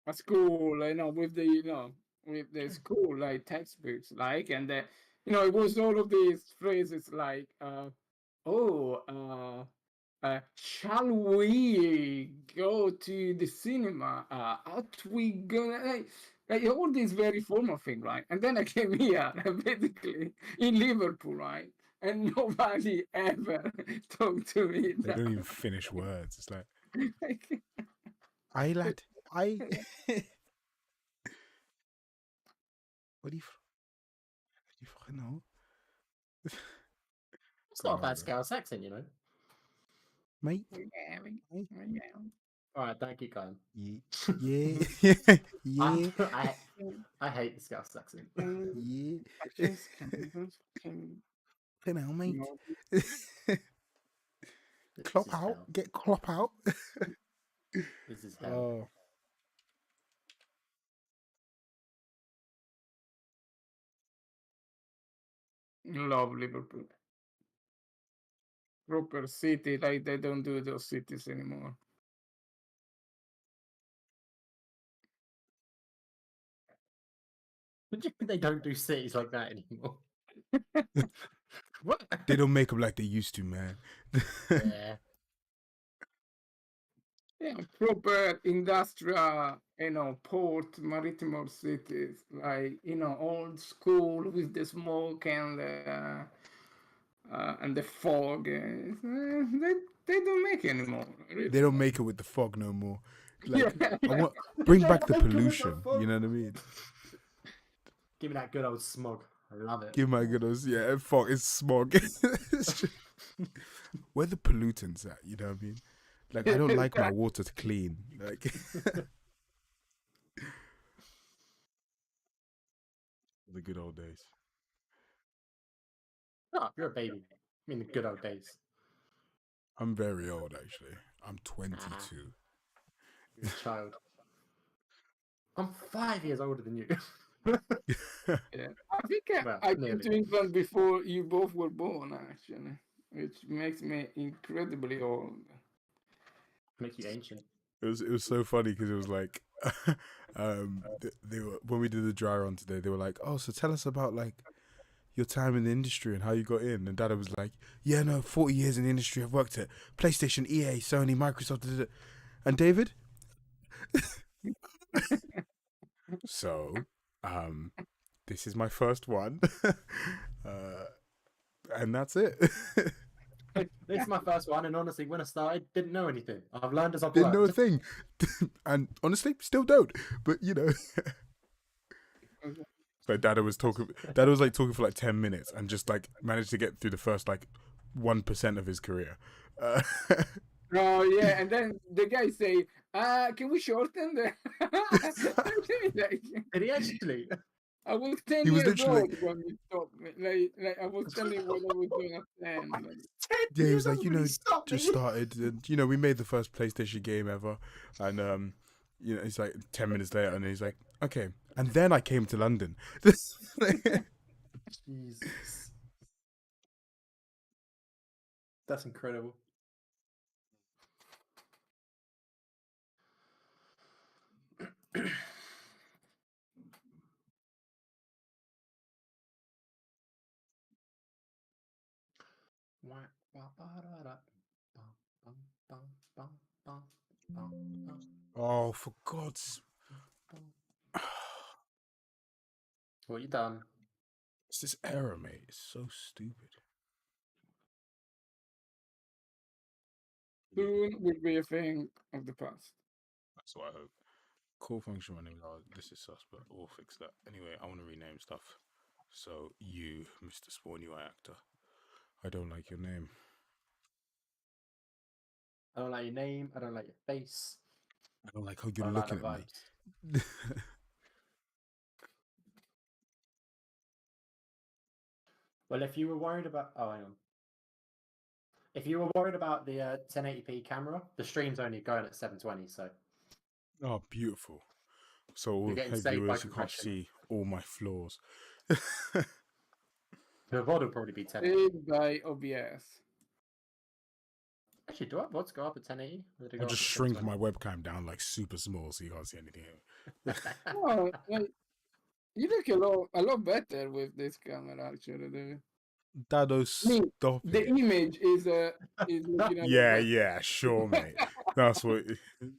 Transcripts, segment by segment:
a school, with the with the school like textbooks, like, and it was all of these phrases like, oh, shall we go to the cinema? Out we go, like all these very formal thing, right? And then I came here, basically in Liverpool, right? And nobody ever talked to me They don't even that finish words. It's like, way. "Aye, lad, aye." What do you fucking know? It's God, not a I bad don't know. Scouse accent, you know. Mate. Yeah, Aye. yeah. All right, don't keep going. Yeah. Yeah. I, Yeah. I, I hate the Scouse accent. Yeah. I just can't even fucking, Fucking hell, you mate. know, This Clop is out. hell. Get clop out. This is hell. Oh. love Liverpool. Proper city, like they don't do those cities anymore. They don't do cities like that anymore. What? They don't make them like they used to, man. Yeah. Yeah, proper industrial, port, maritime cities, like, old school with the smoke and the fog. They don't make anymore, They really. don't make it with the fog no more. Yeah, Like, I yeah. want bring back the pollution. You know what I mean? Give me that good old smog. I love it. Give my goodness, yeah, fog is smog. It's just- where the pollutants at? You know what I mean? Like, I don't like my water to clean. Like, the good old days. Oh, you're a baby. I mean, the good old days. I'm very old, actually. I'm Ah, 22. you're a child. I'm 5 years older than you. Yeah. I think Well, I came nearly. to England before you both were born, actually, which makes me incredibly old. Make you ancient. It was so funny because it was like, they were, when we did the dry run today, they were like, "Oh, so tell us about like your time in the industry and how you got in." And Dada was like, "Yeah, no, 40 years in the industry. I've worked at PlayStation, EA, Sony, Microsoft." Da, da, da." And David, so, this is my first one, and that's it. This is my first one, and honestly, when I started, didn't know anything. I've learned as I've Didn't know a worked. thing, and honestly, still don't. But like Dada was talking. Dada was like talking for like 10 minutes, and just like managed to get through the first like 1% of his career. Oh yeah, and then the guy say, can we shorten the like, Did he actually? I was 10 He was years literally old when you stopped me. Like I was telling what I was doing at 10. I Like, was 10 Yeah, he years was like, old when he stopped just me. started, and we made the first PlayStation game ever, and it's like 10 minutes later, and he's like, okay, and then I came to London. Jesus. That's incredible. Oh, for God's, What you done? it's this error, mate. It's so stupid. soon will be a thing of the past. That's what I hope. Call function running. Oh, this is sus, but we'll fix that. Anyway, I want to rename stuff. So you, Mr. Spawn UI actor, I don't like your name. I don't like your name. I don't like your face. I don't like how I you're don't like the looking at vibes. me. Well, if you were worried about, hang on. If you were worried about the 1080p camera, the stream's only going at 720, so Oh, beautiful. So all you're the getting hey saved by viewers, you can't compression. see all my flaws. The VOD will probably be 1080. Saved by OBS. Actually, do our VODs go up at 1080? Or did it I'll go up just at shrink 720? my webcam down like super small so you can't see anything. Oh, like, you look a lot better with this camera, actually. David. Dado, I mean, stop the it. image is looking a lot Yeah, better. yeah, sure, mate. That's what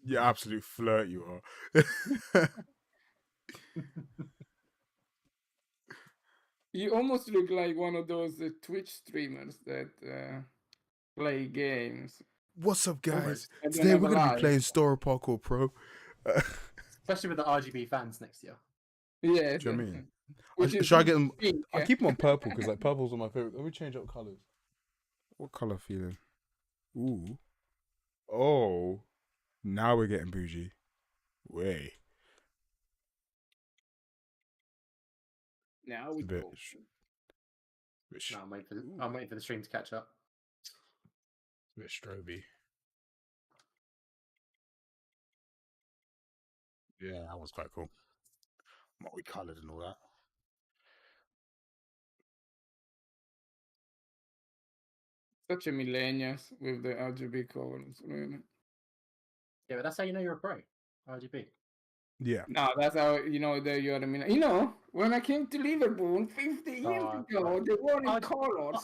you absolute flirt you are. You almost look like one of those Twitch streamers that play games. What's up, guys? I don't Today have we're a gonna be lie. playing STORROR Parkour Pro. Do Especially with the RGB fans next year. Yes. you know what I mean? Which is Should I get them? pink. I keep them on purple because like purple's one of my favorite. Let me change up colors. What color feeling? Ooh. Oh. Now we're getting bougie. Way. Now we A bit. go. No, I'm waiting Ooh, for the stream to catch up. a bit stroby. Yeah, that was quite cool. Multi colored and all that. Such a millennials with the RGB colors, really. Yeah, but that's how you know you're a pro. RGB. Yeah. No, that's how you know that you're a millennial. You know, when I came to Liverpool 50 years ago, right. they were in R- colors.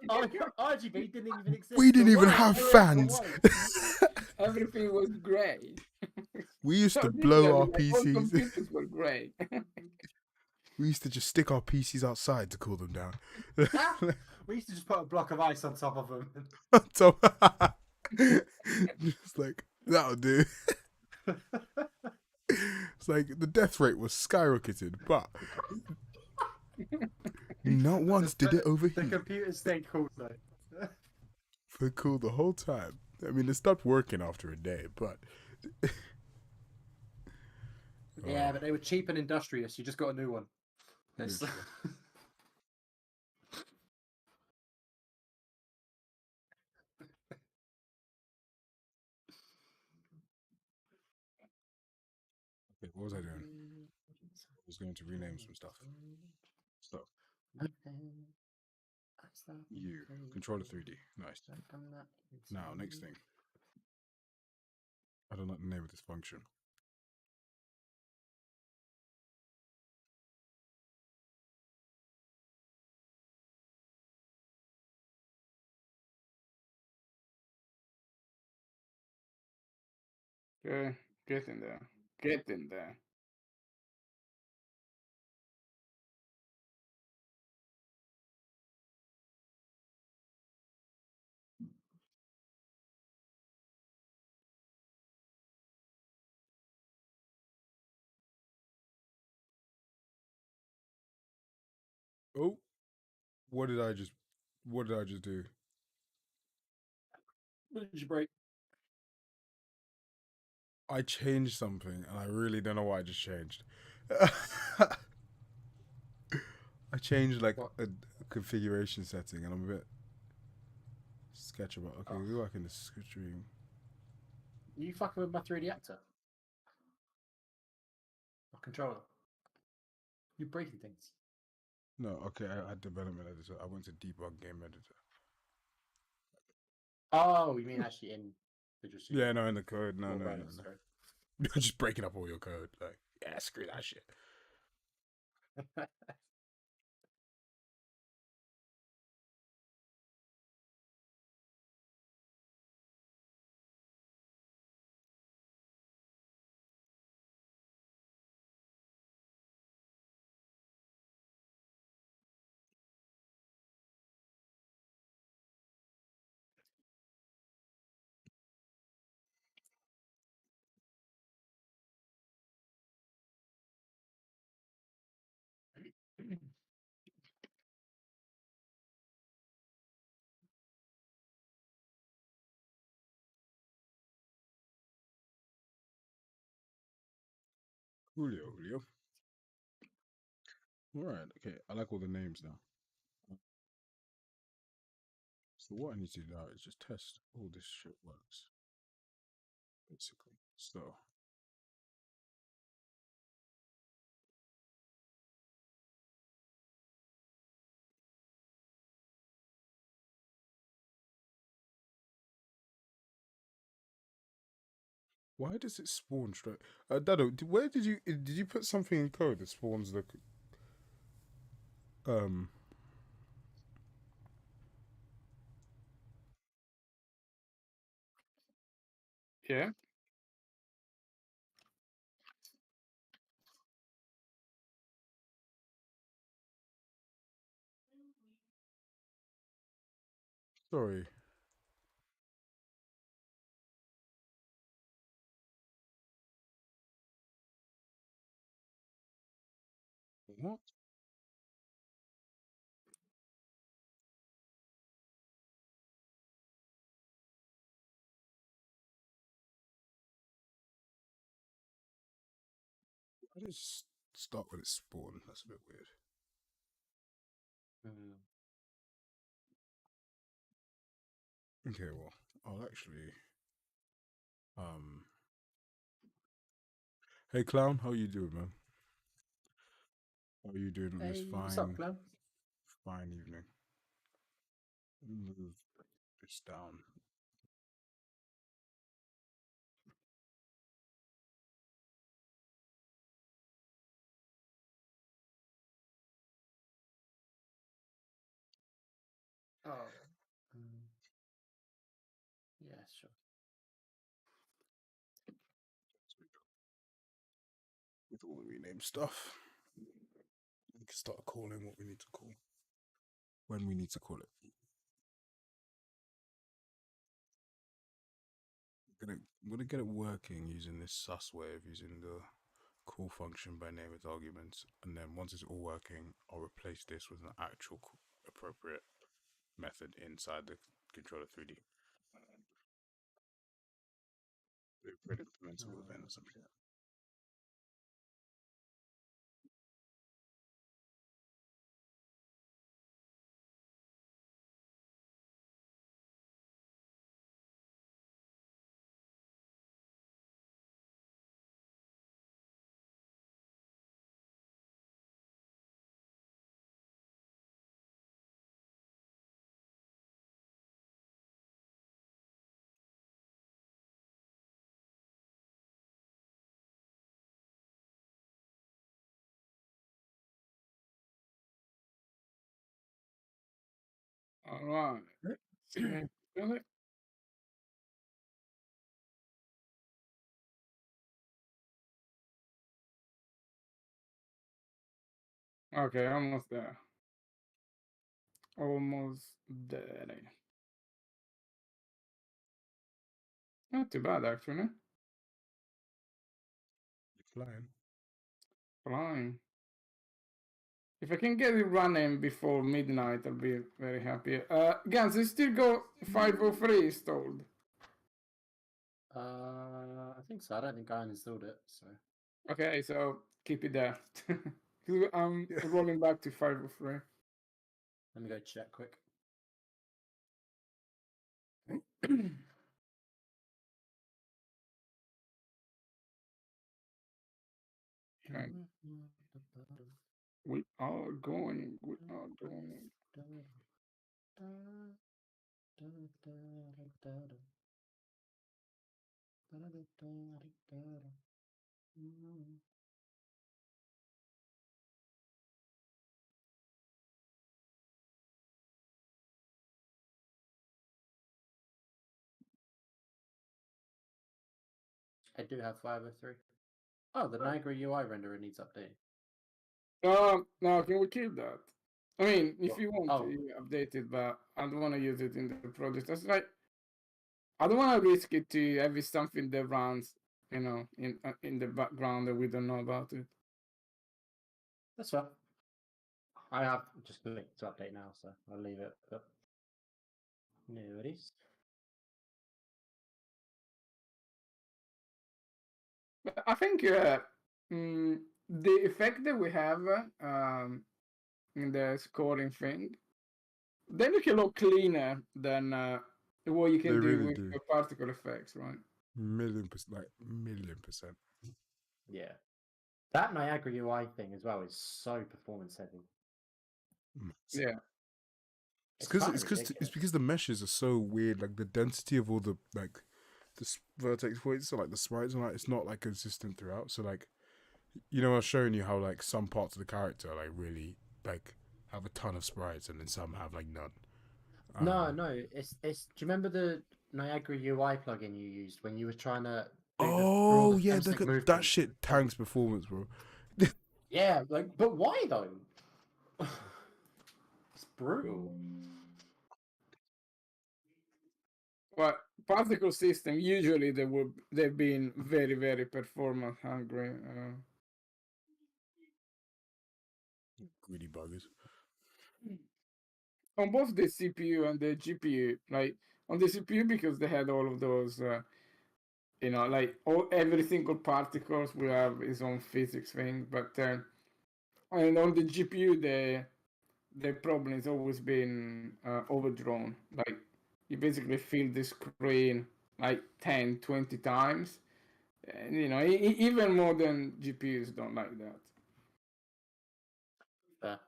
RGB didn't even exist. We didn't The even white, have red, and fans. white. Everything was grey. We used So to blow literally, our like, all PCs. computers were grey. We used to just stick our PCs outside to cool them down. We used to just put a block of ice on top of them. So, just like, that'll do. It's like the death rate was skyrocketed, but not once did it The overheat. computers stayed cool though. They cooled the whole time. I mean, it stopped working after a day, but Yeah, but they were cheap and industrious. You just got a new one. It's- literally. Okay, what was I doing? I was going to rename some stuff. So, you, controller 3D. Nice. Now, next thing. I don't know the name of this function. Okay, get in there. Get in there. Oh, what did I just do? What did you break? I changed something, and I really don't know what I just changed. I changed like What? a configuration setting, and I'm a bit sketchy about. Okay, we work in the stream. You fucking with my 3D actor? My controller. You're breaking things. No, okay, I had development editor. I went to debug game editor. Oh, you mean actually in Visual Studio? Yeah, no, in the code. No, Or no, no, Rose, no. sorry. You're just breaking up all your code. Like, yeah, screw that shit. Julio, Julio. All right, okay. I like all the names now. So what I need to do now is just test all this shit works, basically. So Why does it spawn straight? Dado, where did you put something in code that spawns the um? Yeah. Sorry, what? I just start when it spawned. That's a bit weird. Mm. Okay, well, I'll actually um. Hey, clown, how you doing, man? How are you doing on this Hey, what's up, clown? fine evening? Move this down. Oh. Mm. Yeah, sure. With all the rename stuff, we can start calling what we need to call when we need to call it. I'm gonna get it working using this sus way of using the call function by name with arguments, and then once it's all working, I'll replace this with an actual appropriate method inside the controller 3D. Implementable event or something. All right. Really? Okay, almost there. Almost there. Not too bad, actually. Flying. Flying. If I can get it running before midnight, I'll be very happy. Gans, you still got 503 installed? I think so. I don't think I installed it, so Okay, so keep it there. I'm Yeah. rolling back to 503. let me go check quick. Okay, we are going. We are going. I do have 503. Oh, the Niagara UI renderer needs updating. No, can we keep that? I mean, if What? you want to, Oh, you update it, but I don't want to use it in the project. That's like, I don't want to risk it to have something that runs, in the background that we don't know about it. that's fine. I have just clicked to update now, so I'll leave it. But no worries. But I think the effect that we have in the scoring thing, they look a lot cleaner than what you They can do really with do. the particle effects, right? %, like $1,000,000%. Yeah. That Niagara UI thing as well is so performance heavy. Yeah. It's It's kind of because it's ridiculous. because the meshes are so weird. Like the density of all the like vertex points, so like the sprites and like it's not like consistent throughout. So like I was showing you how like some parts of the character like really like have a ton of sprites and then some have like none. No. It's. Do you remember the Niagara UI plugin you used when you were trying to draw Oh the yeah, stick that movements? shit tanks performance, bro. Yeah, like, but why though? It's brutal. Well, particle system usually they've been very very performance hungry. Greedy buggers. On both the CPU and the GPU, like on the CPU because they had all of those, like every single particles will have its own physics thing, but and on the GPU the problem has always been overdrawn. Like you basically fill the screen like 10, 20 times, and even more than GPUs don't like that. Fair.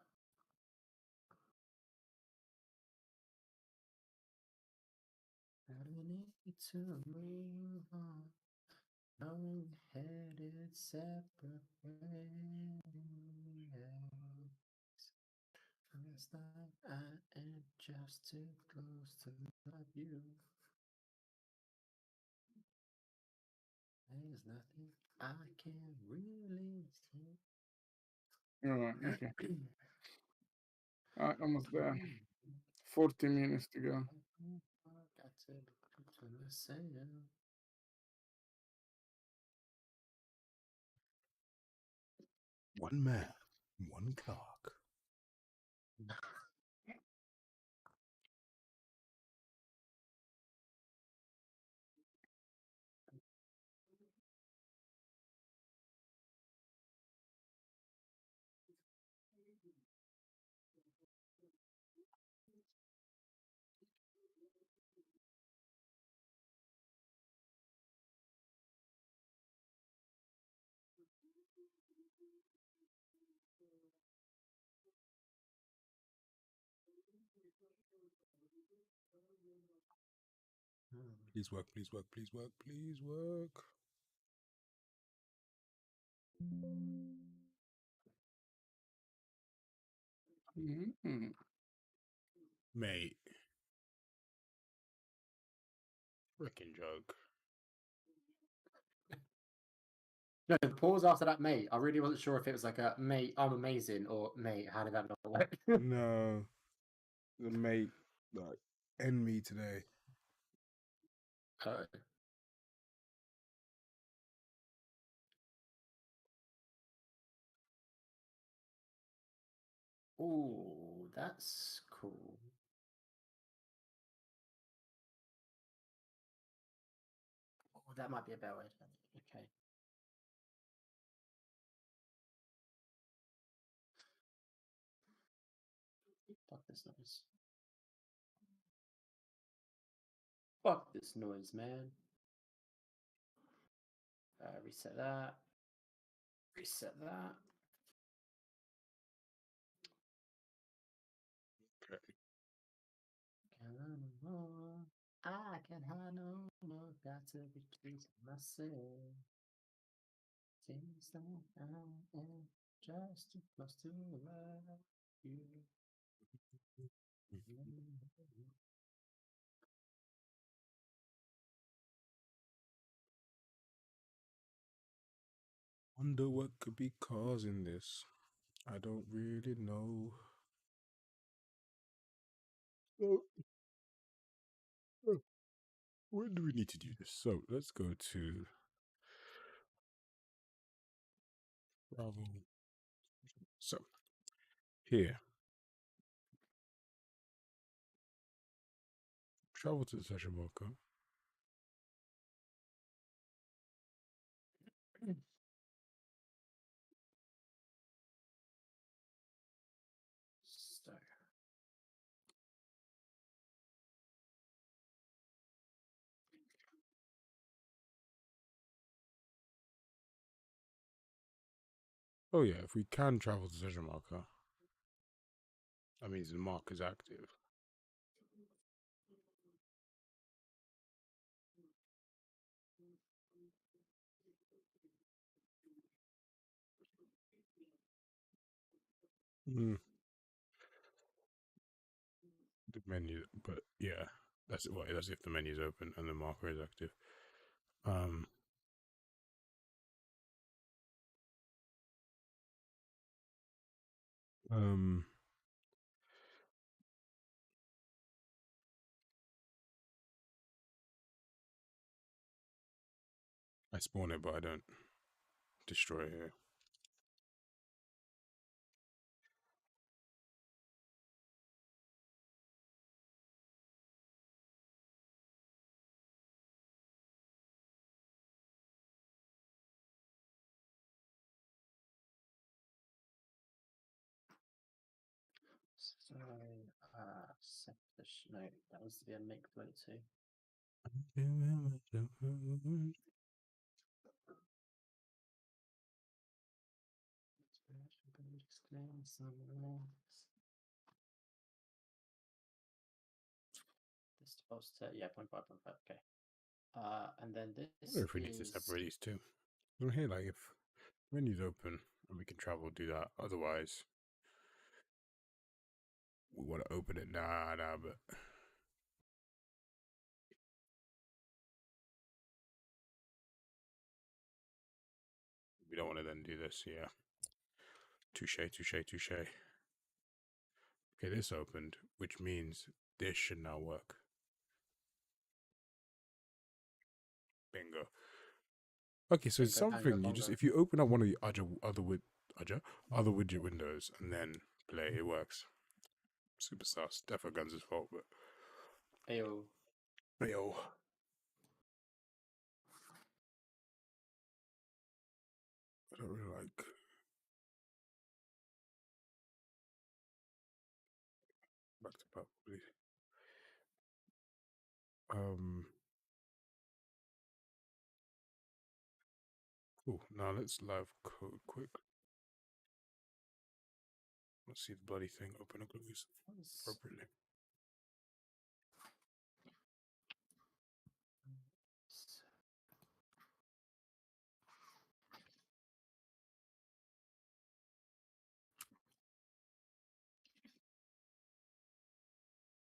I need to move on. No headed separate ways. Feels like I am just too close to love you. There's nothing I can really say. All right, okay. Almost there. 40 minutes to go. Got to say it. One man, one clock. Please work, please work, please work, please work. Mm-hmm. Mate. Freaking joke. No, the pause after that, mate. I really wasn't sure if it was like a mate, I'm amazing, or mate, how did that not work? No. The mate, like, end me today. Uh, oh, that's cool. Oh, that might be a better way. Okay. Fuck this noise. Fuck this noise, man. Reset that. Reset that. Okay. I can hide no more. Got to be true to myself. Seems like I am just too close to love you. Wonder what could be causing this. I don't really know. Oh, oh, when do we need to do this? So let's go to travel. So here, travel to the session marker. So, Oh yeah, if we can travel to session marker, that means the mark is active. Mm, the menu, but yeah, that's it. Well, that's if the menu's open and the marker is active. Um, um, I spawn it, but I don't destroy it here. So, selfish. No, that was the make flow too. This supposed to, yeah, 0.5, okay. And then I this wonder if we need to is separate these two. I'm here, like, if menu's open and we can travel, do that. Otherwise, we want to open it. Nah, but we don't want to then do this. Yeah. Touche. Okay, this opened, which means this should now work. Bingo. Okay, so it's bingo, bango, something you just, bongo. if you open up one of the other widget windows and then play, it works. Super sus. Defo Guns' fault, but Ayo. yo. I don't really like. Back to purple, please. Cool. Now let's live code quick. Let's see the bloody thing open up appropriately.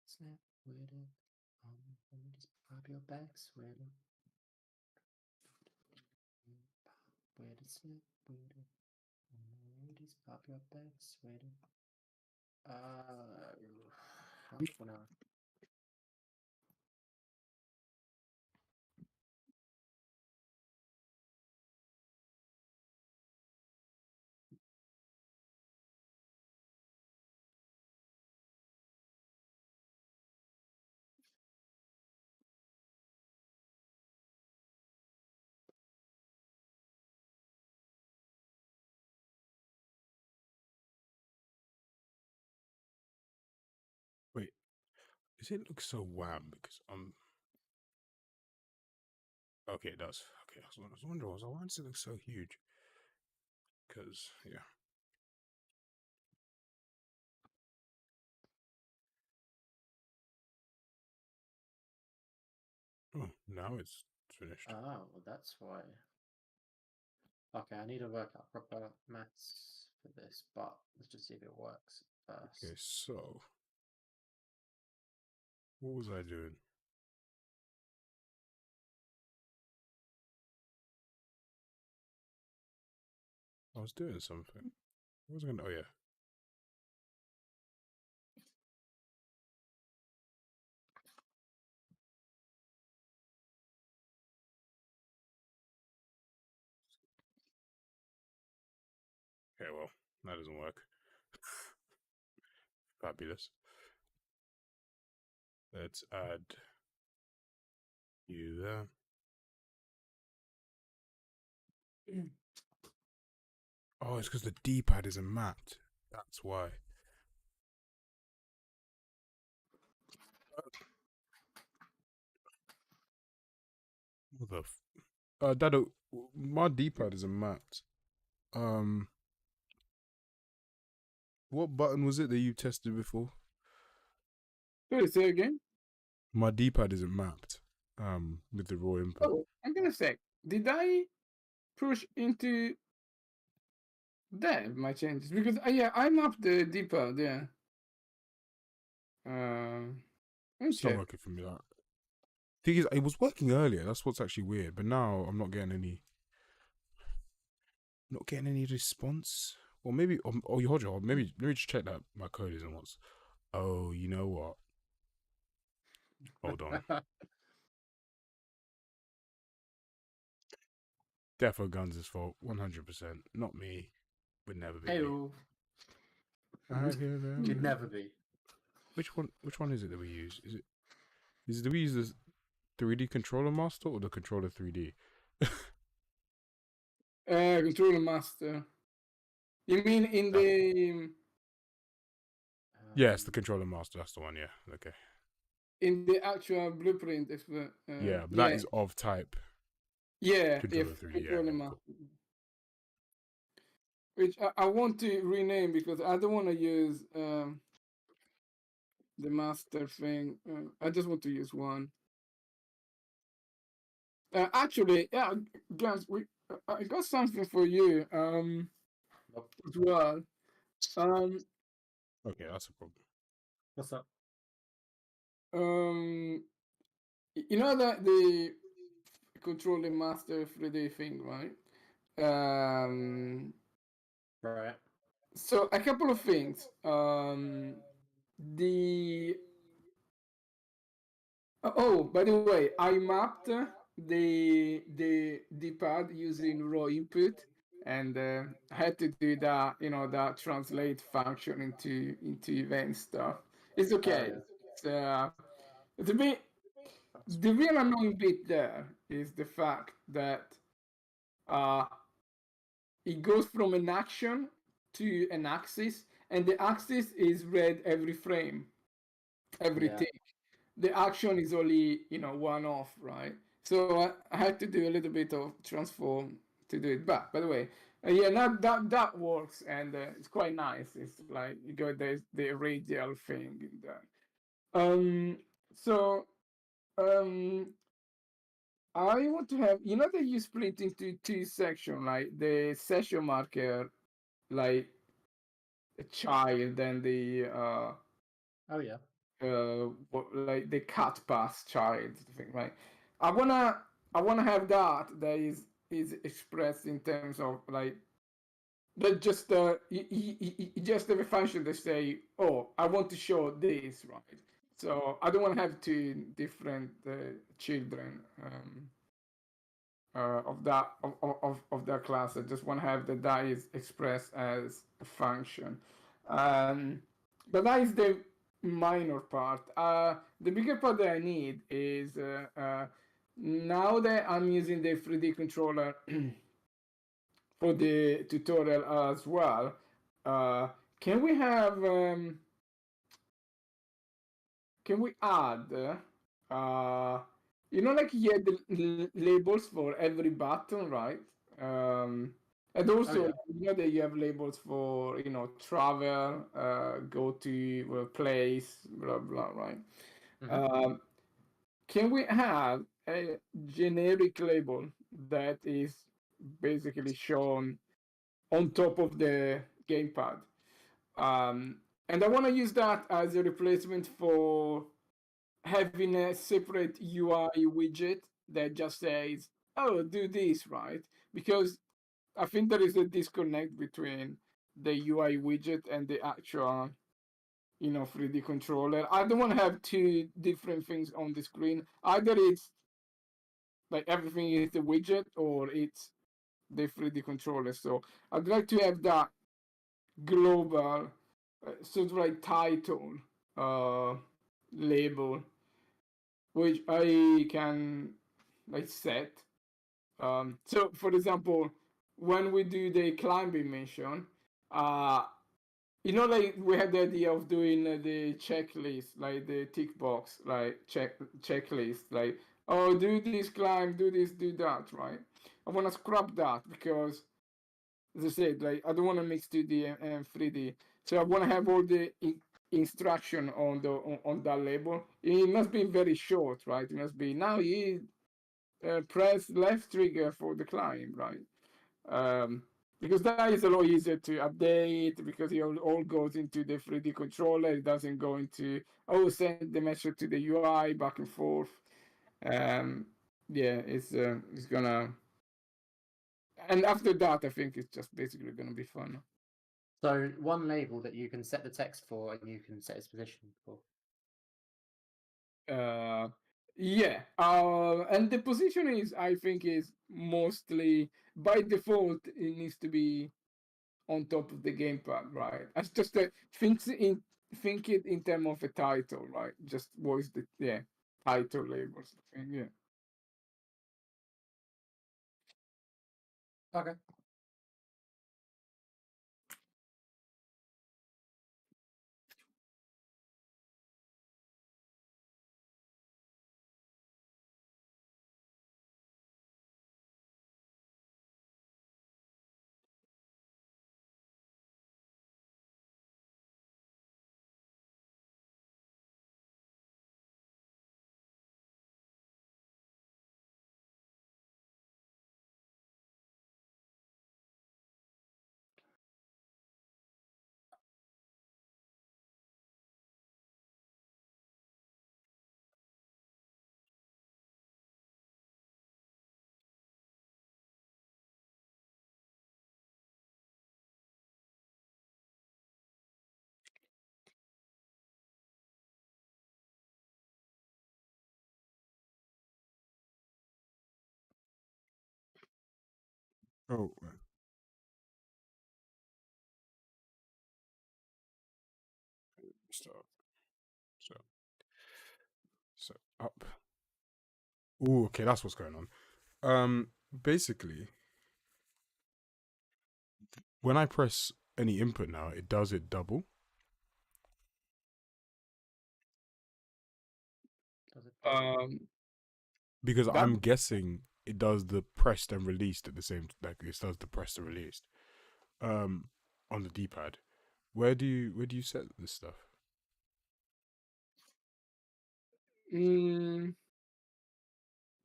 Snap with it. Let me just pop your back sweater. Pop with it, snap with it. Let me just pop your back sweater. I'm gonna. Wait, does it look so wham? Because okay, it does. Okay, I was wondering, why does it look so huge? Because yeah. Oh, now it's finished. Oh, well, that's why. Okay, I need to work out proper maths for this, but let's just see if it works first. Okay, so what was I doing? I was doing something. What was I gonna? Oh yeah. Okay, well, that doesn't work. Fabulous. Let's add you there. Oh, it's because the D-pad isn't mapped. That's why. What the? Dado, my D-pad isn't mapped. What button was it that you tested before? Sorry, say again. My D-pad isn't mapped. With the raw input. Oh, I'm gonna say, did I push into That might change because yeah, I mapped the D-pad. Yeah. Um. It's not Okay. working for me. That thing is, it was working earlier. That's what's actually weird. But now I'm not getting any response. Or maybe, oh, you hold your, maybe let me just check that my code isn't what's. Oh, you know what? Hold on. Defo Guns' fault, 100%. Not me. Would never be me. Heyo. I hear them. Could never be. Which one? Which one is it that we use? Do we use the 3D controller master or the controller 3D? Controller master. You mean in Oh. the Yes, the controller master. That's the one. Yeah. Okay. in the actual blueprint? Yeah, but that Yeah. is of type Yeah. controller If 3D. Yeah. controller Okay. master. Cool. Which I want to rename because I don't want to use the master thing. I just want to use one. Actually, yeah, guys, I got something for you Nope. as well. Um, Okay, that's a problem. What's up? um, you know that the controlling master 3D thing, right? Um, Right. so a couple of things. The Oh, by the way, I mapped the pad using raw input, and I had to do that, that translate function into event stuff. It's Oh okay. yeah. It's a bit. That's The real annoying bit there is the fact that uh, it goes from an action to an axis, and the axis is read every frame, every yeah. tick. The action is only one off, right? So I had to do a little bit of transform to do it. But by the way, yeah, not that works, and it's quite nice. It's like you got the radial thing in there. So um, I want to have that you split into two sections, like the session marker, like a child, and the Oh yeah. like the cat pass child thing, right? I wanna I wanna have that is expressed in terms of like that just you just have a function that say, oh, I want to show this, right? So I don't want to have two different children of that class. I just want to have that is expressed as a function. Um, but that is the minor part. The bigger part that I need is now that I'm using the 3D controller for the tutorial as well. Uh, can we have can we add like you had the labels for every button, right? And Oh also yeah. that you have labels for travel, go to a place, blah blah, right? Mm-hmm. um, can we have a generic label that is basically shown on top of the gamepad? And I want to use that as a replacement for having a separate UI widget that just says, "Oh, do this," right? Because I think there is a disconnect between the UI widget and the actual, 3D controller. I don't want to have two different things on the screen. Either it's like everything is the widget, or it's the 3D controller. So I'd like to have that global sort of like title uh, label, which I can like set. So for example, when we do the climbing mission, uh, like we had the idea of doing the checklist, like the tick box, like checklist, like, oh, do this climb, do this, do that, right? I want to scrap that because, as I said, like I don't want to mix 2D and 3D. So I want to have all the instruction on that label. It must be very short, right? It must be now you press left trigger for the climb, right? Um, because that is a lot easier to update because it all goes into the 3D controller. It doesn't go into send the message to the UI back and forth. Um, yeah, it's gonna, and after that, I think it's just basically gonna be fun. So one label that you can set the text for and you can set its position for. Uh, yeah, and the position is I think is mostly by default it needs to be on top of the gamepad, right? It's just think it in terms of a title, right? Just voice the title labels. Yeah. Okay. Oh, stop. So, so up. Oh, okay, that's what's going on. Basically, when I press any input now, it does it double. Does it double? Because That I'm guessing it does the pressed and released at the same, like it does the pressed and released um on the D-pad. Where do you set this stuff? mm,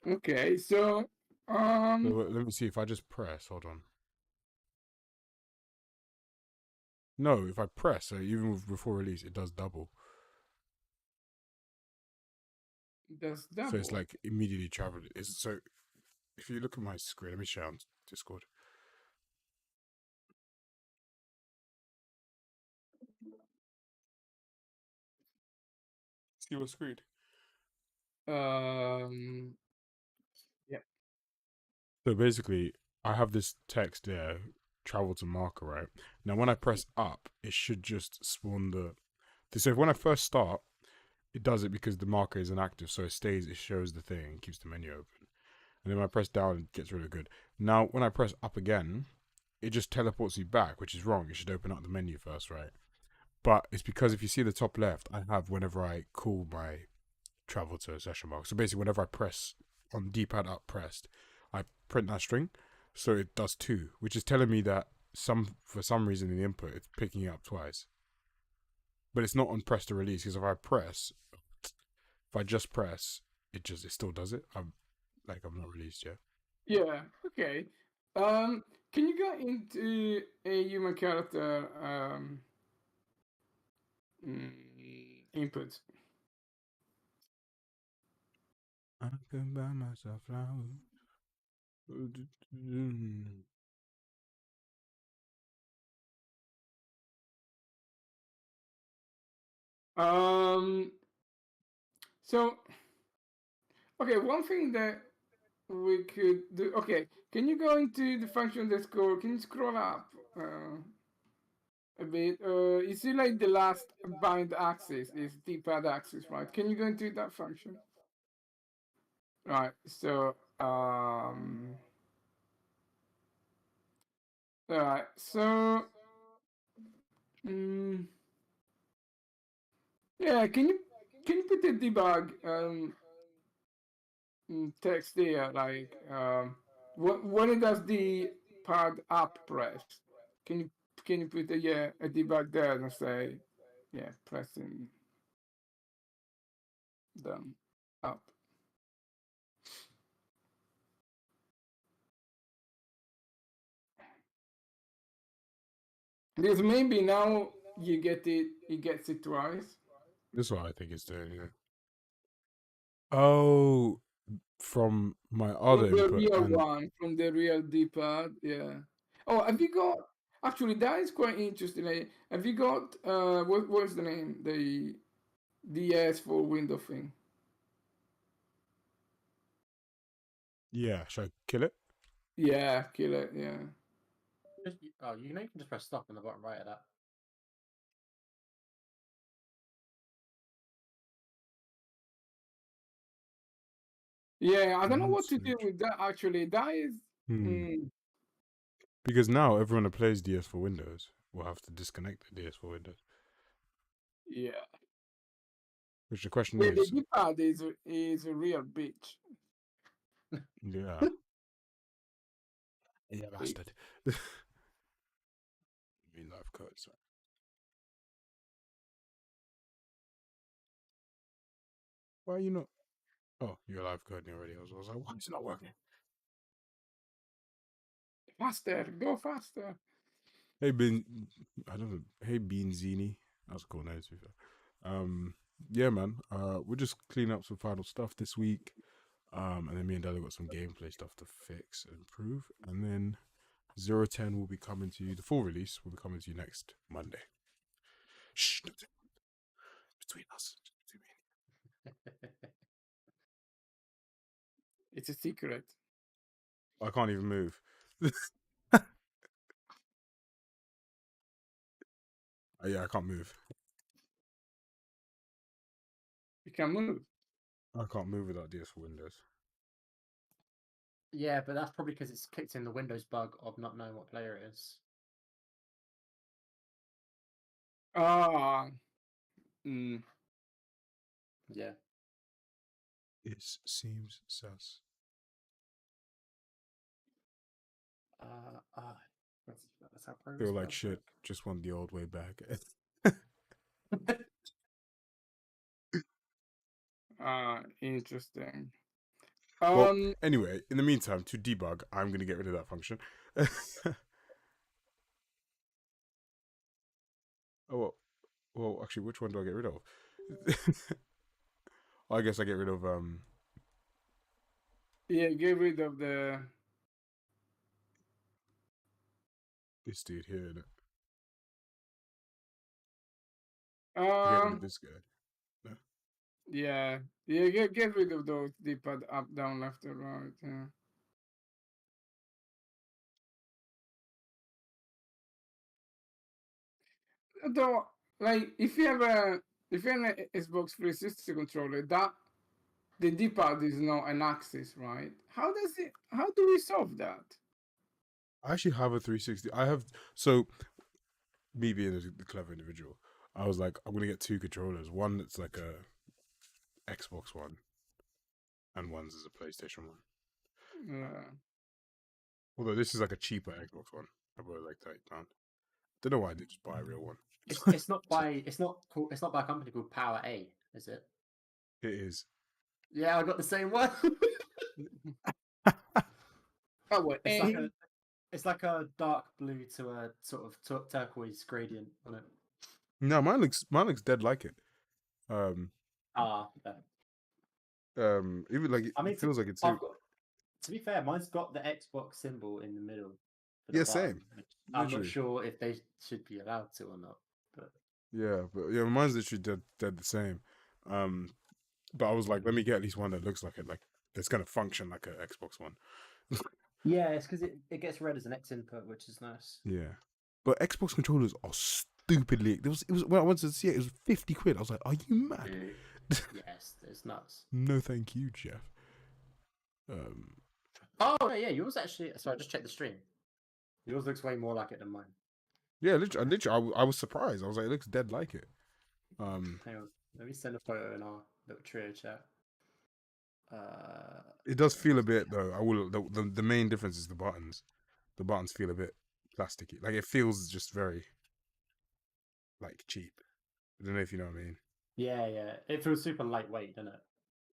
okay. So So let me see if I just press. Hold on. No, if I press, so even before release, it does double. that's So it's double. like immediately traveled. Is so if you look at my screen, let me share on Discord. See what screen? Um, yeah. So basically, I have this text there, travel to marker, right? Now, when I press up, it should just spawn the. So when I first start, it does it because the marker is inactive, so it shows the thing, keeps the menu open. And then when I press down, it gets really good. Now, when I press up again, it just teleports you back, which is wrong. It should open up the menu first, right? But it's because if you see the top left, I have whenever I call my travel to a session mark. So basically, whenever I press on D-pad up pressed, I print that string, so it does two, which is telling me that for some reason in the input it's picking it up twice, but it's not on press to release because if I just press, it still does it. I'm not released yet. Yeah. Okay. Can you go into a human character input? I can buy myself flowers. Um. So okay, one thing that we could do. Okay, can you go into the function that's called? Can you scroll up a bit? You see, like the last bind axis is D-pad axis, right? Can you go into that function? Right. So all right. So mm, yeah, can you put the debug text there, like when it does the pad up press? Can you put a debug there and say pressing down up? Because maybe now you get it. He gets it twice. This is what I think it's doing. Yeah. Oh, from my other From the input, real and one, from the real D-pad, yeah. Oh, have you got? Actually, that is quite interesting. Have you got? What's the name? The DS for window thing. yeah, should I kill it? Yeah, kill it. Yeah. Oh, you know you can just press stop in the bottom right of that. Yeah, I don't know Mood what to do switch. with that. Actually, that is. Hmm. Mm, Because now everyone that plays DS for Windows will have to disconnect the DS for Windows. yeah. Which the question Yeah, the is, D-pad is a real bitch. yeah, yeah, Bitch. bastard. Mean life codes. Why are you not? Oh, you're live coding already. I was like, why is it not working? Faster, go faster. Hey, I don't know. Hey, Beanzini. That's a cool name, to be fair. Yeah, man. We'll just clean up some final stuff this week. And then me and Dad got some gameplay stuff to fix and improve. And then 010 will be coming to you. The full release will be coming to you next Monday. Shh, don't say between us. Between me It's a secret. I can't even move. Yeah, I can't move. You can move. I can't move without DS for Windows. Yeah, but that's probably because it's kicked in the Windows bug of not knowing what player it is. Ah. Mm. Yeah. It seems sus. Uh, uh, that's how Feel progress like bars shit. work. Just want the old way back. Interesting. Well, Um. anyway, in the meantime, to debug, I'm going to get rid of that function. Oh, well, actually, which one do I get rid of? I guess I get rid of Yeah. Get rid of the. this dude here. Innit? I get rid of Um. this guy. No? Yeah. Yeah. Get rid of those D-pad up, down, left, and right. Yeah. Though, like, if you have an Xbox 360 controller, that the D-pad is not an axis, right? How does it? How do we solve that? I actually have a 360. I have so me being the clever individual, I was like, I'm gonna get two controllers. One that's like a Xbox one, and one's is a PlayStation one. Yeah. Although this is like a cheaper Xbox one, about like £30. Don't know why I did just buy a real one. It's not by it's not by a company called Power A, is it? It is. Yeah, I got the same one. Oh, well, it's like a it's like a dark blue to a sort of turquoise gradient on it. No, mine looks dead like it. Um, Ah, yeah. even like I mean, it feels like it too. I've got to be fair, mine's got the Xbox symbol in the middle for the Yeah, button, same. which I'm not Literally. sure if they should be allowed to or not. But Yeah, but yeah, mine's literally dead the same. Um, but I was like, let me get at least one that looks like it, like that's gonna function like an Xbox one. yeah, it's because it gets read as an X input, which is nice. Yeah, but Xbox controllers are stupidly. It was when I wanted to see it, it was £50. I was like, are you mad? Yes, it's nuts. No, thank you, Jeff. Um, Oh yeah, yours actually. Sorry, I just checked the stream. Yours looks way more like it than mine. yeah, I was surprised. I was like, it looks dead like it. Hang on, let me send a photo in our little trio chat. It does feel a bit though. I will. The main difference is the buttons. The buttons feel a bit plasticky. Like it feels just very like cheap. I don't know if you know what I mean. Yeah, yeah. It feels super lightweight, doesn't it?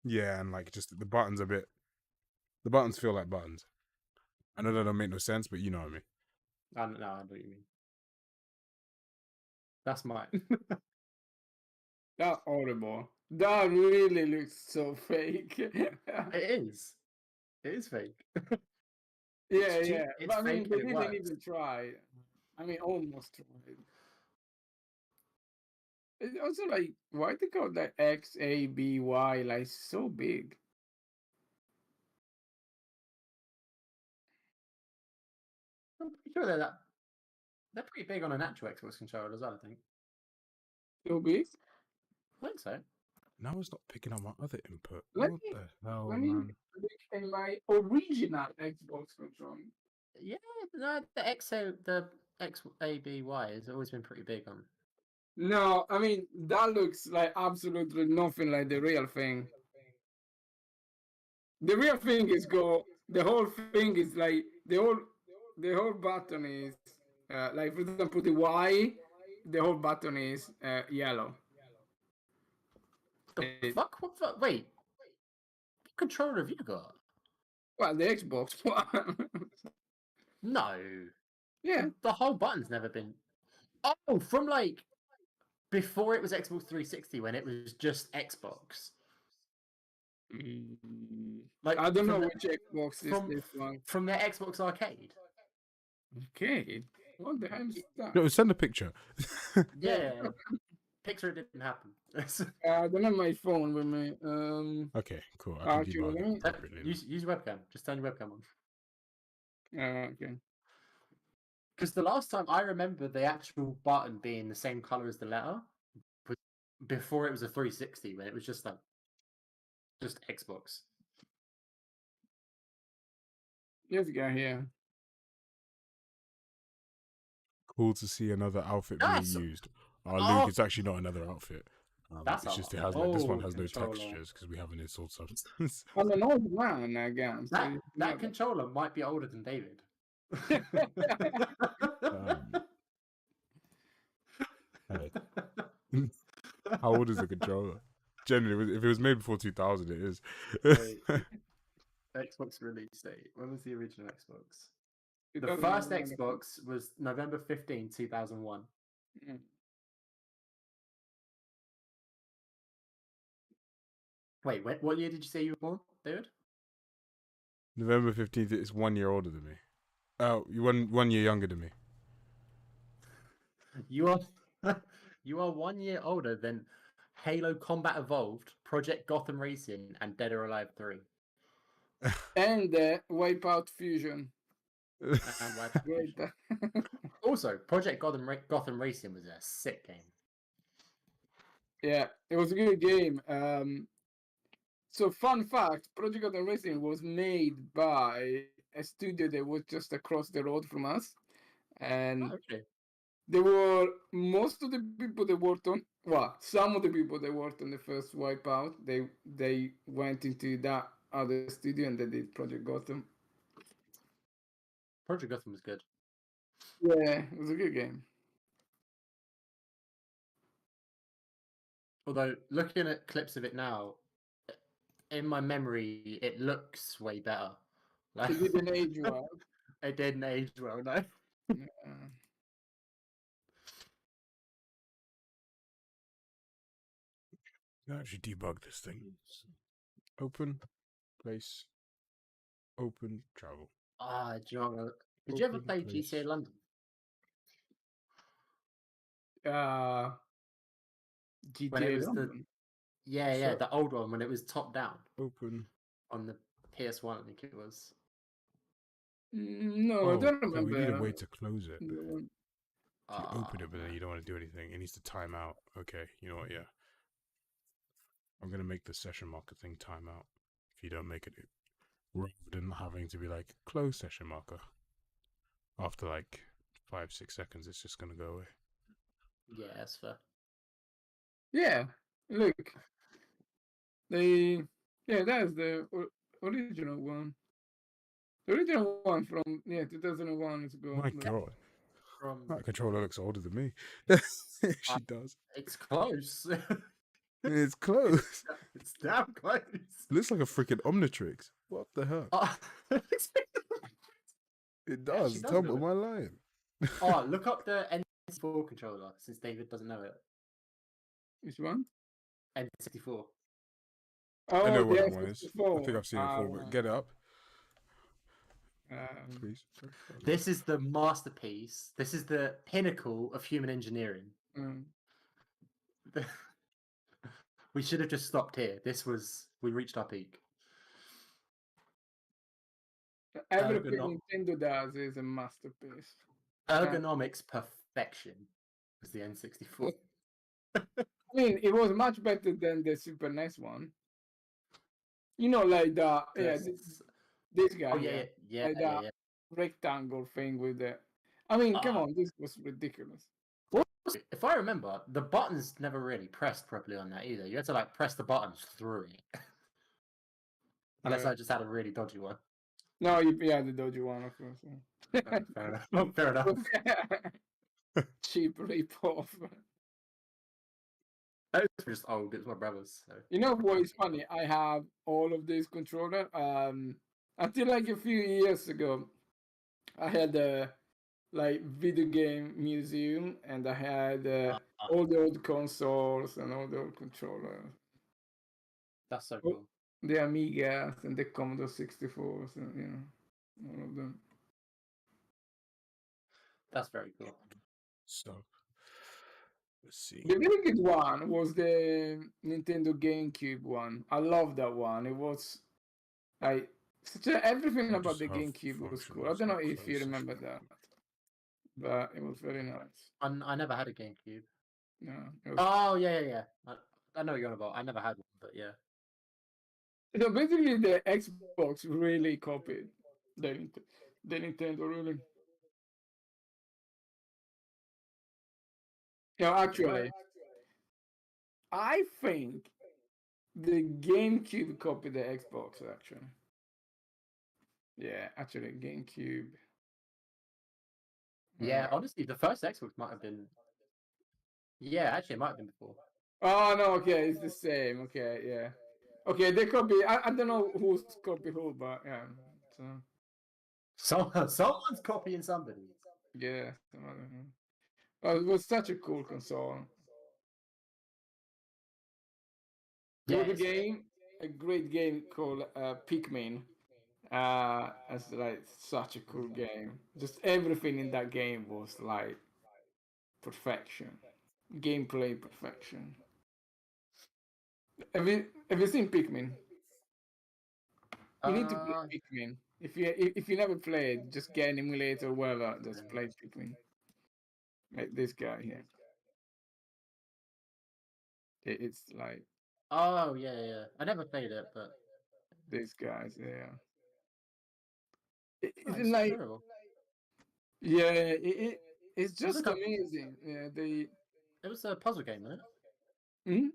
Yeah, and like just the buttons a bit. The buttons feel like buttons. I know that don't make no sense, but you know what I mean. I don't know. I know what you mean. That's mine. That's horrible. That really looks so fake. It is. It is fake. Yeah, It's cheap. yeah. It's But I mean, fake, they and it didn't works. even try. I mean, almost tried. It's also like, why they call that XABY like so big? I'm pretty sure they're pretty big on an actual Xbox controller as well. I think. So big? I think so. Now it's not picking up my other input. Let What me the hell, let me man? look at my original Xbox controller. Yeah, no, the XABY has always been pretty big on. No, I mean that looks like absolutely nothing like the real thing. The real thing is go. The whole thing is like the whole button is like, for example, the Y. The whole button is yellow. The It, fuck? What the? Wait, what controller have you got? well, the Xbox One. No, Yeah. the whole button's never been. Oh, from like before it was Xbox 360 when it was just Xbox. Like I don't from know the which Xbox is from this one. from their Xbox Arcade. Okay. What the hell is that? No, send a picture. Yeah, picture it didn't happen. I don't have my phone with me. Okay, cool. I can Actually, debug let it me. appropriately. use your webcam. Just turn your webcam on. Okay. Because the last time I remember the actual button being the same color as the letter was before it was a 360 when it was just like just Xbox. Let's go here. Cool to see another outfit That's being used. Luke, oh, it's actually not another outfit. that's It's a just it has no. This one old has no controller. textures because we haven't installed substance. I'm an old man again. So That you that know controller might be older than David. um, hey. How old is the controller? Generally, if it was made before 2000, it is. Wait, Xbox release date. When was the original Xbox? The first 2001. Xbox was November 15, 2001. Mm. Wait, what year did you say you were born, David? November 15th. It's 1 year older than me. Oh, you 1 year younger than me. You are you are 1 year older than Halo Combat Evolved, Project Gotham Racing, and Dead or Alive 3. And Wipeout Fusion. And Wipeout Great. Fusion. Also, Project Gotham Racing was a sick game. Yeah, it was a good game. So fun fact, Project Gotham Racing was made by a studio that was just across the road from us. And Oh, okay. there were most of the people that worked on, well, some of the people that worked on the first Wipeout, they went into that other studio and they did Project Gotham. Project Gotham was good. Yeah, it was a good game. Although, looking at clips of it now, in my memory, it looks way better. Like, It didn't age well. it didn't age well, no. Yeah. You actually debug this thing. Open, place, open, travel. Ah, do you know what? Did you ever Open, play place. GTA London? When it GTA was London. yeah, the old one when it was top down Open. on the PS1, I think it was. No, I Oh, don't yeah, we need a remember. way to close it. No. So you open it, but then man. you don't want to do anything. It needs to time out. Okay, you know what? Yeah. I'm going to make the session marker thing time out. If you don't make it, rather than having to be like, close session marker. After like 5-6 seconds, it's just going to go away. Yeah, that's fair. Yeah, look. They, yeah, that's the original one. The original one from 2001 is ago. My Look. God. From That controller looks older than me. She does. it's close. It's close. It's damn close. Looks like a freaking Omnitrix. What the hell? It It does. actually Tell does me, look am I lying? Oh, look up the N64 controller, since David doesn't know it. Which one? N64. I Oh, know what the that one is. I think S64. I've seen it before, but get it up, please. This is the masterpiece. This is the pinnacle of human engineering. mm. We should have just stopped here. We reached our peak. Everything Nintendo does is a masterpiece. Ergonomics perfection was the N64. I mean, it was much better than the Super NES one. You know, like this guy Oh here, yeah, like yeah, that yeah. rectangle thing with the. I mean, come on, this was ridiculous. If I remember, the buttons never really pressed properly on that either. You had to like press the buttons through it. Unless I just had a really dodgy one. No, yeah, the dodgy one, of course. Yeah. Fair enough. Fair enough. Cheap rip-off. Those were just old. It was my brother's. So. You know what is funny? I have all of these controller. Until like a few years ago, I had a like video game museum, and I had all the old consoles and all the old controllers. That's so cool. The Amigas and the Commodore 64s, and you know, all of them. That's very cool. So, let's see. The really good one was the Nintendo GameCube one. I love that one. It was like everything about the GameCube was cool. I don't know if you remember that, but it was very nice. I never had a GameCube. No. Oh yeah. I know what you're on about. I never had one, but yeah. So basically, the Xbox really copied the Nintendo, really. No, actually, I think the GameCube copied the Xbox, actually. Yeah, actually, GameCube. Yeah, honestly, the first Xbox might have been. Yeah, actually, it might have been before. Oh no, okay, it's the same. Okay, yeah. Okay, they copy. I don't know who's copy who, but yeah. Someone's copying somebody. Yeah. Well, it was such a cool console. There was a great game called Pikmin. It's like such a cool game. Just everything in that game was like perfection, gameplay perfection. Have you seen Pikmin? You need to play Pikmin. If you never played, just get an emulator or whatever. Just play Pikmin. Like this guy here. It's like. Oh yeah. I never played it, but These guys, yeah. it's like. terrible. Yeah, it's just amazing. Yeah, It was a puzzle game, wasn't it? Hmm?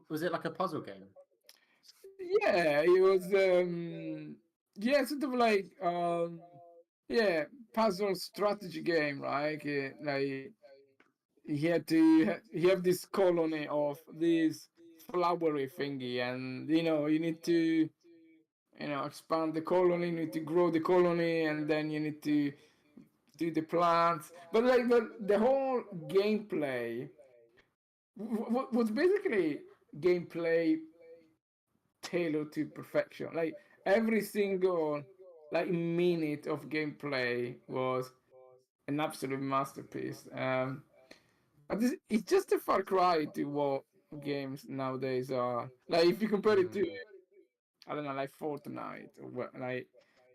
Was it like a puzzle game? Yeah, it was. Yeah, sort of like yeah, puzzle strategy game, right? Like he have this colony of this flowery thingy, and you need to expand the colony, you need to grow the colony, and then you need to do the plants. But like the whole gameplay was basically gameplay tailored to perfection. Like every single minute of gameplay was an absolute masterpiece. It's just a far cry to what games nowadays are. Like if you compare it to, I don't know, like Fortnite or what, like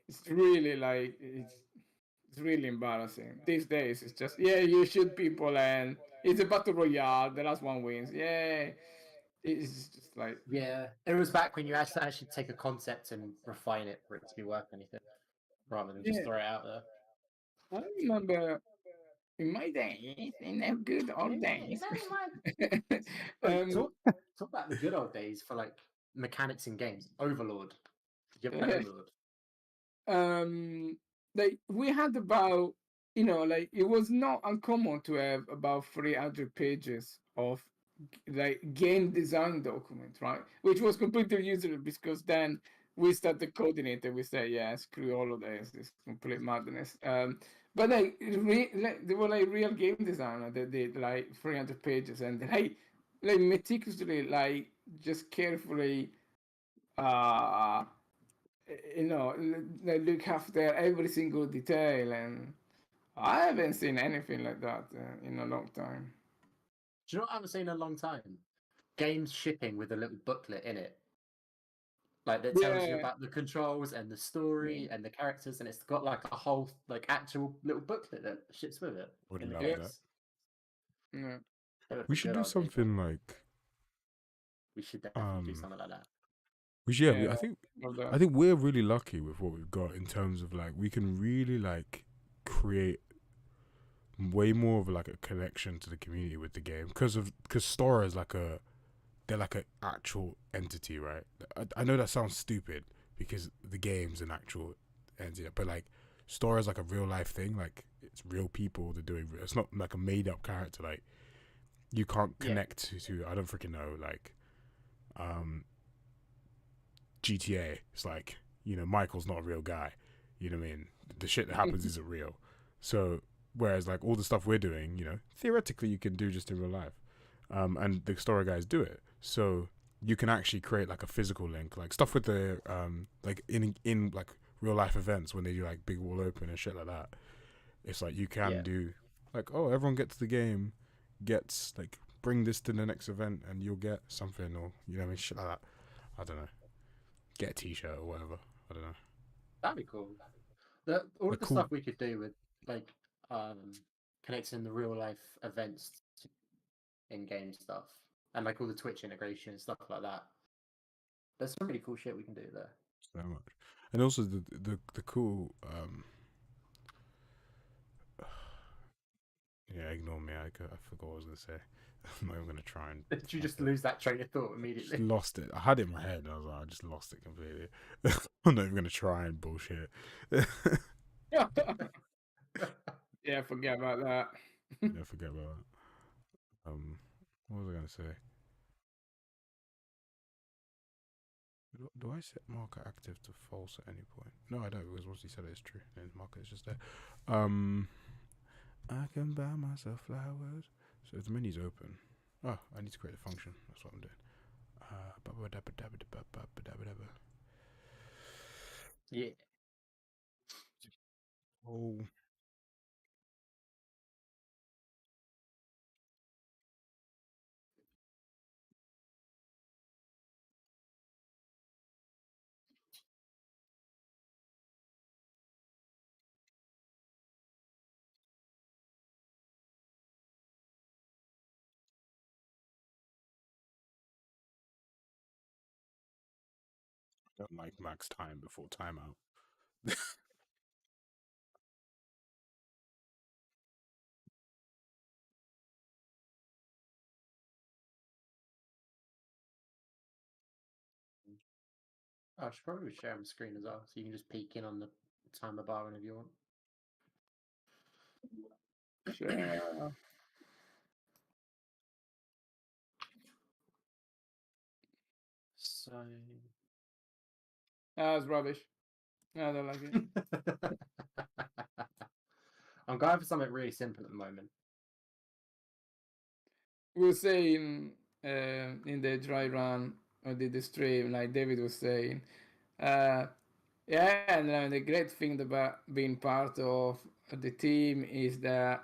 it's really like it's really embarrassing. These days it's just you shoot people and it's a battle royale. The last one wins. Yeah, it's just like it was back when you had to actually take a concept and refine it for it to be worth anything, rather than just throw it out there. I remember in my days, in the good old days. Talk about the good old days for like mechanics in games. Overlord. Did you ever play Overlord? Like we had about like it was not uncommon to have about 300 pages of like game design document, right? Which was completely useless because then we started coding it and we said, yeah, screw all of this, it's complete madness. But they were like real game designer that did like 300 pages and like meticulously, like just carefully, uh, like look after every single detail. And I haven't seen anything like that in a long time. Do you know what I haven't seen in a long time? Games shipping with a little booklet in it, like that tells you Yeah, about the controls and the yeah, story and the characters, and it's got like a whole like actual little booklet that ships with it Would in the love yeah, that. games. yeah, It would We be should good do on paper. something like We should definitely do um. something like that. I yeah. think Love that. we're really lucky with what we've got in terms of like we can really like create way more of like a connection to the community with the game because Stora is like a they're like an actual entity, right? I know that sounds stupid because the game's an actual entity, but like Stora is like a real life thing. Like it's real people. They're doing. It's not like a made up character. Like you can't Yeah, connect to. I don't freaking know. Like um GTA. It's like Michael's not a real guy. You know what I mean? The shit that happens isn't real. So whereas like all the stuff we're doing, theoretically you can do just in real life, and the story guys do it. So you can actually create like a physical link, like stuff with the like in like real life events when they do like big wall open and shit like that. It's like you can yeah. do like everyone gets the game, gets like bring this to the next event and you'll get something or what I mean shit like that. I don't know, get a t-shirt or whatever. I don't know. That'd be cool. All of Like the cool. stuff we could do with like connecting the real life events to in-game stuff and like all the Twitch integration and stuff like that. There's some really cool shit we can do there. So much, and also the cool. Yeah, ignore me. I forgot what I was gonna say. I'm not even gonna try and. Did you Find just it. lose that train of thought Just immediately? lost it. I had it in my head. And I was like, I just lost it completely. I'm not even gonna try and bullshit. Yeah, forget about that. Yeah, forget about that. What was I gonna say? Do I set marker active to false at any point? No, I don't because once you said it's true, then marker is just there. Um, I can buy myself flowers. So if the menu's open. Oh, I need to create a function. That's what I'm doing. Yeah. Oh, I don't like max time before timeout. I should probably share my screen as well, so you can just peek in on the timer bar whenever you want. Sure. So That's rubbish. I don't like it. I'm going for something really simple at the moment. We were saying in the dry run or the stream, like David was saying, uh, yeah, and the great thing about being part of the team is that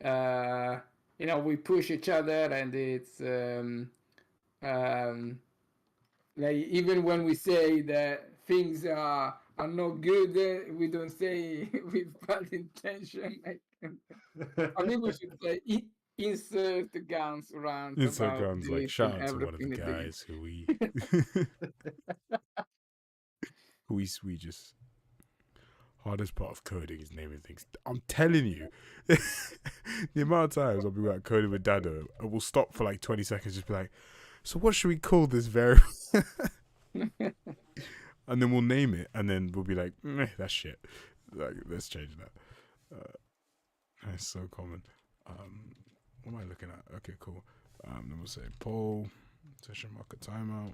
uh, we push each other, and it's um, like even when we say that things are not good, we don't say with bad intention. Like, I think we should say insert the guns rant about Instagram's like deleting shout out to one of the everything in the game. guys who we just hardest part of coding is naming things. I'm telling you, the amount of times I'll be like coding with Dado, and we'll stop for like 20 seconds, just be like, so what should we call this variable? And then we'll name it, and then we'll be like, meh, that's shit. Like, let's change that. That's so common. What am I looking at? Okay, cool. Then we'll say poll, session marker timeout.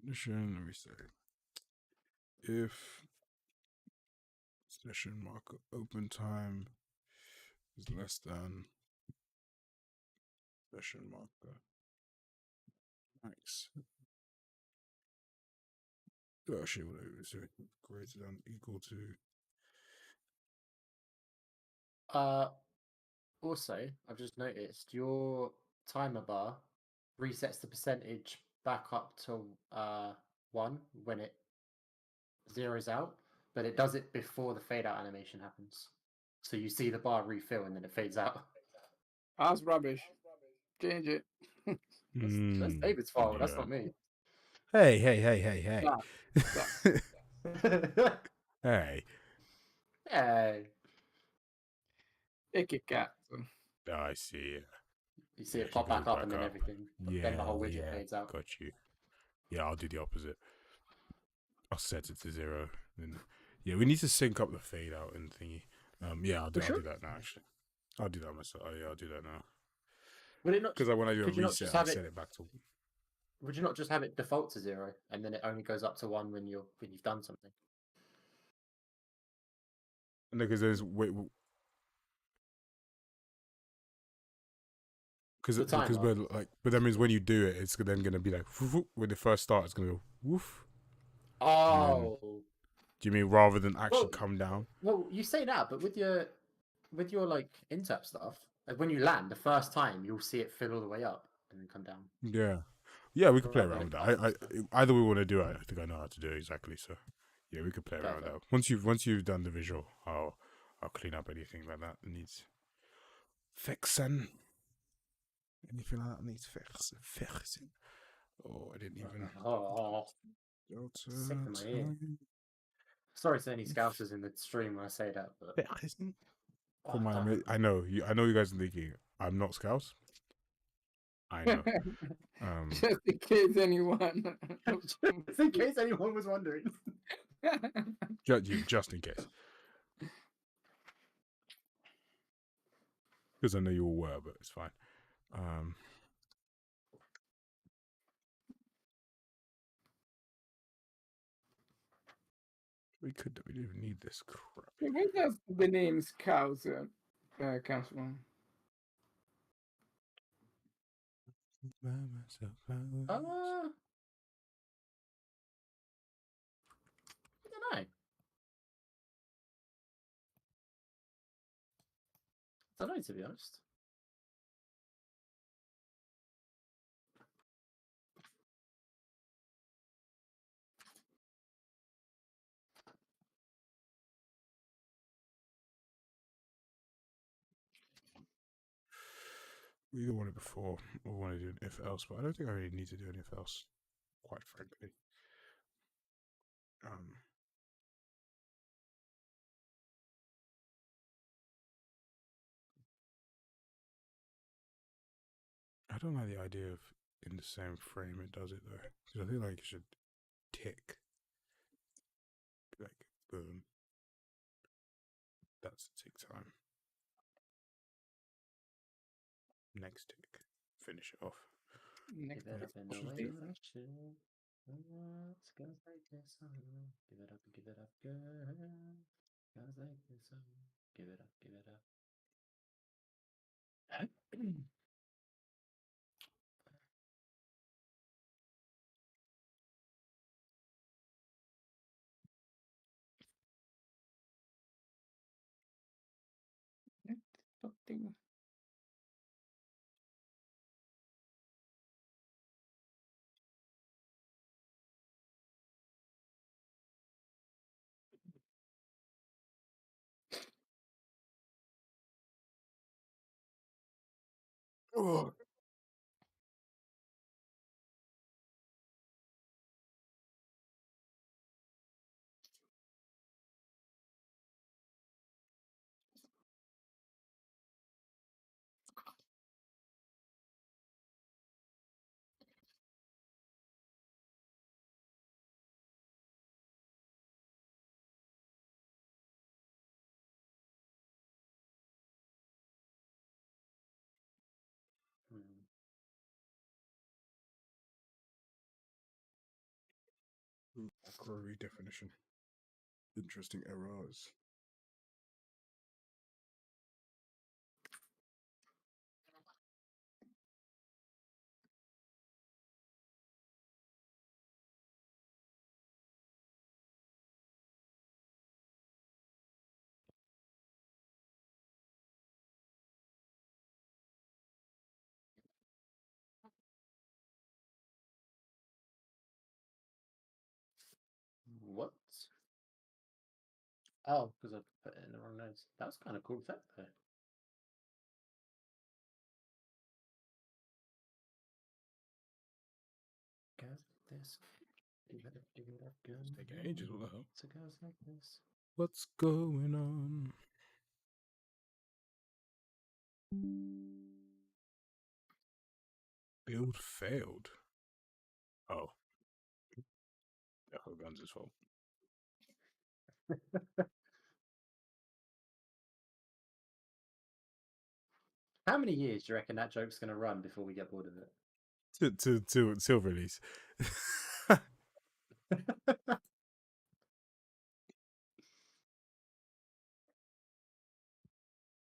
Condition, let me say if session marker open time is less than session marker max. Oh, actually, whatever. So greater than equal to. Also, I've just noticed your timer bar resets the percentage back up to 1 when it zeroes out, but it does it before the fade out animation happens. So you see the bar refill and then it fades out. That's rubbish. Change it. That's David's fault. That's Yeah. not me. Hey, hey, hey, hey, hey. Hey. Hey, E che cazzo. Oh, I see. you see Yeah, it she pop back goes up back and then up. everything. Yeah, Then the whole widget yeah, fades out. got you. Yeah, I'll do the opposite. I'll set it to 0. Then, yeah, we need to sync up the fade out and thingy. Yeah, I'll do that now. Actually, I'll do that myself. Oh, yeah, I'll do that now. Would it not? Because when I do a Could you not just reset, I have set it? it back to. Would you not just have it default to 0 and then it only goes up to 1 when you've done something? No, because there's The because timer. we're like, but that means when you do it, it's then gonna be like when it first starts, it's gonna go woof. Then, Oh. do you mean rather than actually Well, come down? well, you say that, but with your like intap stuff, like when you land the first time, you'll see it fill all the way up and then come down. Yeah, yeah, we could play Rather than around it with that. fast and stuff. Either we want to do it. I think I know how to do it exactly. So, yeah, we could play around with Perfect. that. Once you've done the visual, I'll clean up anything like that needs fixing. Anything like that needs fixing. Oh, I didn't even. Oh, sick to my ear. Sorry to any scousers in the stream when I say that, but Come on, I know you. I know you guys are thinking I'm not Scouse. I know. Just in case anyone. Just in case anyone was wondering. Just in case, because I know you all were, but it's fine. We didn't even need this crap. Where does the name Scouse comes from? I don't know. I don't know, to be honest. We either wanted before or want to do an if else, but I don't think I really need to do an if else, quite frankly. I don't like the idea of in the same frame it does it though, because I feel like it should tick. Like boom. That's the tick time. Next tick. Finish it off. Next Give it up in the way Tuesday. that shit. Girls like this, give it up, girl. Girls like this, give it up, give it up. Something. Oh. Macro redefinition. Interesting errors. What? Oh, because I put it in the wrong notes. That was kind of cool effect though. Goes like this. You better give it up, gun. It's taking ages. What the hell? So it goes like this. What's going on? Build failed. Oh, Echo Guns' fault. How many years do you reckon that joke's gonna run before we get bored of it? Till release.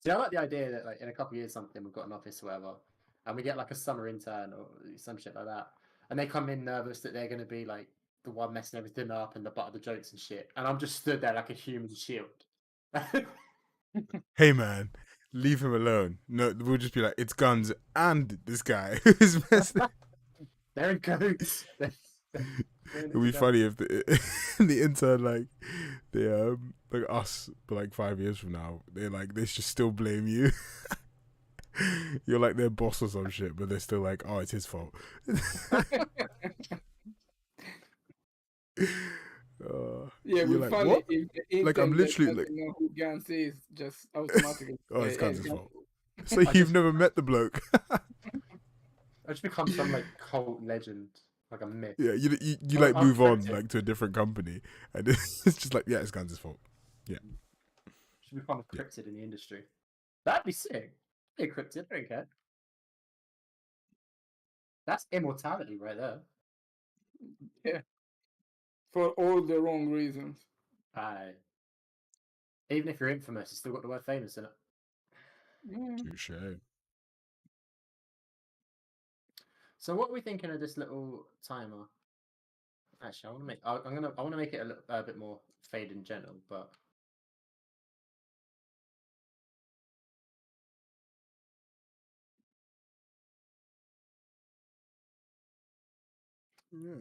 See, I like the idea that like in a couple of years, something we've got an office or whatever, and we get like a summer intern or some shit like that, and they come in nervous that they're going to be like the one messing everything up and the butt of the jokes and shit, and I'm just stood there like a human shield. Hey man, leave him alone. No, we'll just be like, it's Guns and this guy who's messing. They're in cahoots. It'd be funny if the intern like us, but like 5 years from now, they should still blame you. You're like their boss or some shit, but they're still like, oh, it's his fault. Yeah, you're we like, finally what? if the Like, I'm intern just literally doesn't like, know who Gans is, just automatically oh, it's say, hey, Guns' Gans. fault. So you've never met the bloke. I just become some like cult legend, like a myth. Yeah, you Oh, like I'm move on cryptic. like to a different company, and it's just like, yeah, it's Guns' fault. Yeah, Should become a cryptid in the industry. That'd be sick. Hey, cryptid, I don't care. That's immortality right there. Yeah, for all the wrong reasons. Aye. Even if you're infamous, it's still got the word famous in it. Yeah. touche. So what are we thinking of this little timer? Actually, I want to make. I want to make it a bit more fade and gentle, but Yeah,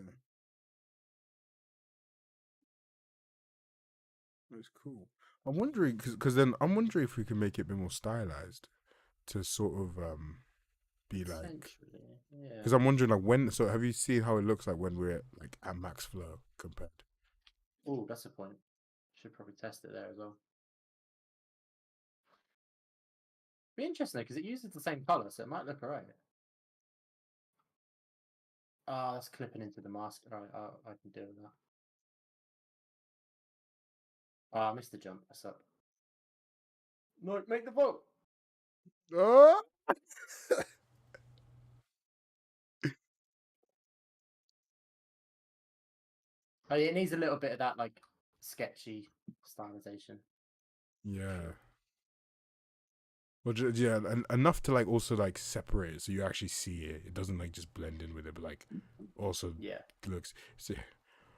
that's cool. I'm wondering because then I'm wondering if we can make it a bit more stylized to sort of be like, essentially, yeah. because I'm wondering like when. So have you seen how it looks like when we're like at max flow compared? Oh, that's a point. Should probably test it there as well. Be interesting because it uses the same color, so it might look alright. Ah, that's clipping into the mask. Alright, I can deal with that. Ah, I missed the jump. That's up. No, make the vote. Oh, Oh, yeah, it needs a little bit of that like sketchy stylization. yeah. Well, yeah, and enough to like also like separate it so you actually see it. It doesn't like just blend in with it, but like also Yeah. looks. See,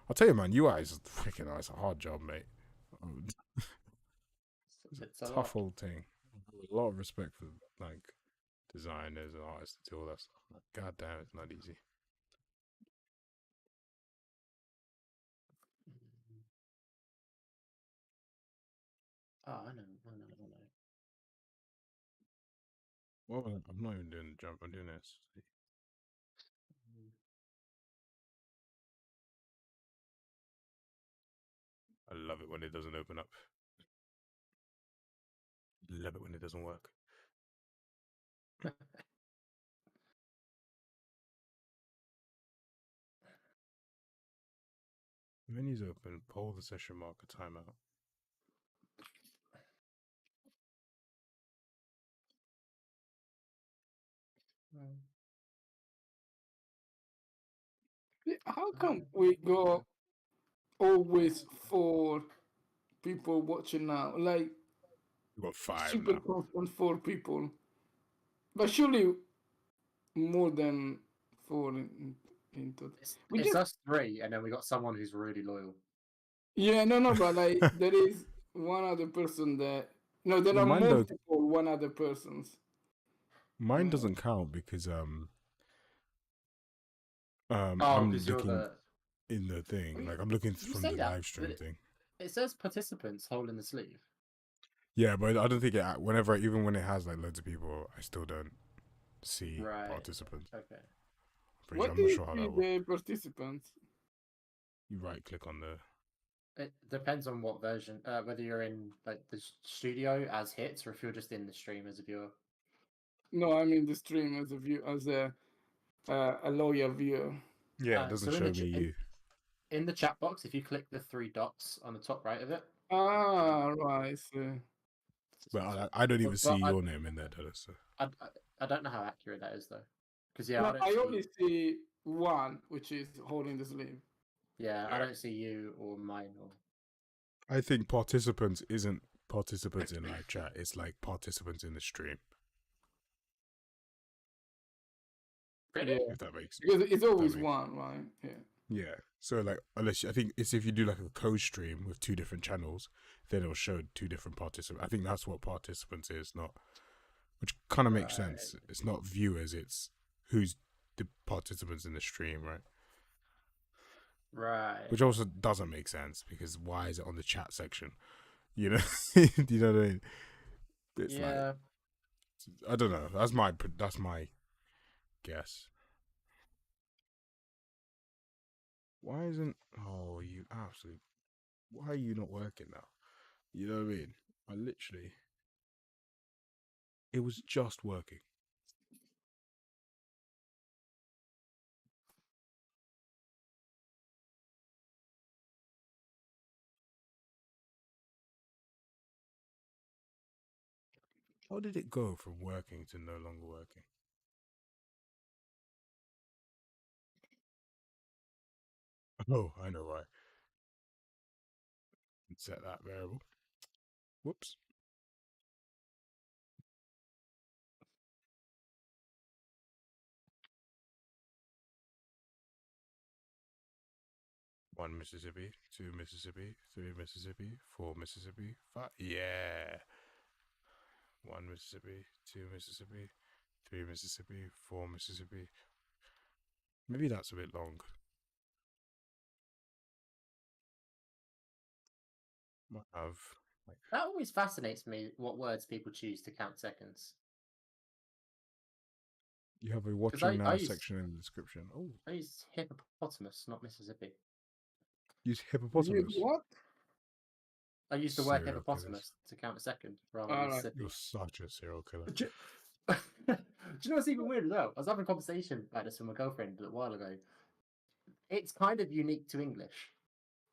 I'll tell you, man, UI is freaking nice. A hard job, mate. It's a tough old thing. I have a lot of respect for like designers and artists that do all that stuff. Like, God damn, it's not easy. Oh, I know. Well, I'm not even doing the jump. I'm doing this. I love it when it doesn't open up. Love it when it doesn't work. Menu's open. Poll the session marker. Timeout. How come we go always for people watching now? Like You got 5 super now. constant 4 people, but surely more than four in total. We It's just us three, and then we got someone who's really loyal. yeah, no, but like there is one other person that no, there Well, are multiple one other persons. mine doesn't count because Oh, I'm because you're looking the. in the thing. You, Like I'm looking you from say the that, live but stream thing. it says participants holding the sleeve. Yeah, but I don't think it. Whenever, even when it has like loads of people, I still don't see Right. participants. Okay. I'm What do not you sure how see that works. the participants? You right click on the. It depends on what version, whether you're in like the studio as hits or if you're just in the stream as a viewer. No, I mean the stream as a view as a loyal viewer. Yeah, it doesn't So show me you. in the chat box, if you click the three dots on the top right of it, Ah, right. So, But I don't even see well, your name in there, so. I don't know how accurate that is though, because yeah, no, I don't I see. only see one, which is holding the sleeve. Yeah, I don't see you or mine or. I think participants isn't participants in live chat. It's like participants in the stream. Really? Yeah, If that makes because it's always makes- one, right? Yeah. Yeah. So like, I think it's if you do like a co-stream with 2 different channels, then it'll show 2 different participants. I think that's what participants is, not, which kind of makes sense. It's not viewers. It's who's the participants in the stream, right? Right. Which also doesn't make sense because why is it on the chat section? You know, you know what I mean? It's Yeah. like, I don't know. That's my guess. Why isn't? Oh, you absolute. Why are you not working now? You know what I mean? I literally. It was just working. How did it go from working to no longer working? Oh, I know why. Set that variable. Whoops. One Mississippi, 2 Mississippi, 3 Mississippi, 4 Mississippi, 5. Yeah. 1 Mississippi, 2 Mississippi, 3 Mississippi, 4 Mississippi. Maybe that's a bit long. Might have like That always fascinates me. What words people choose to count seconds. you have a watching now section in the description. Oh, I use hippopotamus, not Mississippi. use You hippopotamus. what? I use the word Serial hippopotamus to count a second rather All than right. Mississippi. You're such a serial killer. Do you know what's even weird as well? I was having a conversation about this with my girlfriend a while ago. It's kind of unique to English.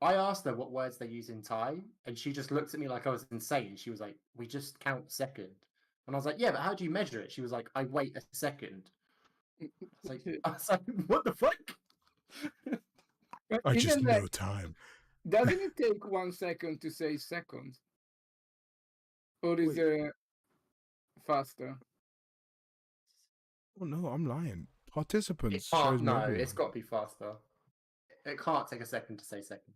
I asked her what words they use in Thai, and she just looked at me like I was insane. She was like, "We just count second," and I was like, "Yeah, but how do you measure it?" She was like, "I wait a second." I was like, "What the fuck?" But I just isn't know time. doesn't it take 1 second to say second? Or is Wait. it faster? Oh no, I'm lying. Participants Oh shows me no, everyone. it's got to be faster. It can't take a second to say second.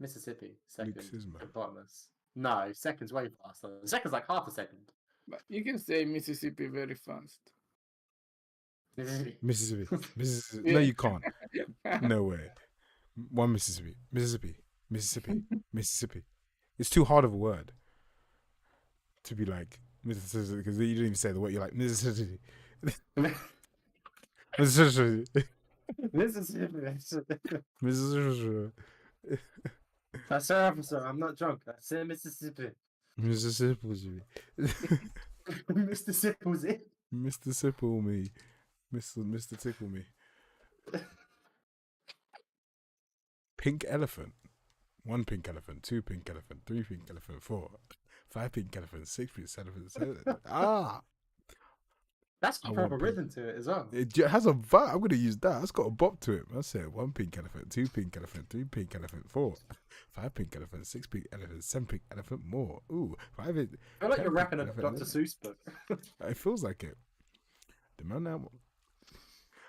Mississippi, second. Luxisma. Hippopotamus. No, second's way faster. Second's like half a second. But you can say Mississippi very fast. Mississippi. Mississippi. Mississippi. Yeah. No, you can't. No way. 1 Mississippi. Mississippi. Mississippi. Mississippi. It's too hard of a word to be like Mississippi because you didn't even say the word. You're like Mississippi. Mississippi. Mississippi. Mississippi. That's her officer. I'm not drunk. I said Mississippi. Mississippi. Mississippi was it? Mr. Sipple me. Mr. Tickle me. Pink elephant. 1 pink elephant, 2 pink elephant, 3 pink elephant, 4, 5 pink elephant, 6 pink elephant, 7. Ah! That's I got proper want pink. rhythm to it as well. It has a vibe. I'm gonna use that. It's got a bop to it. I said 1 pink elephant, 2 pink elephant, 3 pink elephant, 4, 5 pink elephant, 6 pink elephant, 7 pink elephant, more. Ooh, 5 I feel like 10 you're pink rapping a elephant. Dr. Seuss book. It feels like it. The man now.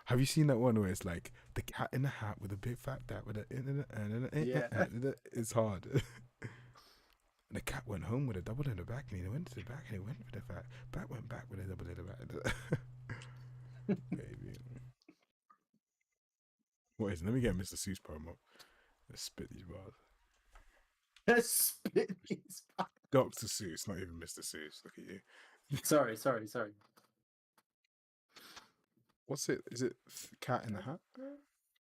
Have you seen that one where it's like the cat in the hat with a big fat dad with a Yeah. It's hard. And the cat went home with a double in the back, and he went to the back, and he went with the fat back, went back with a double in the back. Baby. What is it? Let me get Mr. Seuss promo. Let's spit these bars. Spit these. Dr. Seuss, not even Mr. Seuss. Look at you. Sorry. What's it? Is it Cat in the Hat?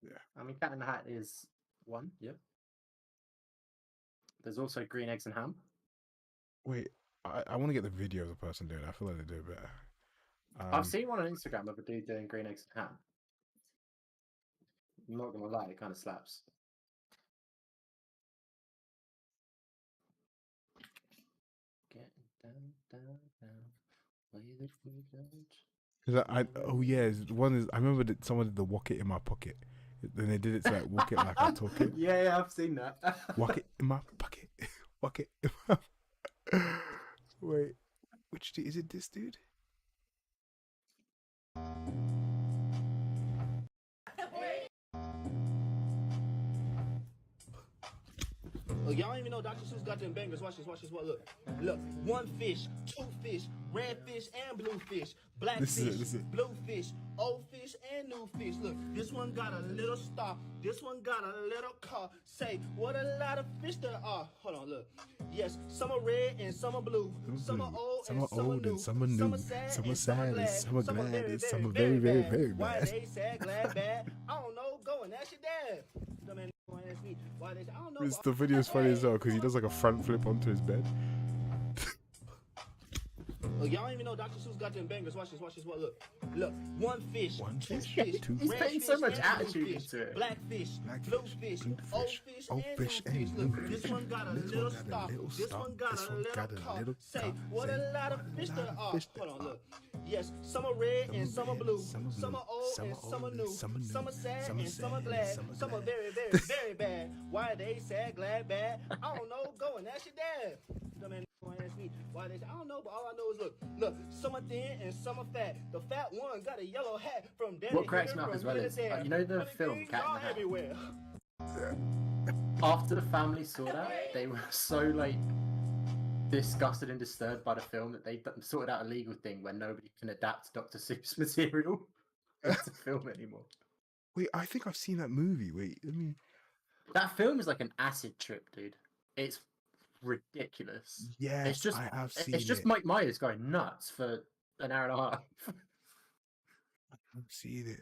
Yeah. I mean, Cat in the Hat is one. Yep. There's also Green Eggs and Ham. Wait, I want to get the video of the person doing it. I feel like they do it better. I've seen one on Instagram of a dude doing Green Eggs and Ham. I'm not gonna lie, it kind of slaps. Getting down. Way the food Oh yeah, one is I remember that someone did the walk it in my pocket. Then they did it to like walk it like I talk it. Yeah, I've seen that. Walk it in my pocket. Walk it in my... Wait, which dude is it? This dude? Look, y'all don't even know Dr. Seuss got them bangers. Watch this. What? Look. 1 fish, 2 fish, red fish and blue fish, black This fish, is it. blue fish, old fish and new fish. Look, this one got a little star. This one got a little car. Say, what a lot of fish there are. Hold on, look. Yes, some are red and some are blue. Some are old and some are new. Some are new. Some are sad and some are glad. Some are glad and some are very, very, bad. very Why bad. they sad, glad, bad? I don't know. Go and ask your dad. Dumb ass go and ask me why they. I don't know. The video's funny as well because he does like a front flip onto his bed. Look, y'all don't even know Dr. Seuss got them bangers. Watch this. What? Look. 1 fish, 2 fish, two He's red putting fish so much and attitude blue fish, into it. black fish, blue fish, old fish and new fish. Look, this one got a little star. This one got a little car. Say, what a lot of fish there are. Hold on, look. Yes, some are red and some are blue. Some are old and some are new. Some are sad and some are glad. Some are very, very, very bad. Why are they sad, glad, bad? I don't know. Go and ask your dad. Dumb man go and ask me why they. I don't know, but all I know is look. Some are thin and some are fat. The fat one got a yellow hat from Danny. What cracks me up as well is, you know the film Cat in the Hat? Everywhere. After the family saw that, they were so like disgusted and disturbed by the film that they sorted out a legal thing where nobody can adapt Dr. Seuss material into film anymore. Wait, I think I've seen that movie. Wait, let me. That film is like an acid trip, dude. It's ridiculous. Yes, It's just I have seen it's just it. Mike Myers going nuts for an hour and a half. I've seen it.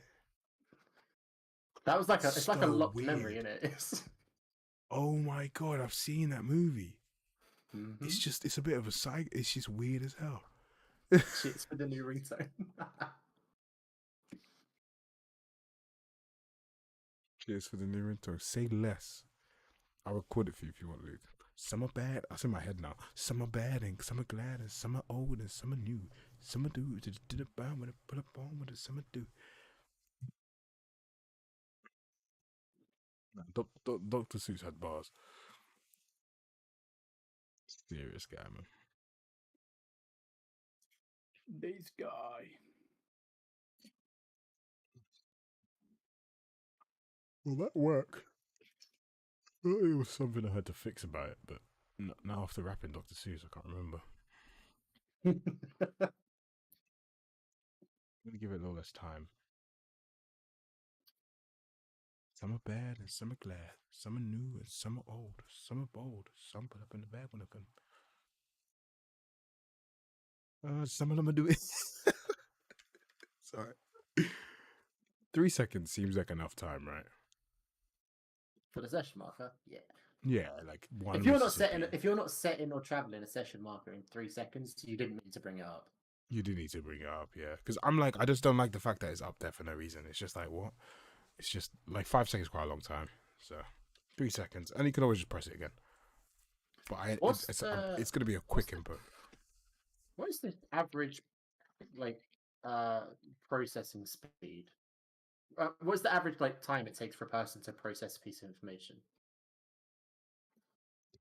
That was like it's like a So locked memory, weird. isn't it? Oh my god, I've seen that movie. Mhm. It's a bit of a psych. It's just weird as hell. Shit's for the new ringtone. Cheers for the new intro. Say less. I'll record it for you if you want, Luke. Some are bad. That's in my head now. Some are bad and some are glad and some are old and some are new. Some are do to the band when it put up on with it. Some are do. Dr. Seuss had bars. Serious guy, man. This guy. Will that work? Well, it was something I had to fix about it, but now after rapping Dr. Seuss, I can't remember. I'm gonna give it a little less time. Some are bad and some are glad. Some are new and some are old. Some are bold. Some put up in the bag when they can. Some of them are doing. Sorry. 3 seconds seems like enough time, right? For the session marker, yeah. Yeah, like one. If you're not setting or traveling a session marker in 3 seconds, you didn't mean to bring it up. You do need to bring it up, yeah. Because I'm like, I just don't like the fact that it's up there for no reason. It's just like, what? It's just like 5 seconds is quite a long time. So 3 seconds, and you can always just press it again. But it's going to be a quick input. What is the average like processing speed. What's the average like time it takes for a person to process a piece of information?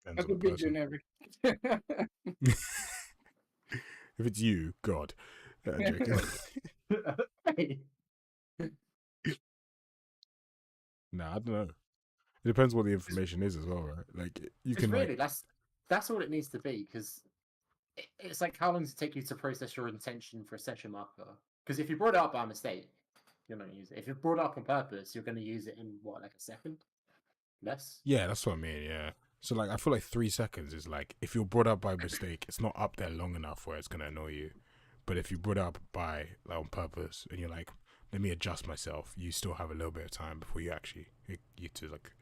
Depends That on the could be person. generic. If it's you, God. I'm joking. Hey, Nah, I don't know. It depends what the information is as well, right? Like you because can like really, that's all it needs to be. Because it's like how long does it take you to process your intention for a session marker? Because if you brought it up by mistake, you're not gonna use it. If you brought it up on purpose, you're going to use it in what, like a second? Less? yeah, that's what I mean. Yeah. So like I feel like 3 seconds is like if you're brought up by mistake, it's not up there long enough where it's gonna annoy you. But if you brought up by like, on purpose and you're like, let me adjust myself, you still have a little bit of time before you actually you to like,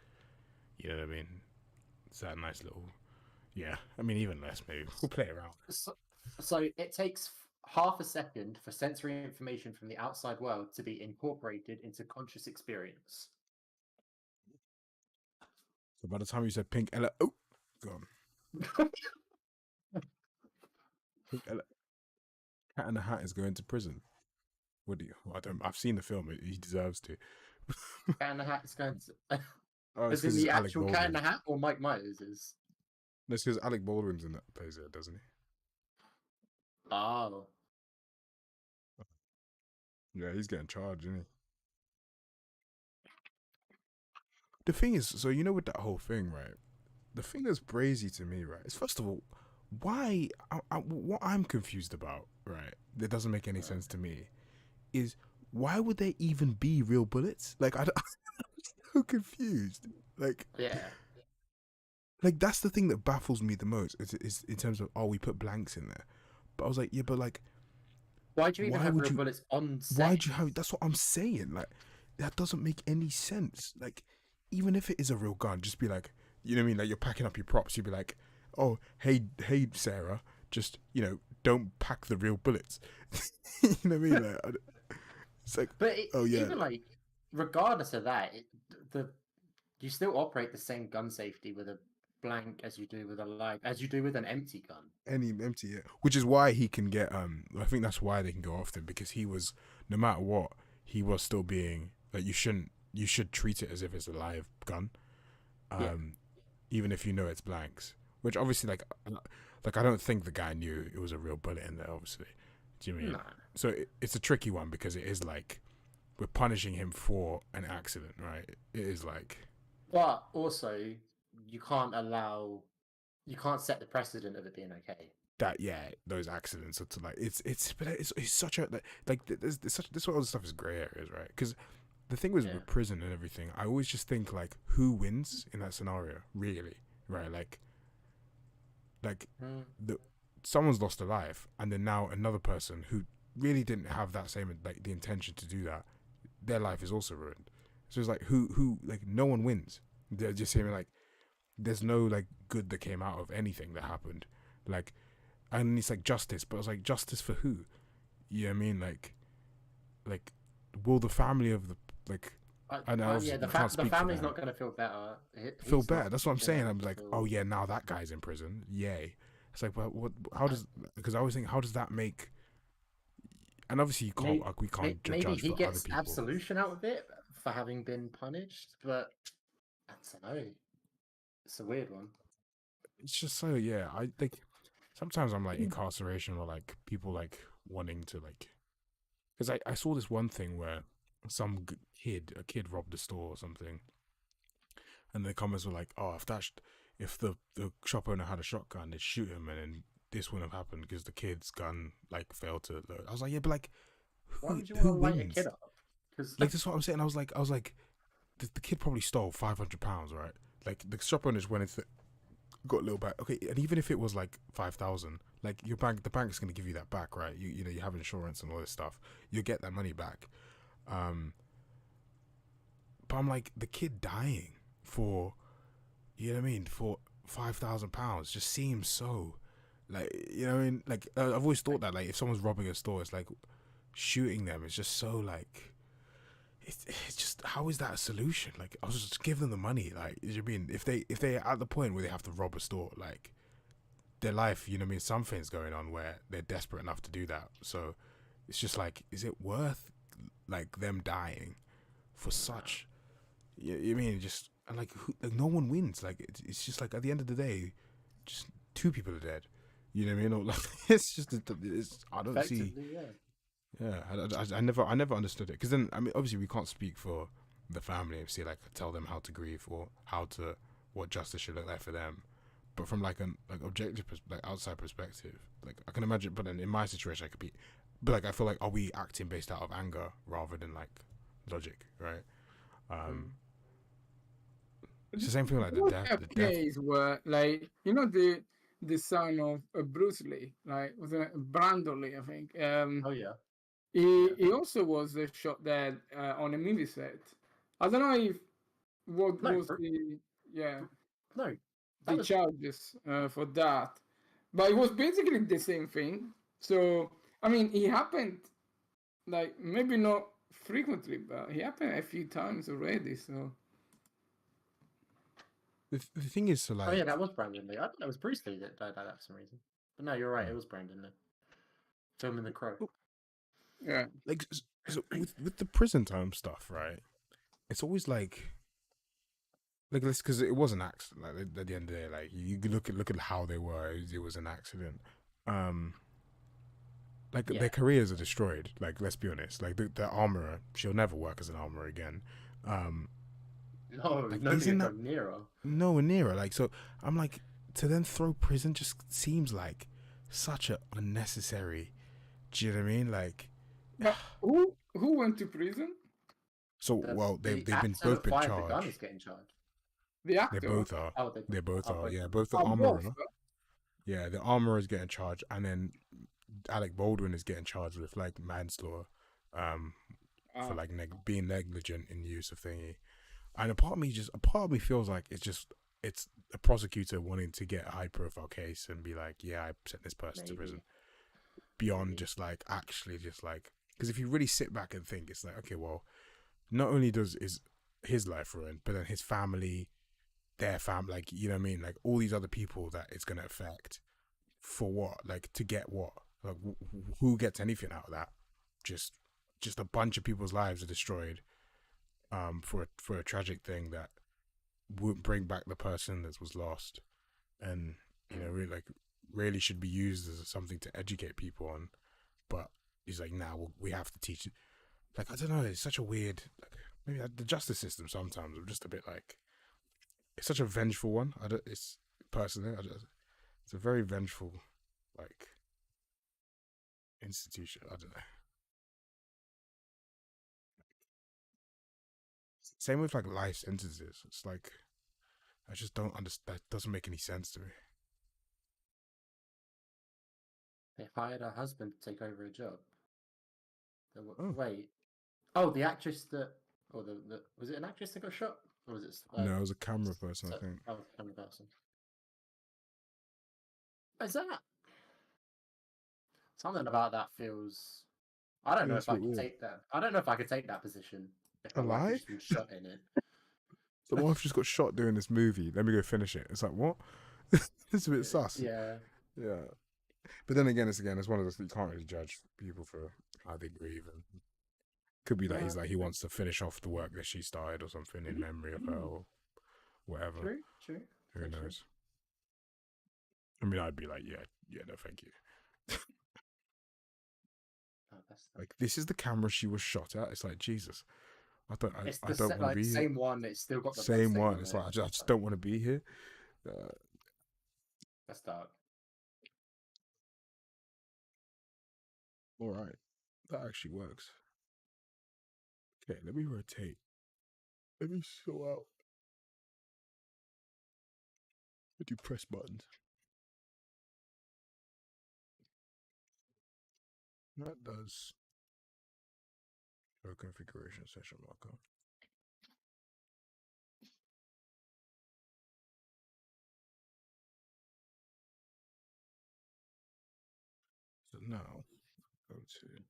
you know what I mean? It's that nice little, yeah. I mean even less maybe. We'll play around. So it takes half a second for sensory information from the outside world to be incorporated into conscious experience. So by the time you said pink Ella, oh, gone. Pink Ella, Cat in the Hat is going to prison. What do you? Well, I don't. I've seen the film. He deserves to. Cat in the Hat is going to. Oh, it's As in because it's the Alec actual Baldwin. Cat in the Hat, or Mike Myers is? That's because Alec Baldwin's in that plays it, doesn't he? Oh. Yeah, he's getting charged, isn't he? The thing is, so you know, with that whole thing, right? The thing that's brazy to me, right, is first of all, why? What I'm confused about, right? That doesn't make any sense to me. Is why would there even be real bullets? Like I'm so confused. Yeah. Like that's the thing that baffles me the most. Is in terms of we put blanks in there, but I was like, yeah, but like, Why do you even why have would real you? bullets on set? Why do you have? That's what I'm saying. Like that doesn't make any sense. Like even if it is a real gun, just be like, you know what I mean? Like you're packing up your props, you'd be like, oh hey Sarah, just don't pack the real bullets. You know what I mean? Like, it's like, But oh yeah, even like, regardless of that, you still operate the same gun safety with a blank as you do with an empty gun. any empty, yeah. Which is why he can get I think that's why they can go after him, because he was, no matter what, he was still being like, you should treat it as if it's a live gun, Yeah. even if you know it's blanks, which obviously like I don't think the guy knew it was a real bullet in there, obviously. Do you mean? Nah. So it's a tricky one, because it is like we're punishing him for an accident, right? It is like, But also, you can't set the precedent of it being okay. that, yeah, those accidents are to like but it's such a like there's such, this all stuff is gray areas, right? Because the thing was with prison and everything, I always just think like, who wins in that scenario, really, right? Like someone's lost a life, and then now another person who really didn't have that same like the intention to do that, their life is also ruined. So it's like, who like, no one wins. They're just saying like, there's no like good that came out of anything that happened, like, and it's like justice, but it's like, justice for who? You know what I mean? Like will the family of the like, I know the family's not going to feel better. Feel better. That's what I'm saying. I'm like, oh yeah, now that guy's in prison. Yay. It's like, well, what? How does? Because I always think, how does that make? And obviously, you can't. We can't maybe judge he for gets other people. absolution out of it for having been punished, but I don't know. It's a weird one. It's just so, yeah. I like sometimes I'm like, incarceration, or like people like wanting to like, because I saw this one thing where some a kid robbed a store or something, and the comments were like, oh, if the shop owner had a shotgun, they'd shoot him, and then this wouldn't have happened because the kid's gun like failed to load. I was like, yeah, but like, Why would you who want to light a wins? kid up? Because Like, that's what I'm saying. I was like, the kid probably stole £500, right? Like the shop owners went into, got a little bit. Okay, and even if it was like 5,000, like the bank's gonna give you that back, right? You know, you have insurance and all this stuff. You'll get that money back. But I'm like, the kid dying for, you know what I mean, for £5,000 just seems so, like, you know what I mean? Like, I've always thought that, like, if someone's robbing a store, it's like shooting them. It's just so like, it's just, how is that a solution? Like, I was just give them the money. Like, you know what I mean? If they're at the point where they have to rob a store, like, their life, you know what I mean, something's going on where they're desperate enough to do that. So it's just like, is it worth like them dying for No. such? You mean just and like, like no one wins. Like it's just like at the end of the day, just two people are dead. You know what I mean? Or like it's just I don't see. Effectively, yeah. Yeah, I never understood it because then I mean obviously we can't speak for the family and see like tell them how to grieve or how to what justice should look like for them, but from like an like objective like outside perspective, like I can imagine. But then in my situation, I could be, but like I feel like are we acting based out of anger rather than like logic, right? Um, it's the same thing like There was a the death. case where, like, the son of Bruce Lee, like, was it Brandon Lee, I think. Oh yeah. He also was shot dead on a movie set. I don't know if what No, was the yeah no. That the was charges for that, but it was basically the same thing. So I mean, it happened like maybe not frequently, but it happened a few times already. So The thing is to Oh yeah, that like, was Brandon Lee. I thought that was Bruce Lee that died for some reason. But no, you're right. It was Brandon Lee. Filming The Crow. yeah, like so with the prison time stuff, right? It's always like this because it was an accident. Like at the end of the day, like you could look at how they were. It was an accident. Um, like Yeah. their careers are destroyed. Like let's be honest. Like the armorer, she'll never work as an armorer again. Um, No, like nobody isn't would that go near her. nowhere near her? Like so, I'm like to then throw prison just seems like such a unnecessary. Do you know what I mean? Like but who went to prison? so well The they've been actor both that been fired the gun is charged. getting charged. The They actor? both are. Oh, They both are. both Yeah, of both them. the Both. armorer. Yeah, the armorer is getting charged, and then Alec Baldwin is getting charged with like manslaughter, um, for like being negligent in use of thingy. And a part of me feels like it's a prosecutor wanting to get a high profile case and be like, yeah, I sent this person to prison Maybe. beyond Maybe. just like actually just like because if you really sit back and think, it's like okay, well, not only does his life ruined, but then his family, their family, like you know what I mean, like all these other people that it's gonna affect for what? Like to get what? Like who gets anything out of that? Just a bunch of people's lives are destroyed for a tragic thing that wouldn't bring back the person that was lost, and you know really like really should be used as something to educate people on. But he's like, nah, we have to teach it. Like I don't know, it's such a weird like maybe the justice system sometimes I'm just a bit like it's such a vengeful one. I don't. It's personally, it's a very vengeful like institution. I don't know. Same with like life sentences. It's like I just don't understand. That doesn't make any sense to me. They hired her husband to take over a job. Oh Wait. Oh, the actress that. Or the. Was it an actress that got shot? Or was it. no, it was a camera person, I think. Oh, camera person. Is that. Something about that feels. I don't Yeah, know it's if a I bit could weird. take that. I don't know if I could take that position if my wife had Alive? just been shot in it. So my wife just got shot doing this movie. Let me go finish it. It's like what? It's a bit sus. Yeah. Yeah. But then again, it's one of those that you can't really judge people for how they grieve, and could be that No, he's like he wants to finish off the work that she started or something in memory of her or whatever. true, true. Who Very true. knows? I mean, I'd be like, yeah, no, thank you. Oh, Like this is the camera she was shot at. It's like Jesus. it's I the don't want to be here. same one. It's still got the blood Same stain one. on It's it. like I just don't want to be here. Uh, That's dark. all right, that actually works. Okay, let me rotate. Let me sort out. I do press buttons. That does show configuration session marker. So now go to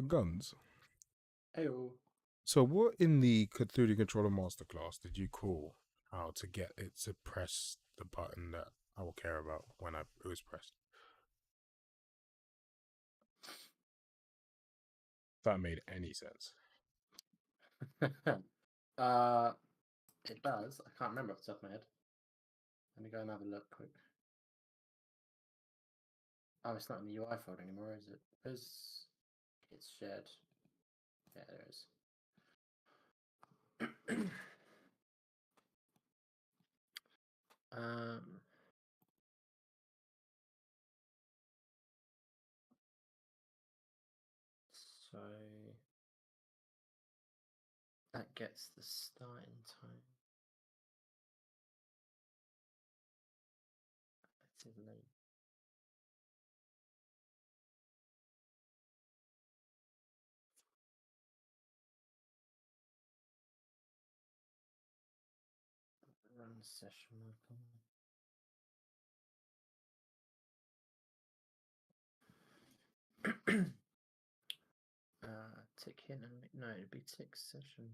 guns. Oh, So, what in the through the controller masterclass did you call how to get it to press the button that I will care about when it was pressed? If that made any sense. it does. I can't remember off the top of my head. Let me go and have a look quick. Oh, it's not in the UI folder anymore, is it? It's shared. Yeah, there is. um, so that gets the starting time. Actively. Run session icon. Tick hint and no, it'd be tick session.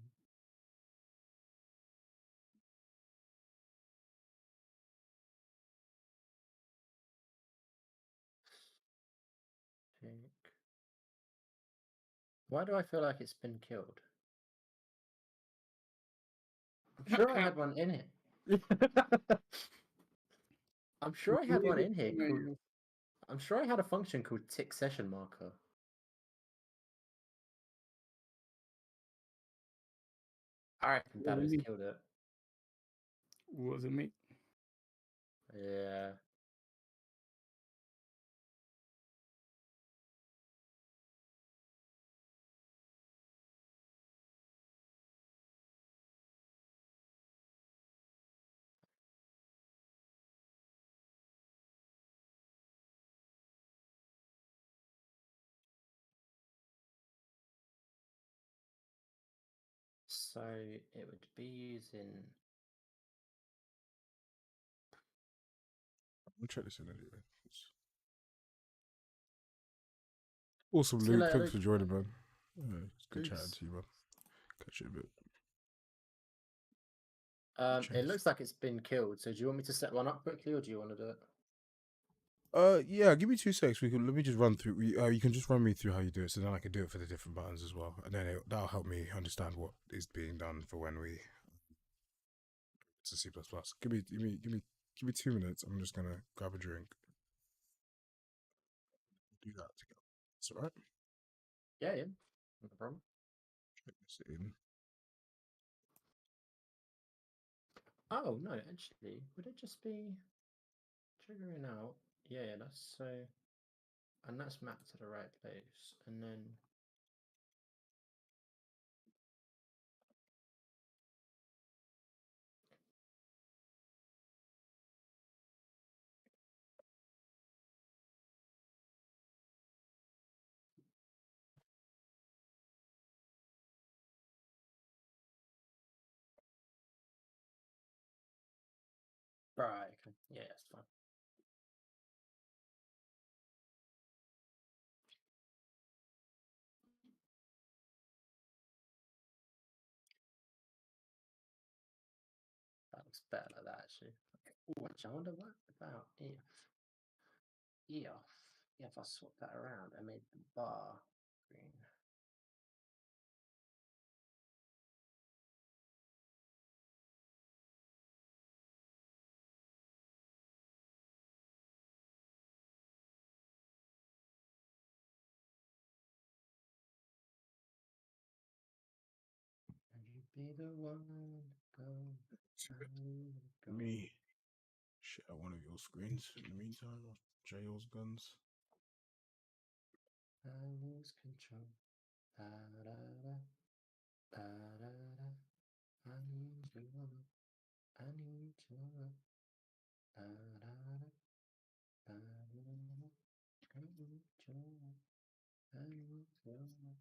Tick. Why do I feel like it's been killed? I'm sure I had one in it. I'm sure I had one in here called. I'm sure I had a function called tick session marker. I reckon that has killed it. Wasn't me. Yeah. So it would be using. I'll check this in anyway. Awesome, See you Luke. later, Thanks for Luke. joining, man. It's good chatting Peace. to you, man. Catch you a bit. It looks like it's been killed. So do you want me to set one up quickly, or do you want to do it? Yeah. Give me 2 seconds. Let me just run through. You can just run me through how you do it, so then I can do it for the different buttons as well, and then that'll help me understand what is being done for when we. To C++. Give me 2 minutes. I'm just gonna grab a drink. Do that together. It's alright. Yeah, no problem. Check this in. Oh no, actually, would it just be triggering out? Yeah, that's so, and that's mapped to the right place, and then. Right, okay. Yeah, that's fine. That looks better like that, actually. Ooh, actually, I wonder what about if I swap that around and made the bar green. And you be the one go. Me share one of your screens in the meantime. I'll Jail's guns. I lose control. Da, da, da, da, da, da. I need your love. I need your love. Da, da, da, da, da, da. I need your love. I need your love.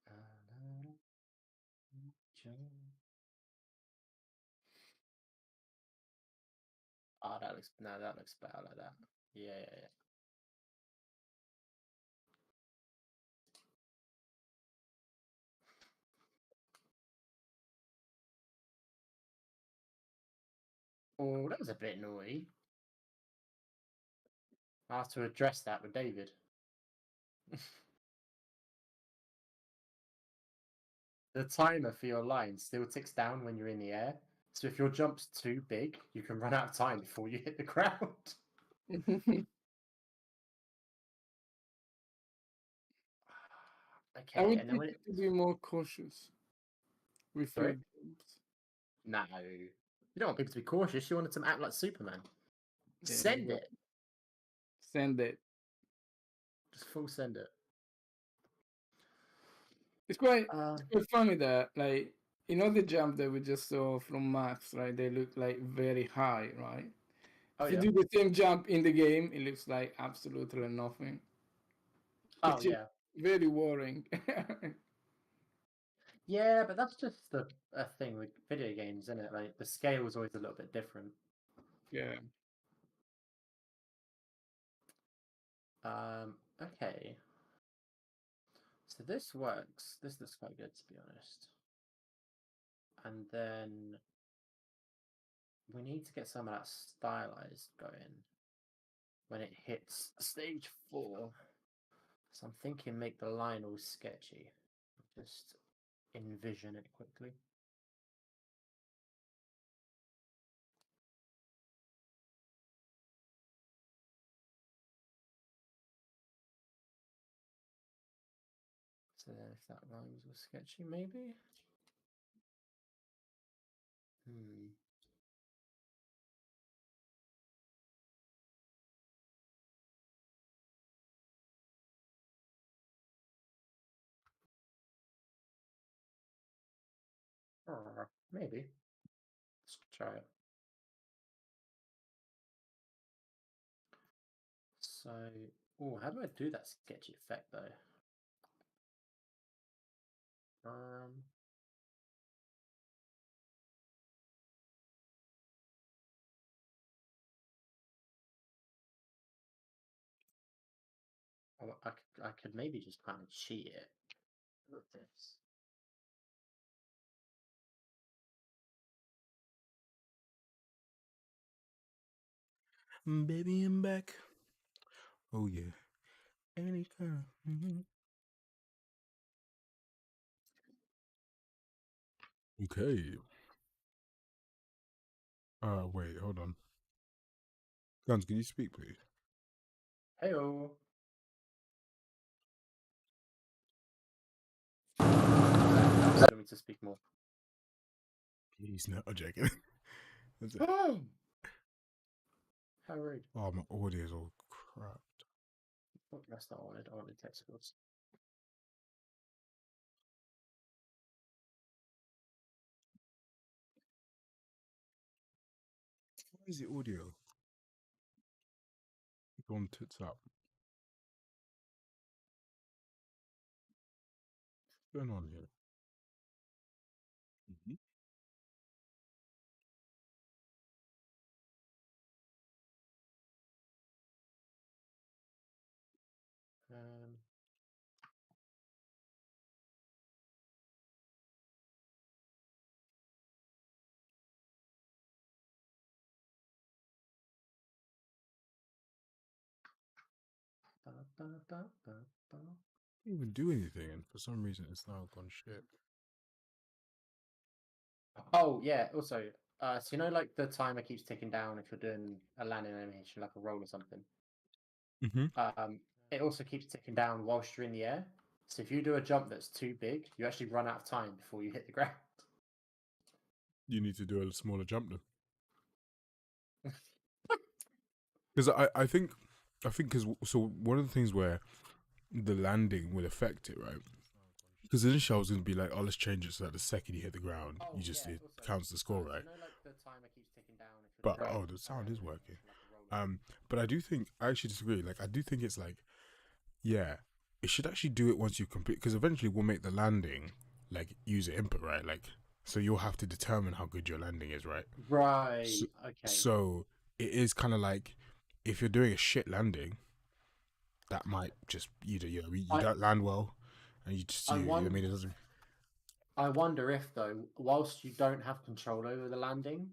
Da, da, da. Need your love. Oh, that looks better like that. Yeah. Oh, that was a bit naughty. I have to address that with David. The timer for your line still ticks down when you're in the air. So if your jump's too big, you can run out of time before you hit the ground. I Okay, would and then think when you it... to be more cautious with your Sorry? jumps. No. You don't want people to be cautious. You want them to act like Superman. Yeah, Send well, it. send it. Just full send it. It's quite funny that, like, the jump that we just saw from Max, right? They look like very high, right? Oh, If yeah. you do the same jump in the game, it looks like absolutely nothing. Oh, Which is yeah. very worrying. Yeah, but that's just the thing with video games, isn't it? Like, the scale is always a little bit different. Yeah. Okay. So this works. This looks quite good, to be honest. And then we need to get some of that stylized going when it hits stage 4. So I'm thinking make the line all sketchy. Just envision it quickly. So then if that line was all sketchy, maybe? Or maybe. Let's try it. So, oh, how do I do that sketchy effect though? Oh, I could maybe just kind of cheat it with this. Baby, I'm back. Oh yeah. Any kind. Okay. Wait, hold on. Guns, can you speak, please? Heyo. Want me to speak more? Please, no, I'm joking. That's it. How rude. Oh, my audio is all crap. That's not what I wanted. I wanted text calls. What is the audio? Gone tits up. What's going on here? Um, ba, ba, ba, ba, ba. Didn't even do anything, and for some reason it's now gone shit. Oh yeah. Also, so you know, like the timer keeps ticking down if you're doing a landing animation, like a roll or something. It also keeps ticking down whilst you're in the air. So if you do a jump that's too big, you actually run out of time before you hit the ground. You need to do a smaller jump then. Because I think because so one of the things where the landing will affect it, right? Because initially I was going to be like, oh, let's change it so that the second you hit the ground, Oh, you just yeah, it also, counts the score, so right? you know, like the timer keeps ticking down if you're But doing oh, the sound is working. like a roll. But I do think I actually disagree. Like I do think it's like, yeah, it should actually do it once you complete, because eventually we'll make the landing like user input, right? Like so you'll have to determine how good your landing is, right? Right. Okay. So it is kind of like if you're doing a shit landing, that might just you don't land well, and you just I mean it doesn't. I wonder if though, whilst you don't have control over the landing,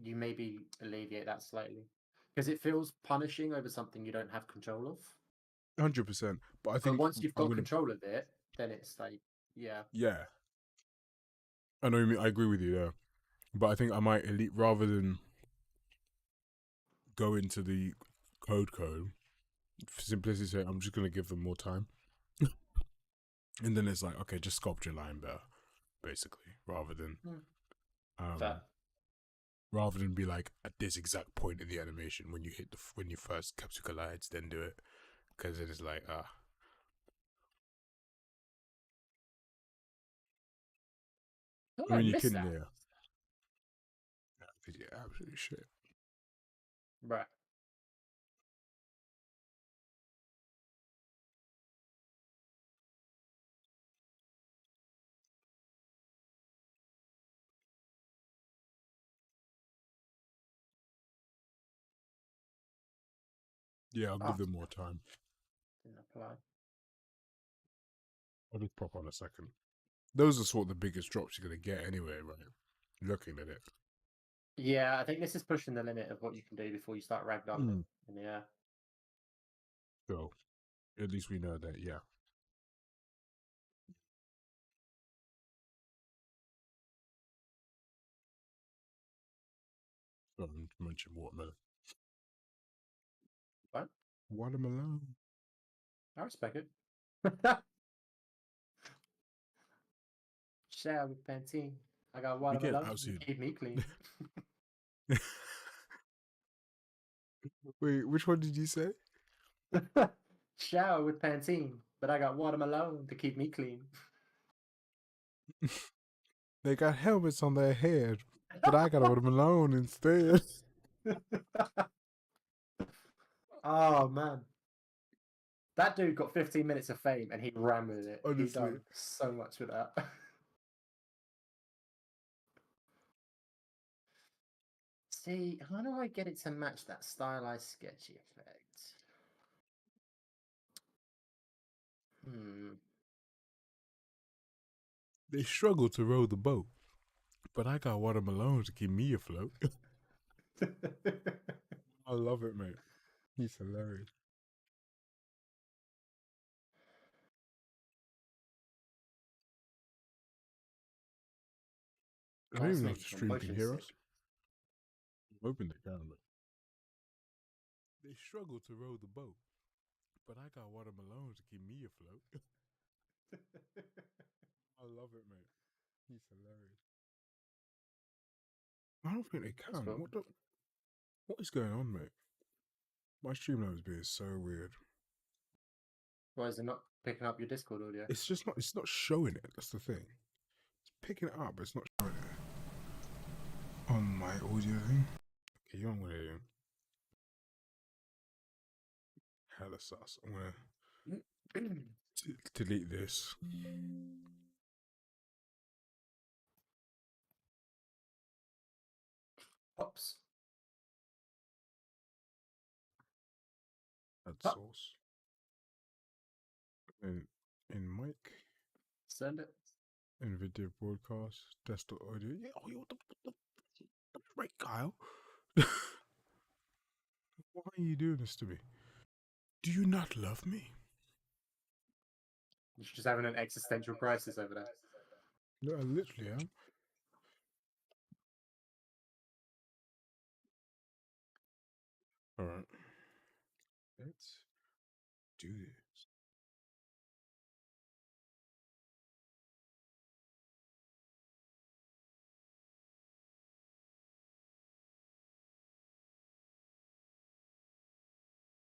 you maybe alleviate that slightly, because it feels punishing over something you don't have control of. 100%. But I But think once you've I'm got gonna. control of it, then it's like, yeah. Yeah, I know what you mean. I agree with you there, but I think I might rather than go into the code, for simplicity's sake, I'm just gonna give them more time, and then it's like, okay, just sculpt your line better, basically, rather than Fair. rather than be like at this exact point in the animation when you hit when you first capture collides, then do it, because it is like Oh, I I mean, you missed can, that. yeah, absolutely shit. Right. Yeah, I'll give them more time. Didn't apply. I'll just pop on a second. Those are sort of the biggest drops you're gonna get anyway, right? Looking at it. Yeah, I think this is pushing the limit of what you can do before you start ragdolling in the air. So, at least we know that, yeah. So, I'm to mention watermelon. What? Watermelon. I respect it. Shower with Pantene. I got We get watermelon to absolute. keep me clean. Wait, which one did you say? Shower with Pantene, but I got watermelon to keep me clean. They got helmets on their head, but I got watermelon instead. Oh man. That dude got 15 minutes of fame and he ran with it. He Honestly. done so much with that. See, how do I get it to match that stylized sketchy effect? They struggle to row the boat, but I got watermelon to keep me afloat. I love it, mate. He's hilarious. I don't even know if the stream can hear us. I'm hoping they can, but they struggle to row the boat, but I got watermelon to keep me afloat. I love it, mate. He's hilarious. I don't think they can. Cool. What is going on, mate? My Streamlabs being so weird. Why is it not picking up your Discord audio? It's just not. It's not showing it. That's the thing. It's picking it up, but it's not showing it on my audio thing. Okay, you know what I'm gonna do? Hella sus. I'm gonna delete this. Pops. Add source. And in mic. Send it. In video broadcast. Desktop audio. Yeah. Oh, what the right, Kyle? Why are you doing this to me? Do you not love me? You're just having an existential crisis over there. No, I literally am. Alright. Let's do this.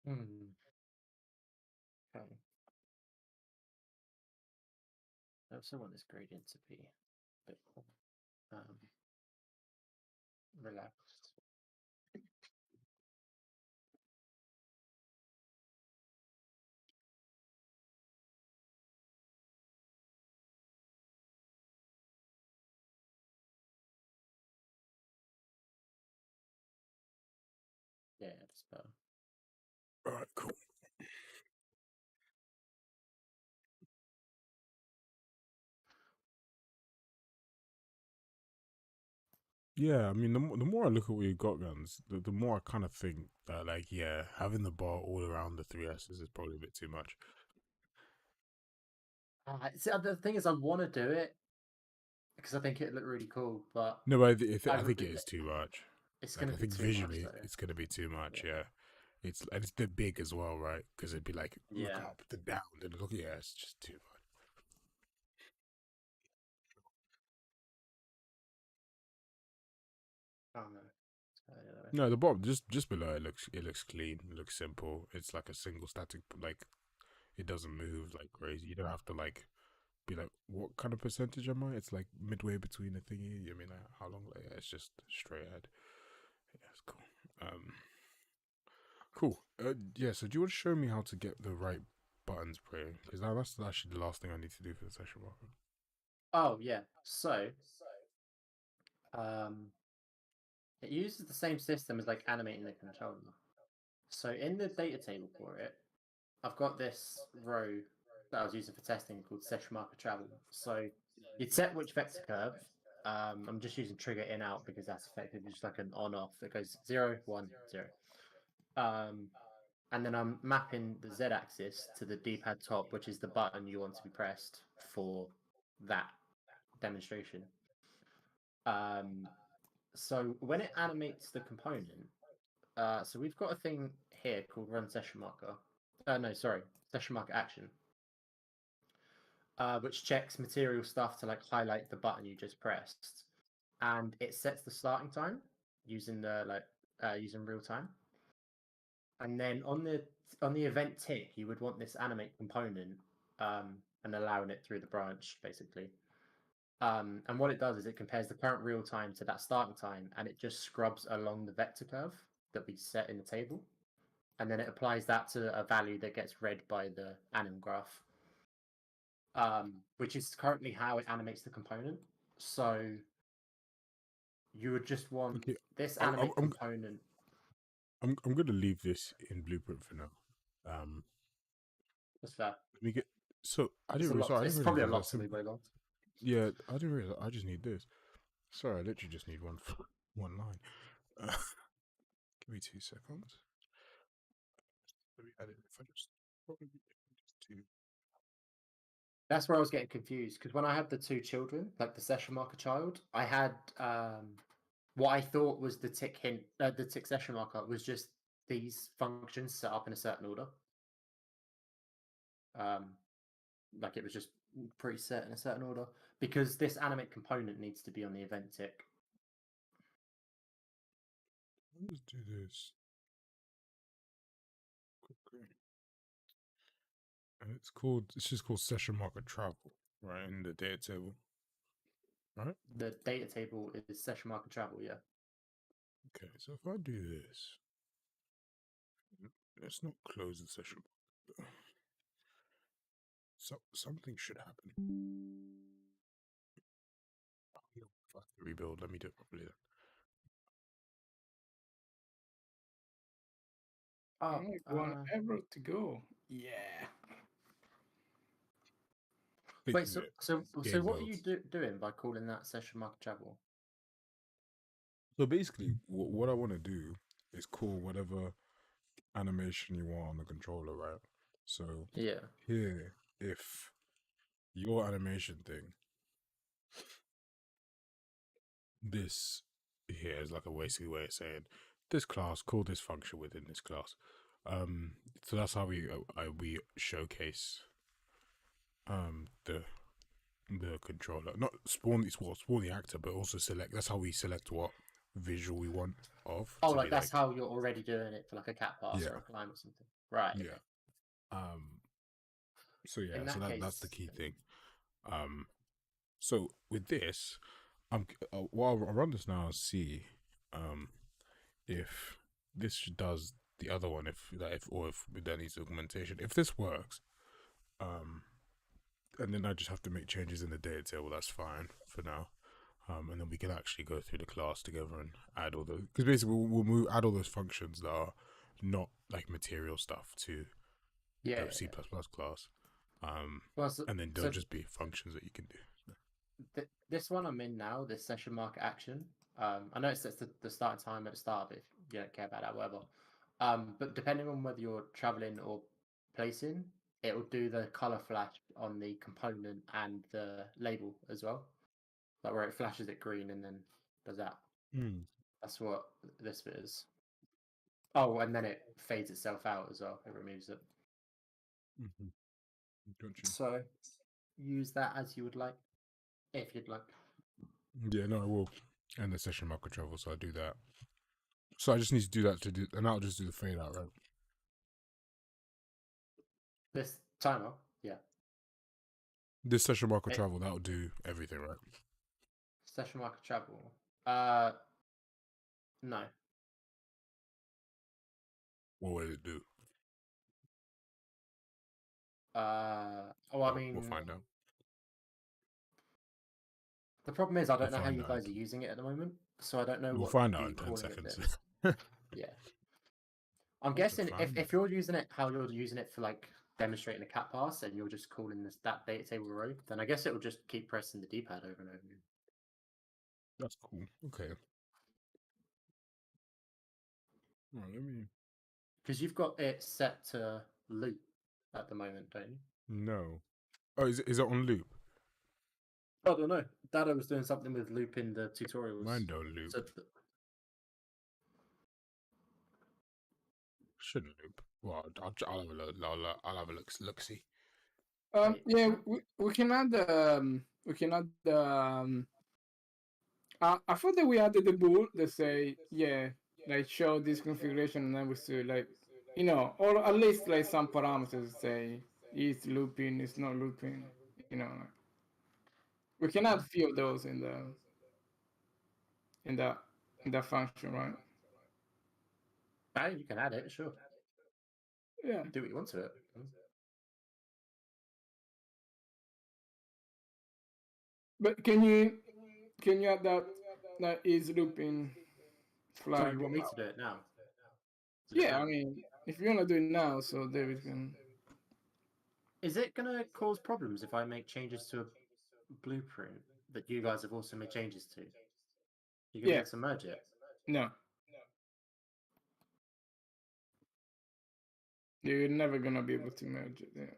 Okay. I also want this gradient to be a bit more relaxed. Yeah, that's better. Alright, cool. Yeah, I mean, the more I look at what you got, guns, the more I kind of think that, like, yeah, having the bar all around the 3S's is probably a bit too much. See, the thing is, I want to do it because I think it looked really cool, but No, but I think it is too much. it's Like, going I to be think too much, visually though. it's gonna be too much. Yeah. Yeah, it's the big as well, right? Because it'd be like look Yeah. up, then down, then look. Yeah, it's just too much. Oh no. Yeah, No, the bottom just below it looks clean. It looks simple. It's like a single static. Like it doesn't move like crazy. You don't have to like be like, what kind of percentage am I? It's like midway between the thingy. I mean, how long? Like, yeah, it's just straight ahead. Yeah, it's cool. Cool. Yeah. So do you want to show me how to get the right buttons playing? Because that's actually the last thing I need to do for the session marker. Oh yeah. So, um, it uses the same system as like animating the controller. So in the data table for it, I've got this row that I was using for testing called session marker travel. So you'd set which vector curve. I'm just using trigger in out because that's effectively just like an on off that goes 0, 1, 0. And then I'm mapping the Z axis to the D pad top, which is the button you want to be pressed for that demonstration. So when it animates the component, so we've got a thing here called run session marker. No, sorry, session marker action, which checks material stuff to like highlight the button you just pressed, and it sets the starting time using the using real time. And then on the event tick, you would want this animate component and allowing it through the branch basically. And what it does is it compares the current real time to that starting time, and it just scrubs along the vector curve that we set in the table, and then it applies that to a value that gets read by the anim graph, which is currently how it animates the component. So you would just want Okay. this I'm animate component. I'm gonna leave this in Blueprint for now. What's that? Let me get. So I It's a didn't. lot. So I didn't It's realize probably it a was that lot to leave simple. along. Yeah, I didn't realize. I just need this. Sorry, I literally just need one line. Give me 2 seconds. Let me add it. If I just probably just do. That's where I was getting confused because when I had the two children, like the session marker child, I had what I thought was the tick hint, the tick session marker was just these functions set up in a certain order. Um, like it was just preset in a certain order because this animate component needs to be on the event tick. Let's do this. Okay. And it's just called session marker travel, right? In the data table. Right? The data table is session marker travel, yeah. Okay, so if I do this, let's not close the session. So something should happen. If I have to rebuild, let me do it properly then. Oh, Alright, one ever to go. Yeah. wait, so Game what are you builds. doing by calling that session marker travel? So basically, what I want to do is call whatever animation you want on the controller, right? So Yeah. here, if your animation thing, this here is like a basic way of saying this class, call this function within this class. So that's how we showcase the controller, not spawn the actor, but also select. That's how we select what visual we want of. Oh, To like be that's how you're already doing it for like a cat pass or yeah, a climb or something, right? yeah. Okay. So yeah, In so that that's the case, key thing. So with this, well, I'll run this now and see, if this does the other one, if that needs augmentation. If this works, and then I just have to make changes in the data table. That's fine for now. And then we can actually go through the class together and add all the, because basically we'll add all those functions that are not like material stuff to yeah. the C++ class. Well, And then they'll just be functions that you can do. this one I'm in now, this session marker action, I know it sets the starting time at the start, but if you don't care about that, whatever. But depending on whether you're traveling or placing, it will do the color flash on the component and the label as well. Like where it flashes it green and then does that. Mm. That's what this bit is. Oh, and then it fades itself out as well. It removes it. Mm-hmm. Gotcha. So use that as you would like, if you'd like. Yeah, no, I will. And the session marker travel, so I do that. So I just need to do that and I'll just do the fade out, right? This timer, yeah. This session marker travel, that'll do everything, right? Session marker travel. No. What would it do? I mean, we'll find out. the problem is I don't We'll know how find you out. guys are using it at the moment, so I don't know We'll what find out the in 10 calling of seconds. this. Yeah. I'm guessing find if you're using it how you're using it for like demonstrating a cat pass and you're just calling that data table row, then I guess it will just keep pressing the D-pad over and over again. That's cool. Okay. All right, let me. Because you've got it set to loop at the moment, don't you? No. Oh, is it on loop? I don't know. Dada was doing something with loop in the tutorials. Mine don't loop. So Shouldn't loop. Well, I'll have a look. I'll have a look. See. Yeah, we can add I thought that we added the bool that say, yeah, like show this configuration, and then we see like, or at least like some parameters say it's looping, it's not looping, we can add a few of those in that function, right? you can add it, sure. Yeah. Do what you want to it. But can you add that is looping flag? So you want me to do it now? Yeah, I mean, if you want to do it now, so David can. Is it going to cause problems if I make changes to a blueprint that you guys have also made changes to? You're going to be able to merge it? No. You're never going to be able to merge it. Yeah.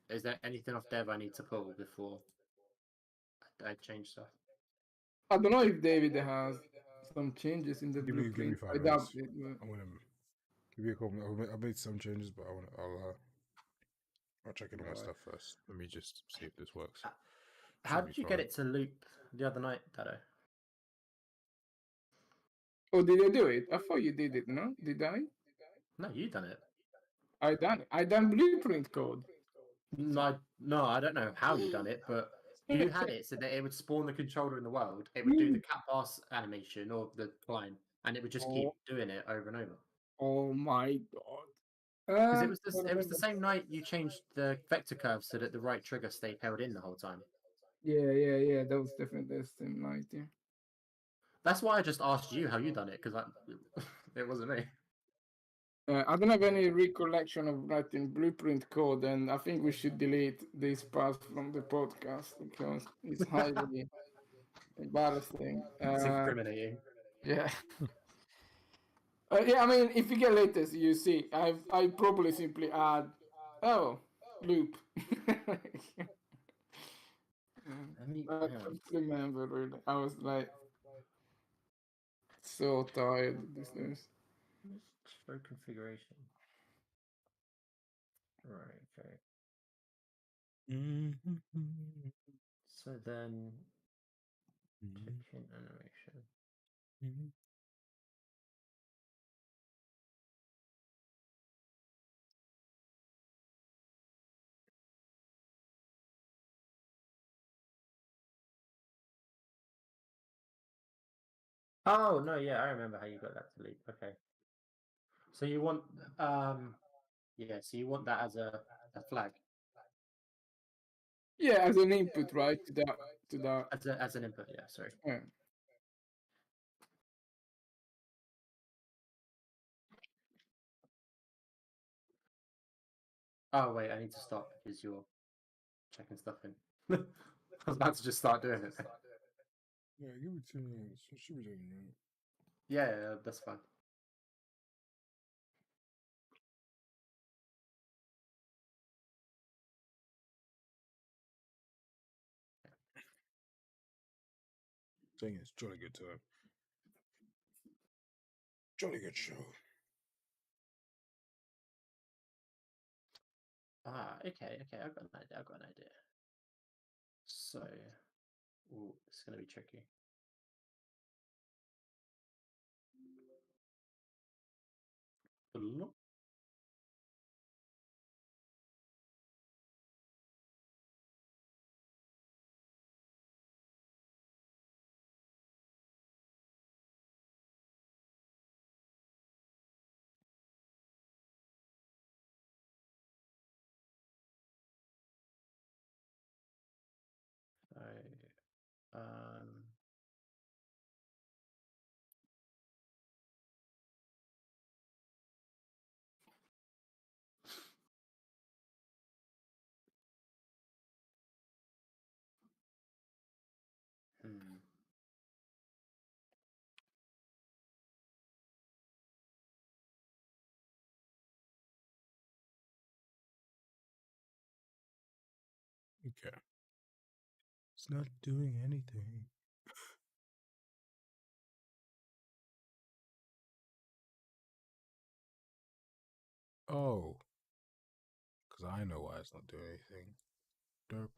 Is there anything off dev I need to pull before I change stuff? I don't know if David has some changes in the Give me blueprint. 5 I doubt minutes. it. I'm gonna give me a couple. I made some changes, but I'll check in on my stuff first. Let me just see if this works. How did you get it to loop the other night, Dado? Oh, did I do it? I thought you did it, no? Did I? No, you done it. I done it. I done blueprint code. No, I don't know how you done it, but you had it so that it would spawn the controller in the world. It would do the cat pass animation or the climb, and it would just keep doing it over and over. Oh my god! Because it was the same night you changed the vector curve so that the right trigger stayed held in the whole time. Yeah. That was definitely the same night. Yeah. That's why I just asked you how you done it, because it wasn't me. I don't have any recollection of writing blueprint code, and I think we should delete this part from the podcast because it's highly embarrassing. It's incriminating. Yeah. Yeah, I mean, if you get latest, you see, I probably simply add, loop. I don't remember really. I was like so tired of this news. Show configuration. Right, okay. So then, hint animation. Oh no, yeah, I remember how you got that to leap. Okay. So you want so you want that as a flag. Yeah, as an input, right? To that. As an input, yeah, sorry. Yeah. Oh wait, I need to stop because you're checking stuff in. I was about to just start doing it. Yeah, give me 2 minutes. It should be done, right? Yeah, that's fine. Dang, it's jolly good time. Jolly good show. Okay. I've got an idea. So, ooh, it's gonna be tricky. Hello? So, um, hmm. Okay. It's not doing anything. Oh, because I know why it's not doing anything. Derp,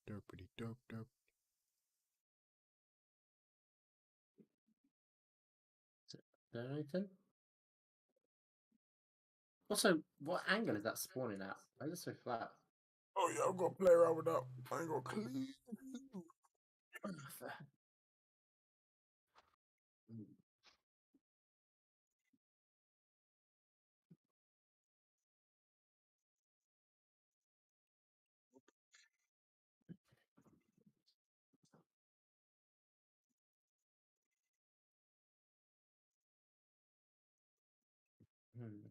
derpity derp derp. Is it doing anything? Also, what angle is that spawning at? Why is it so flat? Oh yeah, I'm gonna play around with that. I ain't gonna clean. Hmm.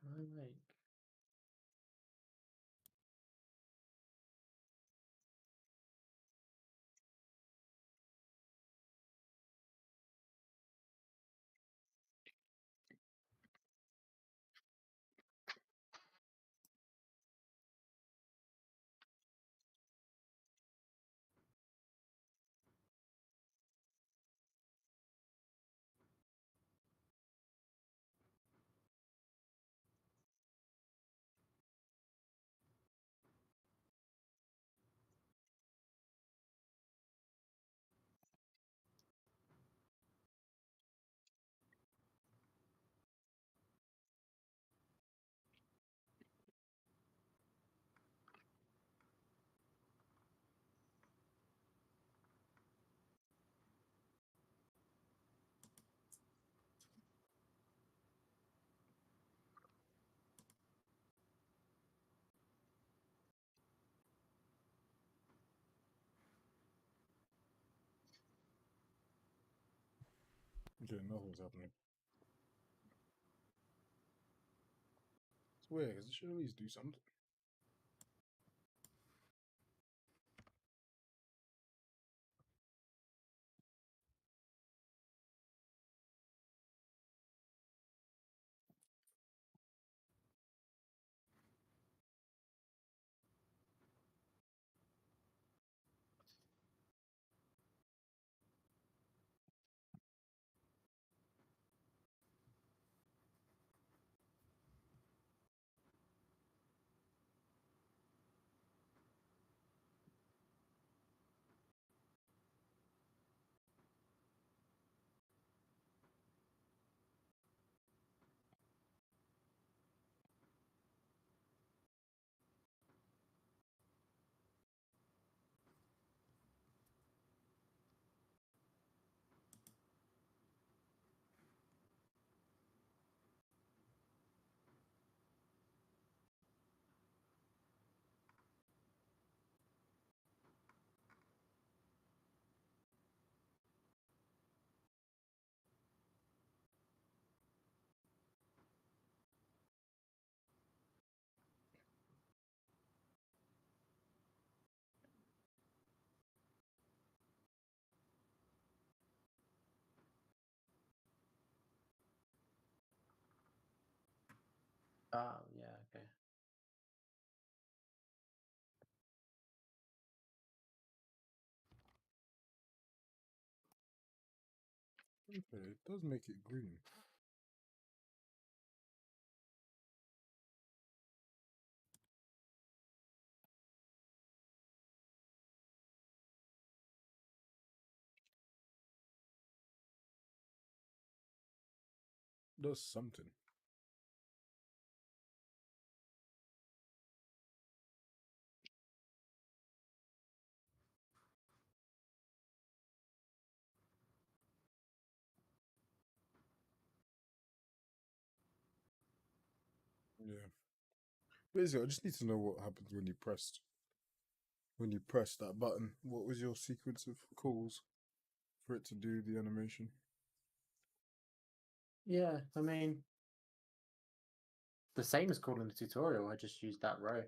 Can I like? Okay, nothing's happening. It's weird because it should at least do something. Oh, yeah, okay. Okay, it does make it green. Does something. Yeah. Basically, I just need to know what happens when you press that button. What was your sequence of calls for it to do the animation? Yeah, I mean, the same as called in the tutorial. I just used that row.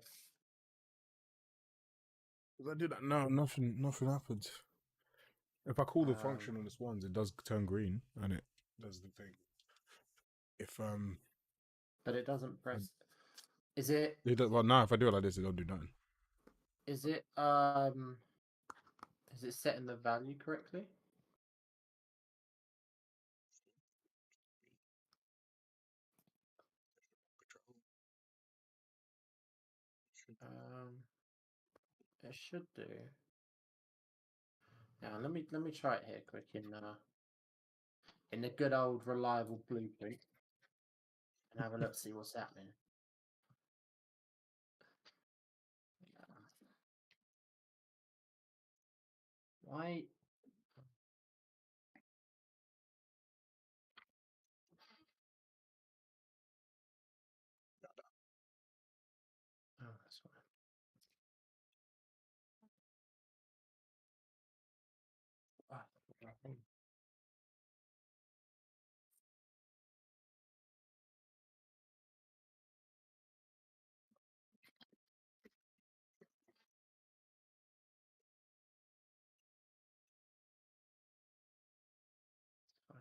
Because I do that now, nothing happens. If I call the function on this ones, it does turn green and it does the thing. If But it doesn't press. Is it? it does, well, now if I do it like this, it don't do nothing. Is it? Is it setting the value correctly? It should do. Now let me try it here quick in the good old reliable blueprint and have a look, see what's happening. Why? Oh, that's fine. Ah, nothing. Fine.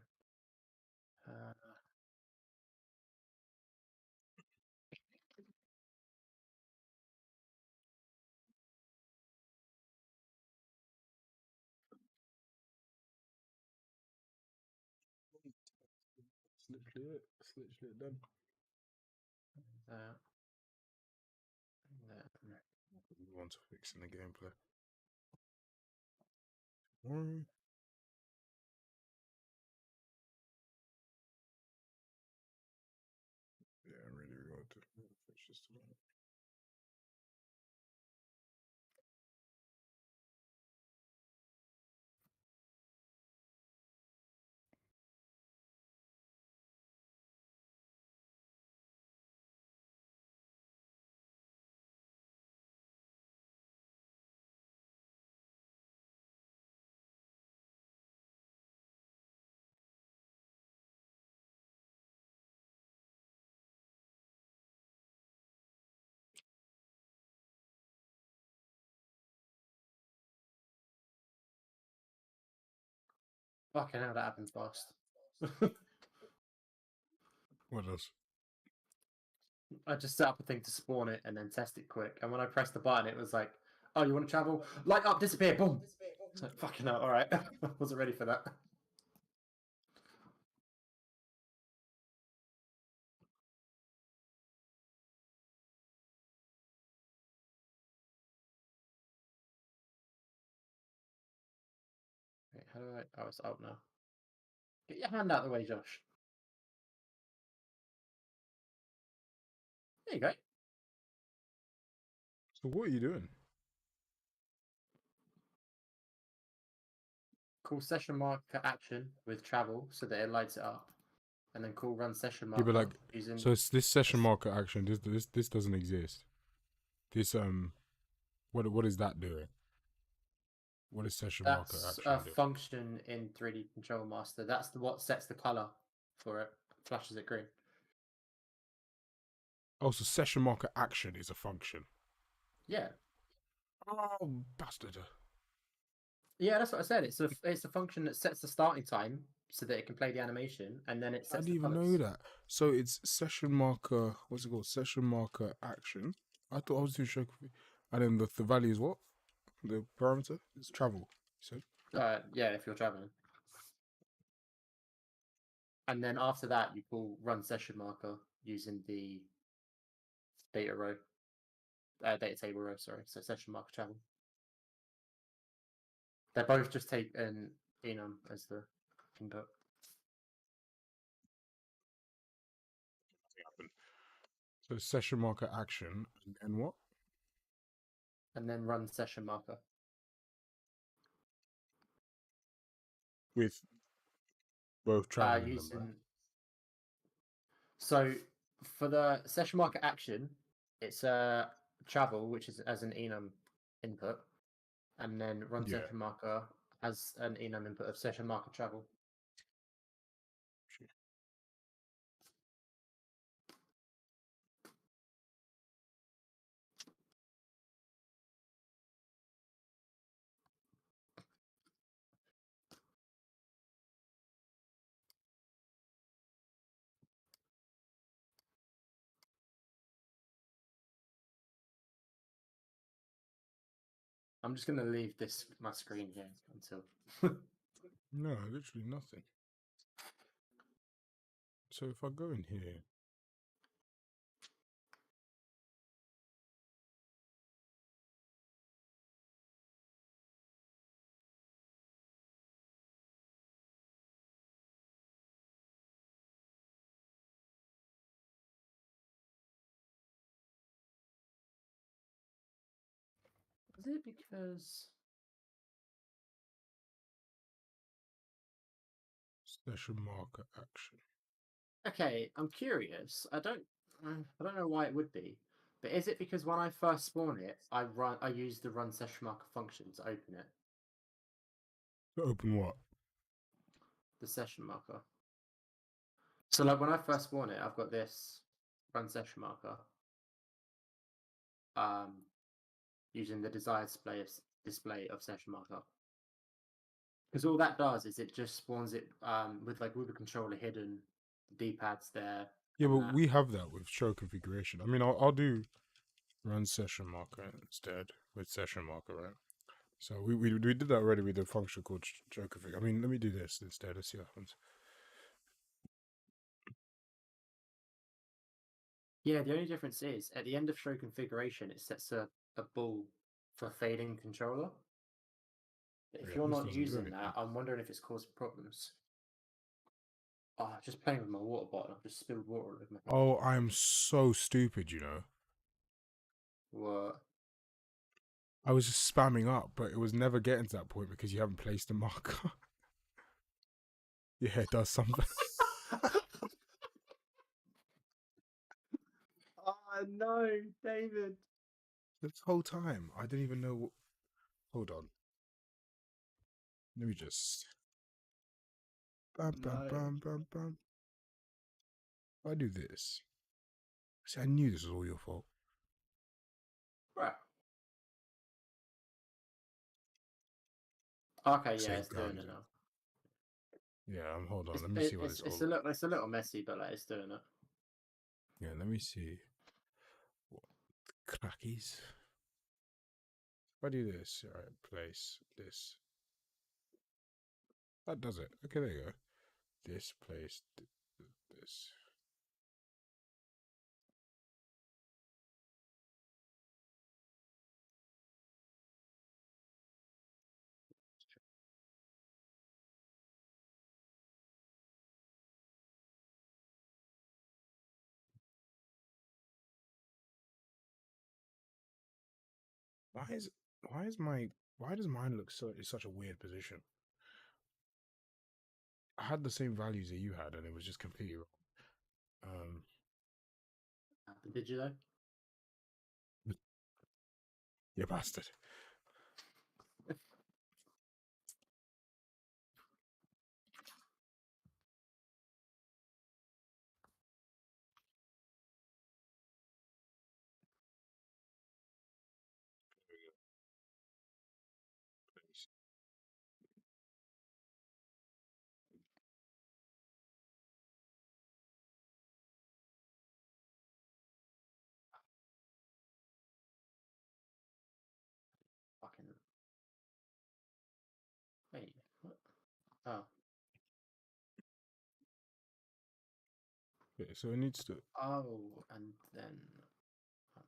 It's literally it. It's literally done. That. We want to fix in the gameplay. Mm. Yeah, I really want to fix this tonight. Fucking hell, that happened fast. What else? I just set up a thing to spawn it and then test it quick. And when I pressed the button, it was like, "Oh, you want to travel? Light up, disappear, boom!" It's like, fucking hell. All right, I wasn't ready for that. Wait, how do I? Oh, it's out now. Get your hand out of the way, Josh. There you go. So what are you doing? Call session marker action with travel so that it lights it up, and then call run session Yeah, marker but like, using. so it's this session marker action. This doesn't exist. This what is that doing? What is session marker That's action a do? function in 3D Control Master. That's what sets the color for it. Flashes it green. Oh, so session marker action is a function. Yeah. Oh, bastard. Yeah, that's what I said. It's a function that sets the starting time so that it can play the animation, and then it I sets didn't the even colors. know that. So it's session marker. What's it called? Session marker action. I thought I was doing show. And then the value is what? The parameter is travel. You said. Yeah, if you're traveling. And then after that, you call run session marker using the data row, data table row. Sorry, so session marker travel. They both just take an enum as the input. So session marker action and what? And then run session marker. With both travel in them, right? So for the session marker action, it's travel, which is as an enum input, and then run Yeah. session marker has an enum input of session marker travel. I'm just gonna leave this my screen here until. No, literally nothing. So if I go in here, Is it because? session marker action. Okay, I'm curious. I don't know why it would be, but is it because when I first spawn it, I use the run session marker function to open it, To open what? the session marker. So like when I first spawn it, I've got this run session marker, using the desired display of session marker. Because all that does is it just spawns it with like all the controller hidden, the D-pads there. Yeah, and but that. we have that with show configuration. I mean, I'll do run session marker instead with session marker, right? So we did that already with a function called show config. I mean, let me do this instead. Let's see what happens. Yeah, the only difference is at the end of show configuration, it sets a ball for fading controller. If Yeah, you're this not doesn't do using anything. that, I'm wondering if it's causing problems. Oh, just playing with my water bottle. I've just spilled water all over my hand. Oh, I'm so stupid, you know. What? I was just spamming up, but it was never getting to that point because you haven't placed a marker. Yeah, it does something. Oh no, David. This whole time, I didn't even know. Hold on. Let me just. Bam, bam, No. bam, bam, bam. I do this. See, I knew this was all your fault. Right. Okay, yeah, Save it's doing guns. it now. Yeah, hold on. Let me see what it's all. It's a little messy, but like it's doing it. Yeah, let me see. What crackies? If I do this, all right, place this. That does it. Okay, there you go. This place, this. Why is why is my why does mine look so in such a weird position? I had the same values that you had, and it was just completely wrong. Did you though? You bastard. Oh. Okay, so it needs to. Oh, and then.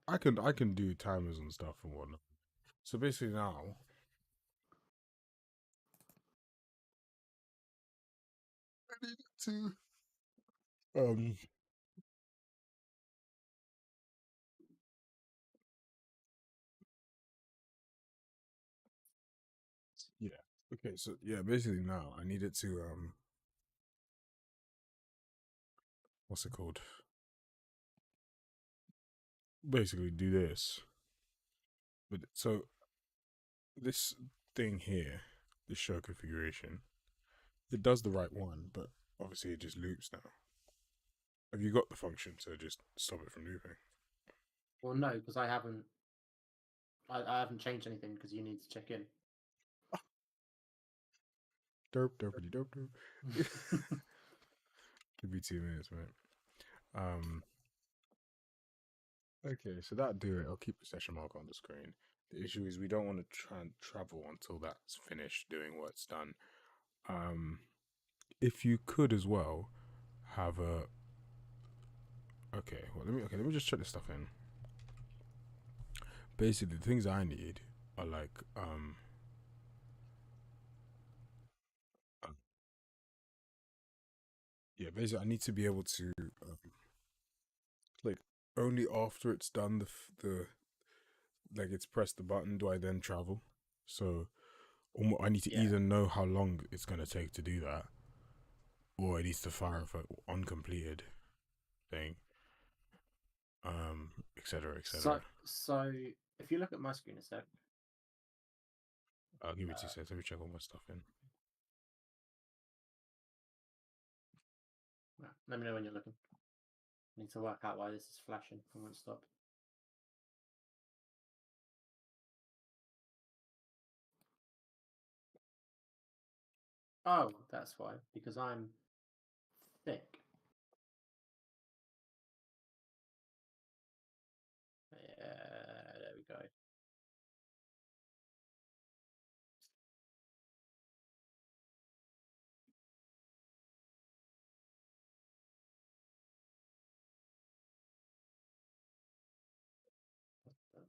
I can do timers and stuff and whatnot. So basically now. I need to yeah. Okay, so yeah, basically now I need it to what's it called? Basically do this. But so this thing here, this show configuration, it does the right one, but obviously it just loops now. Have you got the function to just stop it from looping? Well, no, because I haven't. I haven't changed anything because you need to check in. Dope, dopey, dope, dope. Give me 2 minutes, mate. Okay, so that'll do it. I'll keep the session mark on the screen. The issue is we don't want to try and travel until that's finished doing what it's done. If you could as well have a. Okay, well let me just check this stuff in. Basically, the things I need are like uh, yeah. Basically, I need to be able to like only after it's done the like it's pressed the button do I then travel. So I need to Yeah. either know how long it's gonna take to do that, or it needs to fire off an uncompleted thing, etc. etc. So if you look at my screen a sec. I'll give it 2 seconds. Let me check all my stuff in. Let me know when you're looking. I need to work out why this is flashing. I won't stop. Oh, that's why. Because I'm thick. Yeah, there we go. What the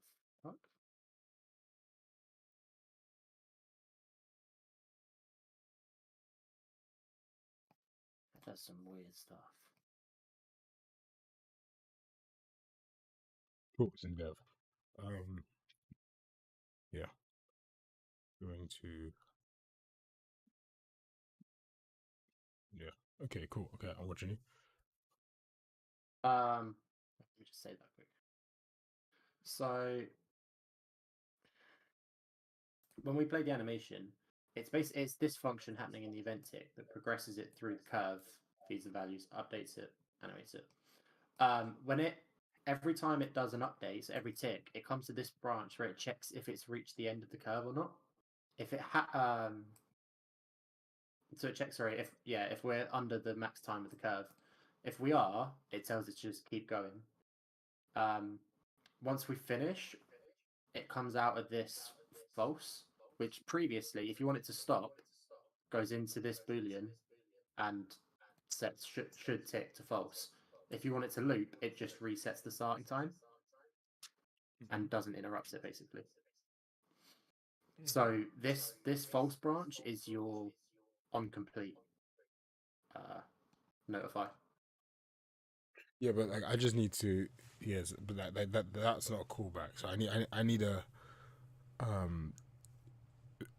fuck? That does some weird stuff. Cool, it's in dev. Yeah. Going to. Yeah. Okay. Cool. Okay, I'm watching you. Let me just say that quick. So when we play the animation, it's this function happening in the event tick that progresses it through the curve, feeds the values, updates it, animates it. Every time it does an update, so every tick, it comes to this branch where it checks if it's reached the end of the curve or not. If it so it checks, sorry, if we're under the max time of the curve. If we are, it tells us to just keep going. Once we finish, it comes out of this false, which previously, if you want it to stop, goes into this boolean and sets should tick to false. If you want it to loop, it just resets the starting time and doesn't interrupt it basically. So this false branch is your on complete notify. Yeah, but like I just need to. Yes, but that's not a callback. So I need a.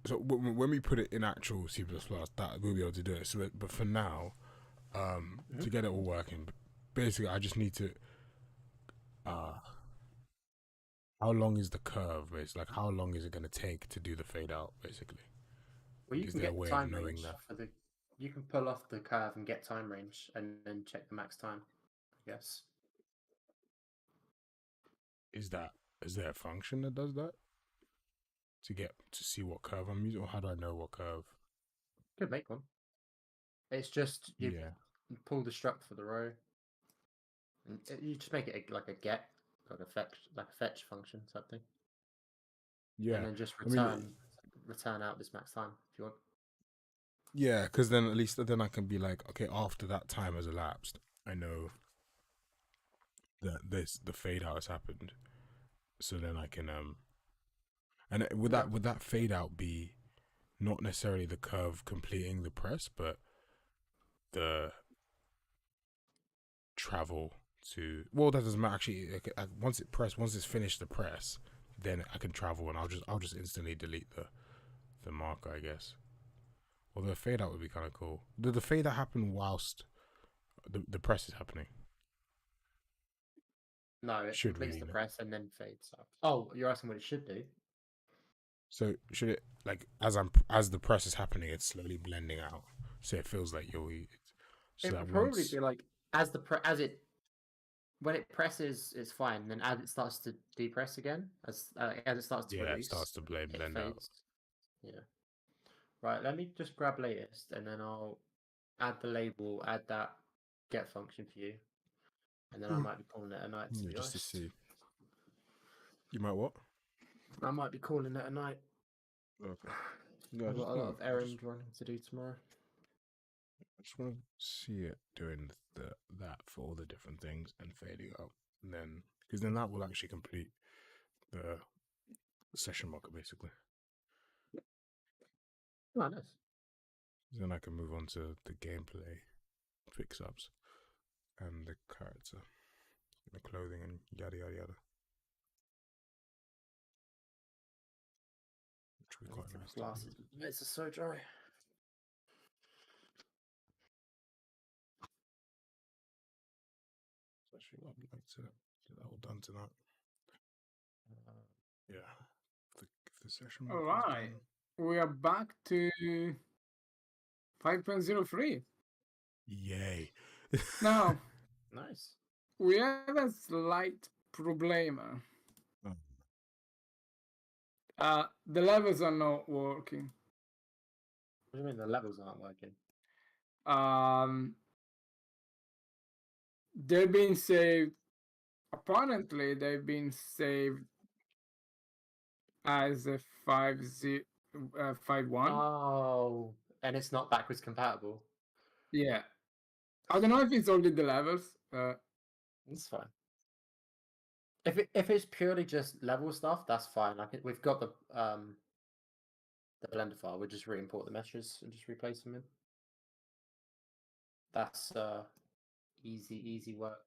So when we put it in actual C++, that we'll be able to do it. So, but for now, to get it all working, basically I just need to. How long is the curve? Basically, like how long is it going to take to do the fade out? Basically, Well, you is can there a get way of time knowing range that? for the. You can pull off the curve and get time range, and then check the max time. I guess. Is there a function that does that to see what curve I'm using, or how do I know what curve? Could make one. It's just you pull the struct for the row, and you just make it like a get, like a fetch function something. Yeah, And then just I mean, return out this max time if you want. Yeah, because then at least then I can be like, okay, after that time has elapsed, I know that the fade out has happened. So then I can and would that fade out be not necessarily the curve completing the press, but the travel to, well, that doesn't matter actually. Once it's finished the press, then I can travel and I'll just instantly delete the marker, I guess. Although the fade out would be kind of cool. Did the fade out happen whilst the press is happening? No, it Should completes really, the no? press and then fades up. Oh, you're asking what it should do? So should it, like, as the press is happening, it's slowly blending out, so it feels like so It that would probably once, be like when it presses, it's fine. Then as it starts to depress again, as it starts to yeah, it release, starts to it blend out. fades. Yeah. Right. Let me just grab latest, and then I'll add the label, add that get function for you, and then I might be calling it a night. To Yeah, be just to honest, see. You might what? I might be calling it a night. Okay. Yeah, I've got a lot of errands running to do tomorrow. I just want to see it doing that for all the different things and fading out, and then because then that will actually complete the session marker basically. Oh, nice. Then I can move on to the gameplay fix-ups and the character, the clothing, and yada yada yada. Which would be quite nice. Glasses. It's so dry. So actually, I'd like to get that all done tonight. Yeah, if the session All marker is right, done. we are back to 5.03. Yay! Now Nice. we have a slight problem. The levels are not working. What do you mean the levels aren't working? They've been saved. Apparently, they've been saved as a 5.1. Oh, and it's not backwards compatible. Yeah, I don't know if it's only the levels. It's fine. If it's purely just level stuff, that's fine. We've got the Blender file. We'll just re-import the meshes and just replace them in. That's easy work.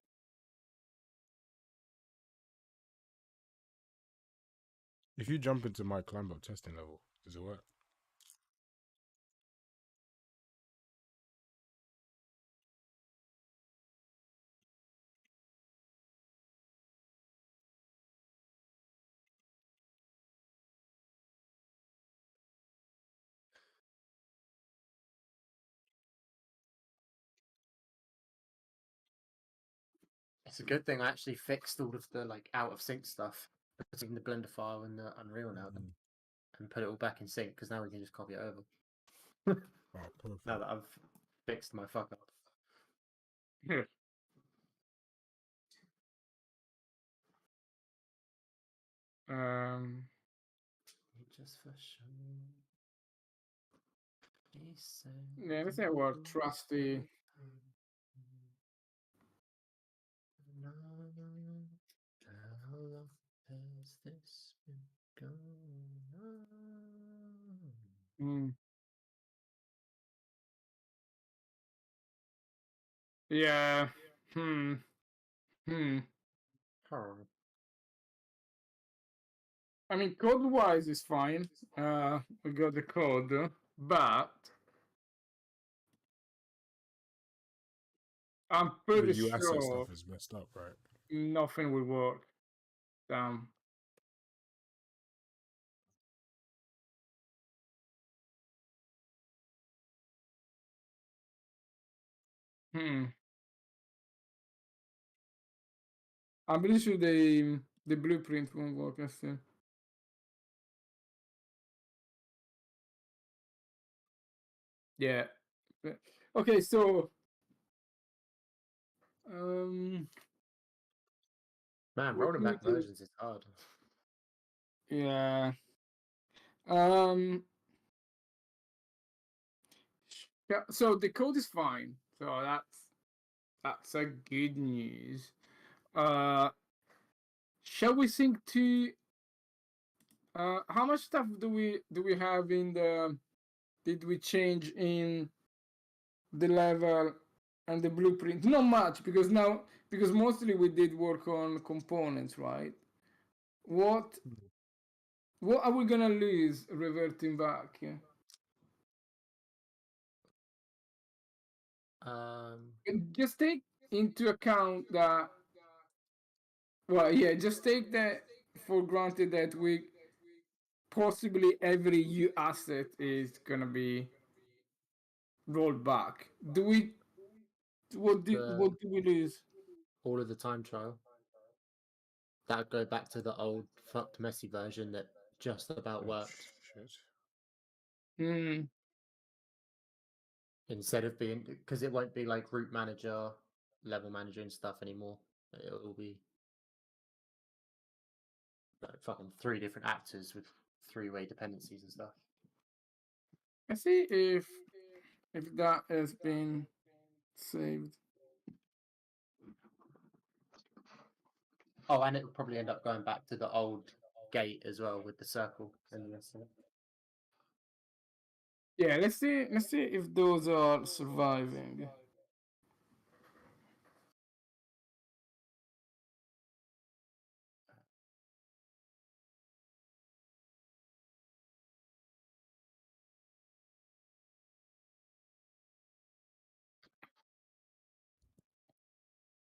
If you jump into my climb up testing level, does it work? It's a good thing I actually fixed all of the like out of sync stuff between the Blender file and the Unreal now, and put it all back in sync because now we can just copy it over. Oh, perfect. Now that I've fixed my fuck up. Just for sure. Yeah, let's say we're trusty. How long has this been going on? Yeah. I mean, code-wise is fine. We got the code, but I'm The pretty USS sure stuff is messed up, right? nothing will work. I'm pretty sure the blueprint won't work still. Yeah. Okay, so Man, rolling back versions is hard. Yeah. Yeah, so the code is fine. So that's a good news. Uh, shall we sync to how much stuff do we have in the did we change in the level and the blueprint? Not much because mostly we did work on components, right? What what are we gonna lose reverting back? Yeah? Um, Just take into account that well yeah, just take that for granted that we possibly every U asset is gonna be rolled back. Do we the what do we lose? all of the time trial that would go back to the old fucked messy version that just about Oh worked shit. Hmm. instead of being because it won't be like root manager, level manager, and stuff anymore. It will be like fucking 3 different actors with 3-way dependencies and stuff. Let's see if that has been saved. Oh, and it will probably end up going back to the old gate as well with the circle and the rest of it. Yeah, let's see if those are surviving.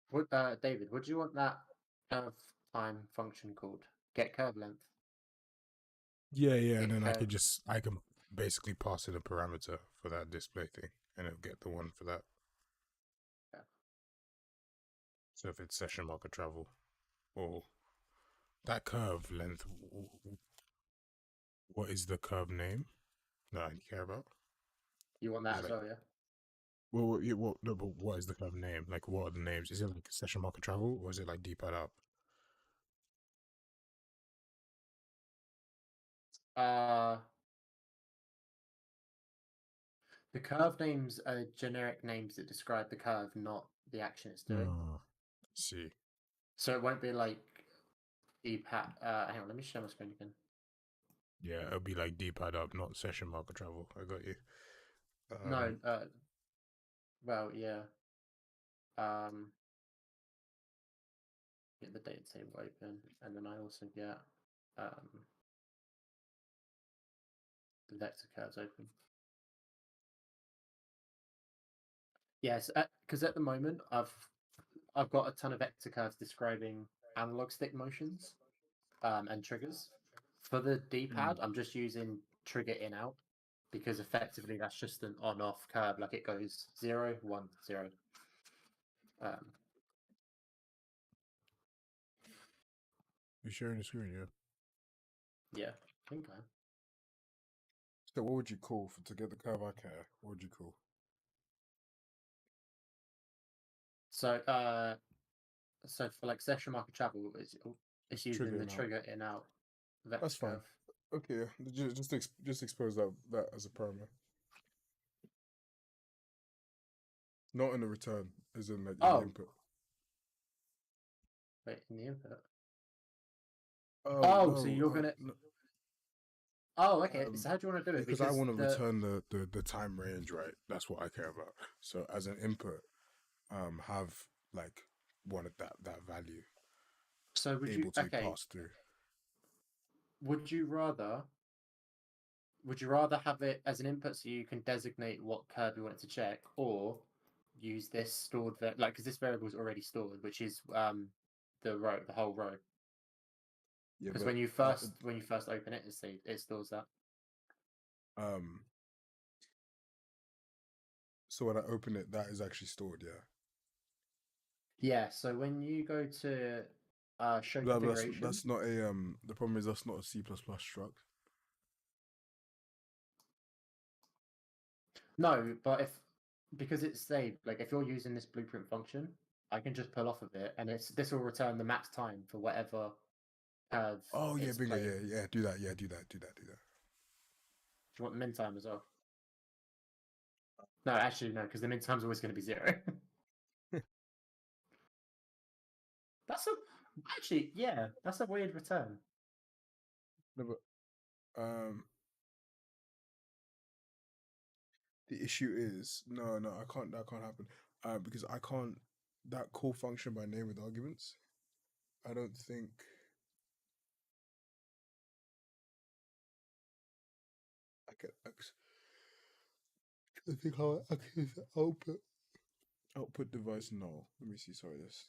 What, David, would you want that curve time function called? Get curve length. Yeah, yeah, and Get then curve. I can basically pass in a parameter for that display thing, and it'll get the one for that. Yeah. So if it's session marker travel, or that curve length, what is the curve name that I care about? You want that as well, yeah? No, but what is the curve name? Like, what are the names? Is it like session marker travel, or is it like D-pad up? Uh, the curve names are generic names that describe the curve, not the action it's doing. See. So it won't be like D-pad. Hang on, let me share my screen again. Yeah, it'll be like D-pad up, not session marker travel. I got you. No, well, yeah. Get the data table open, and then I also get the vector curves open. Yes, because at the moment I've got a ton of vector curves describing analog stick motions and triggers. For the D-pad, I'm just using trigger in out because effectively that's just an on-off curve, like it goes 0, 1, 0. You sharing the screen, yeah? Yeah, I think I am. So what would you call to get the curve I care? What would you call? So so for like session marker travel, it's using Trigger the in out. trigger in out vector That's fine. curve. Okay, yeah. Just expose that as a parameter. Not in the return, as in like in the Oh, input. wait, in the input. Oh Oh, so no, you're gonna. no, Oh, okay. So how do you want to do it? because I Because want to the return the time range, right? That's what I care about. So as an input, have like one of that value so would you able to be okay? passed through. Would you rather have it as an input so you can designate what curve you want it to check, or use this stored like because this variable is already stored, which is the whole row. Yeah, Because but when you first open it, it stores that. um, so when I open it, that is actually stored. Yeah. Yeah. So when you go to show No, but configuration, that's not a The problem is that's not a C++ struct. no, but because it's saved, like if you're using this blueprint function, I can just pull off of it, and this will return the max time for whatever curve Oh yeah, it's bingo. playing. Yeah. Do that. Yeah, do that. Do you want the min time as well? No, actually, no, because the min time's always going to be 0. That's a actually, yeah, that's a weird return. No, but the issue is no, I can't. That can't happen. Because I can't. That call function by name with arguments. I don't think. I can. I think I'll access output device. No, let me see. Sorry, this.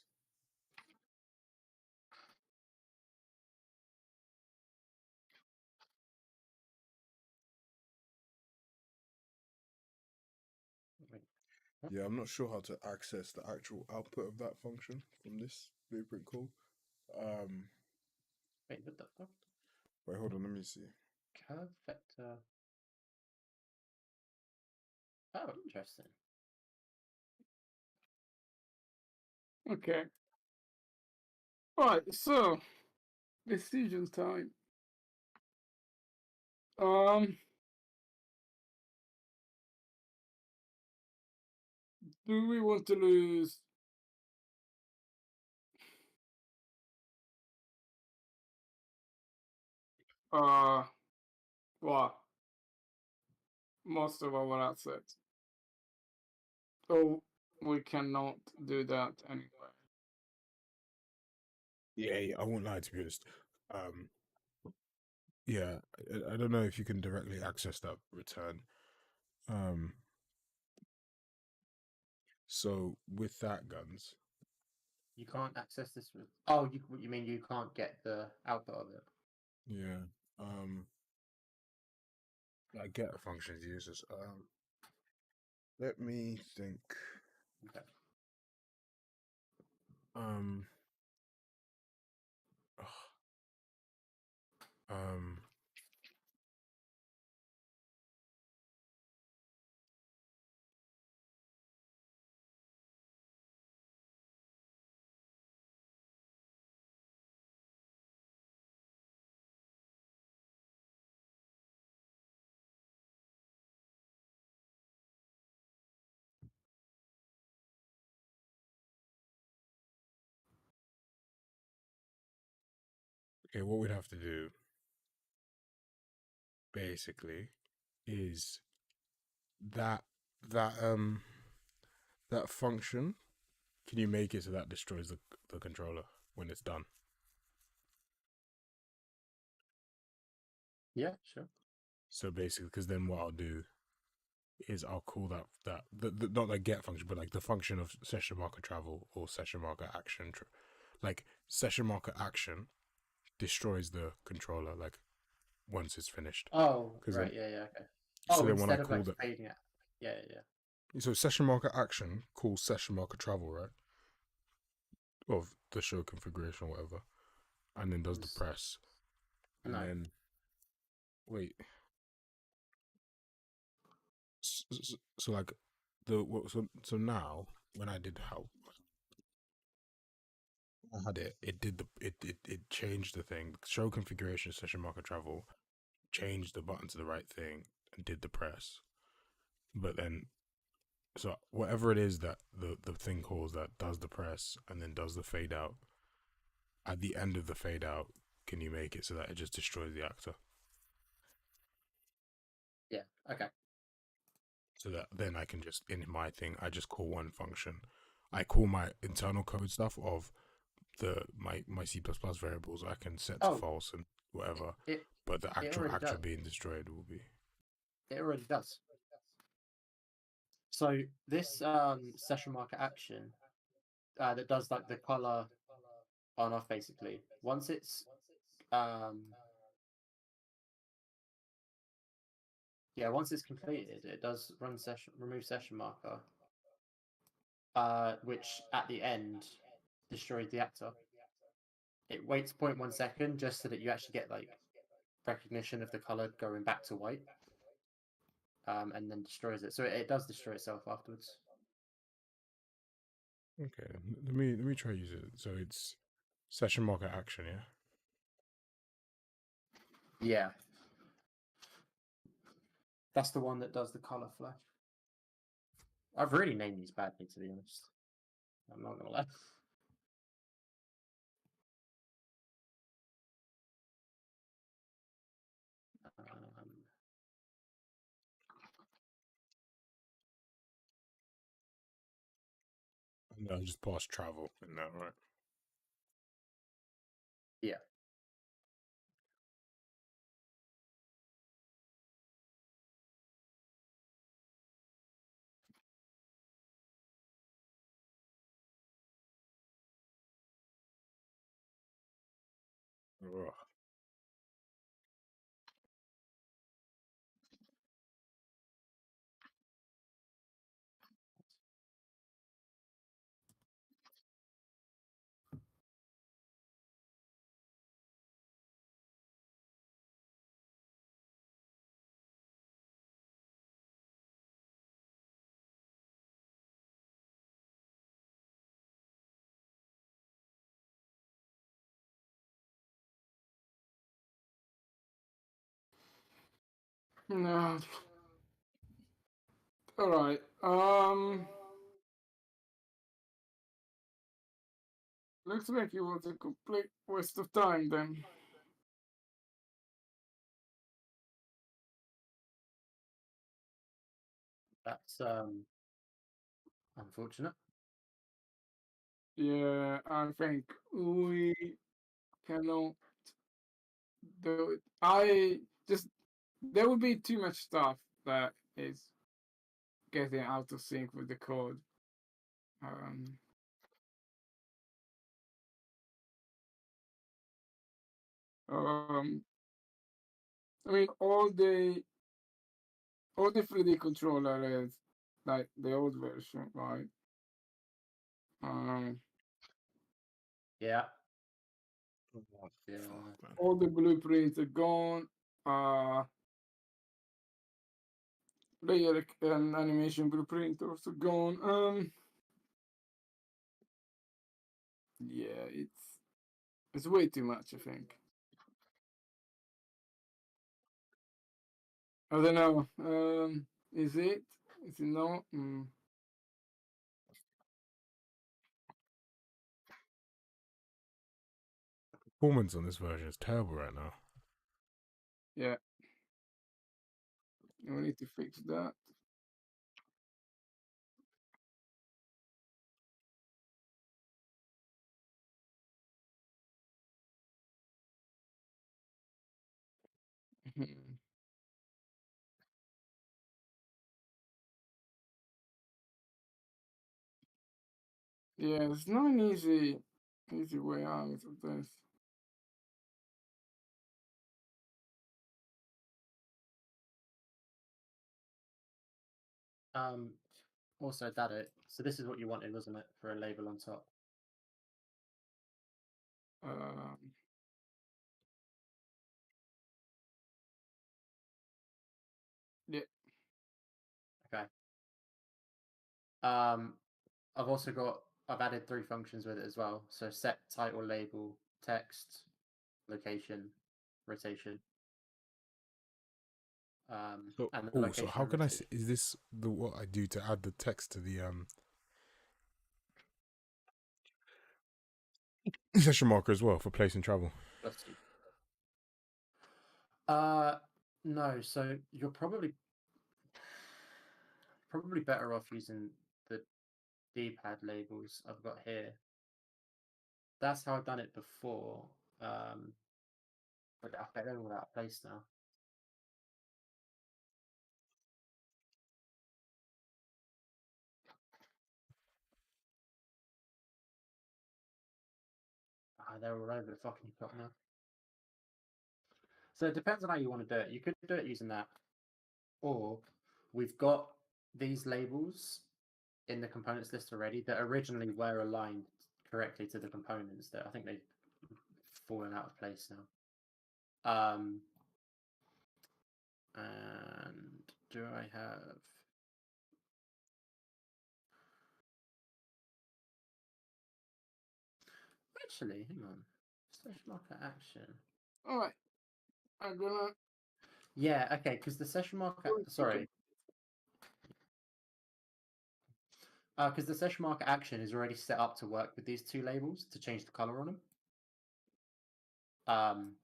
Wait, Yeah, I'm not sure how to access the actual output of that function from this blueprint call. wait, what the fuck? Wait, hold on. Let me see. Curve vector. Oh, interesting. Okay. Right, so decision time. Do we want to lose what? Most of our assets. So we cannot do that anyway. Yeah, I won't lie to be honest. Yeah, I don't know if you can directly access that return. So with that, guns. You can't access this. Oh, you mean you can't get the output of it? Yeah. Like get functions uses. Let me think. Okay. Um. Um. Okay, what we'd have to do basically is that that that function. Can you make it so that destroys the controller when it's done? Yeah, sure. So basically, because then what I'll do is I'll call the not the get function, but like the function of session marker travel or session marker action, like session marker action destroys the controller like once it's finished. Oh, Because right, then, yeah, okay. so Oh, then when I instead of call like that, fading it. Yeah, yeah. so session marker action calls session marker travel, right? Of the show configuration or whatever, and then does the press, and No. then wait. So like so now when I did how I had it did it changed the thing. Show configuration session marker travel changed the button to the right thing and did the press. But then so whatever it is that the thing calls that does the press and then does the fade out, at the end of the fade out, can you make it so that it just destroys the actor? Yeah, okay. So that then I can just in my thing I just call one function. I call my internal code stuff of my C++ variables I can set to Oh, false and whatever, it but the it actual already actor does. being destroyed will be. It already does. So this session marker action that does like the color on off basically. Once it's once it's completed, it does run session remove session marker, which at the end destroys the actor. It waits 0.1 second just so that you actually get like recognition of the color going back to white, and then destroys it. So it does destroy itself afterwards. Okay, let me try use it. So it's session marker action, yeah. Yeah, that's the one that does the color flash. I've really named these badly, to be honest. I'm not gonna lie. No, just past travel in that, right? Yeah. Ugh. No. All right. Looks like it was a complete waste of time then. That's unfortunate. Yeah, I think we cannot do it. I just there would be too much stuff that is getting out of sync with the code. Um, um, I mean, all the 3D controller is like the old version, right? Um, Yeah. Oh, Yeah. fuck, man. all the blueprints are gone. Layer and animation blueprint also gone. Yeah, it's way too much, I think. I don't know. Is it? Is it not? Performance on this version is terrible right now. Yeah. We need to fix that. Mhm. Yeah, there's not an easy way out of this. Also, Dado, so this is what you wanted, wasn't it, for a label on top? Um, yeah. Okay. I've added 3 functions with it as well. So set, title, label, text, location, rotation. So, And the so location how and can I? rotation. Is this the what I do to add the text to the session marker as well for place and travel? Bless you. No. So you're probably better off using the D-pad labels I've got here. That's how I've done it before. But they're all out of place now. They're all over the fucking top now. So it depends on how you want to do it. You could do it using that, or we've got these labels in the components list already that originally were aligned correctly to the components that I think they've fallen out of place now. And do I have... Actually, hang on. Slash marker action. All right. I'm gonna. Yeah, okay, because the session marker... Okay. Sorry. Because the session marker action is already set up to work with these two labels to change the color on them.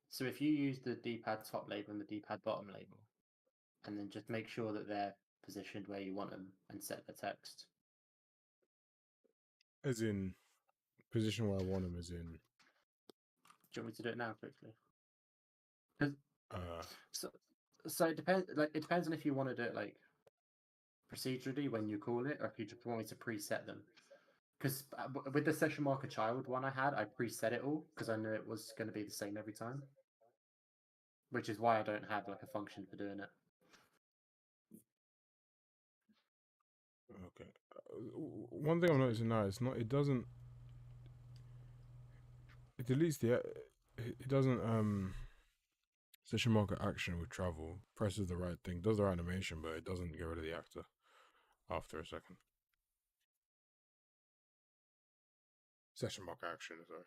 So if you use the D-pad top label and the D-pad bottom label, and then just make sure that they're positioned where you want them and set the text. As in, position where I want them, as in. Do you want me to do it now quickly? 'Cause- Uh, so it depends. Like it depends on if you want to do it like procedurally when you call it, or if you just want me to preset them. Because with the session marker child one I had, I preset it all because I knew it was going to be the same every time. Which is why I don't have like a function for doing it. okay. One thing I'm noticing now, it's not. It doesn't. It deletes the. It doesn't. Session marker action with travel presses the right thing, does the right animation, but it doesn't get rid of the actor after a second. Session marker action, sorry.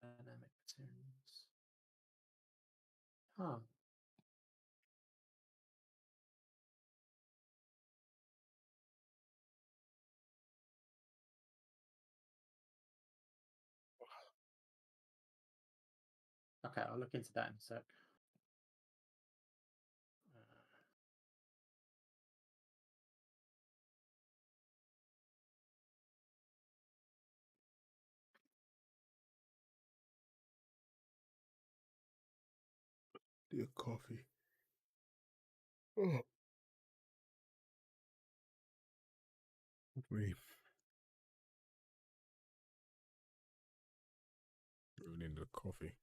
Dynamic materials. Huh. Okay, I'll look into that in a sec. Need a coffee. Oh. We need a coffee.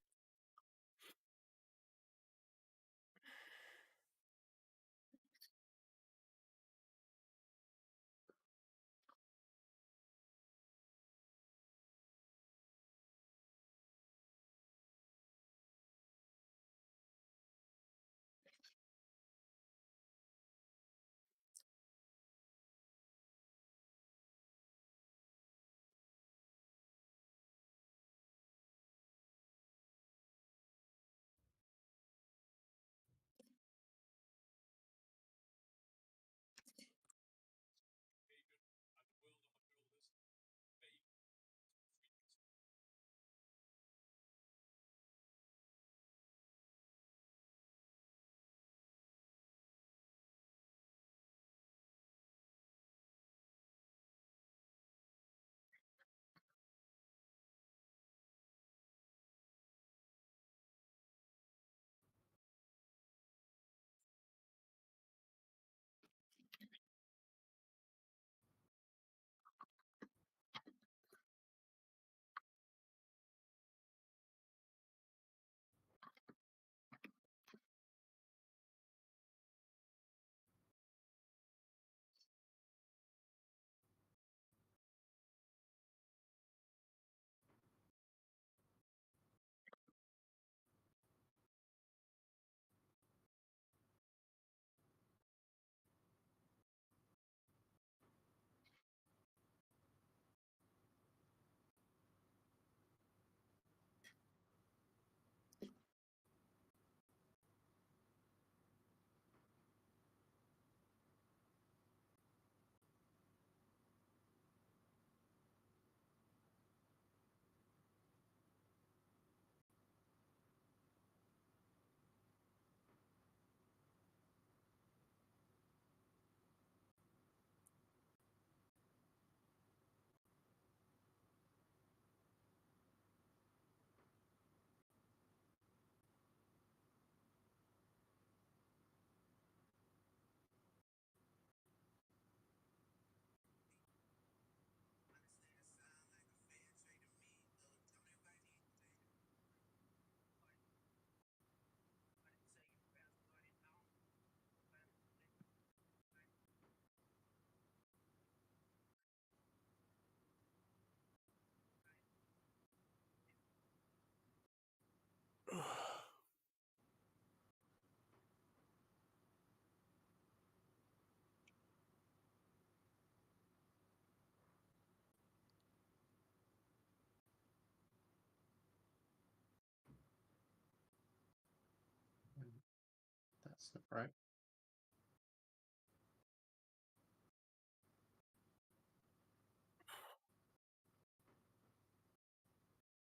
That's not right.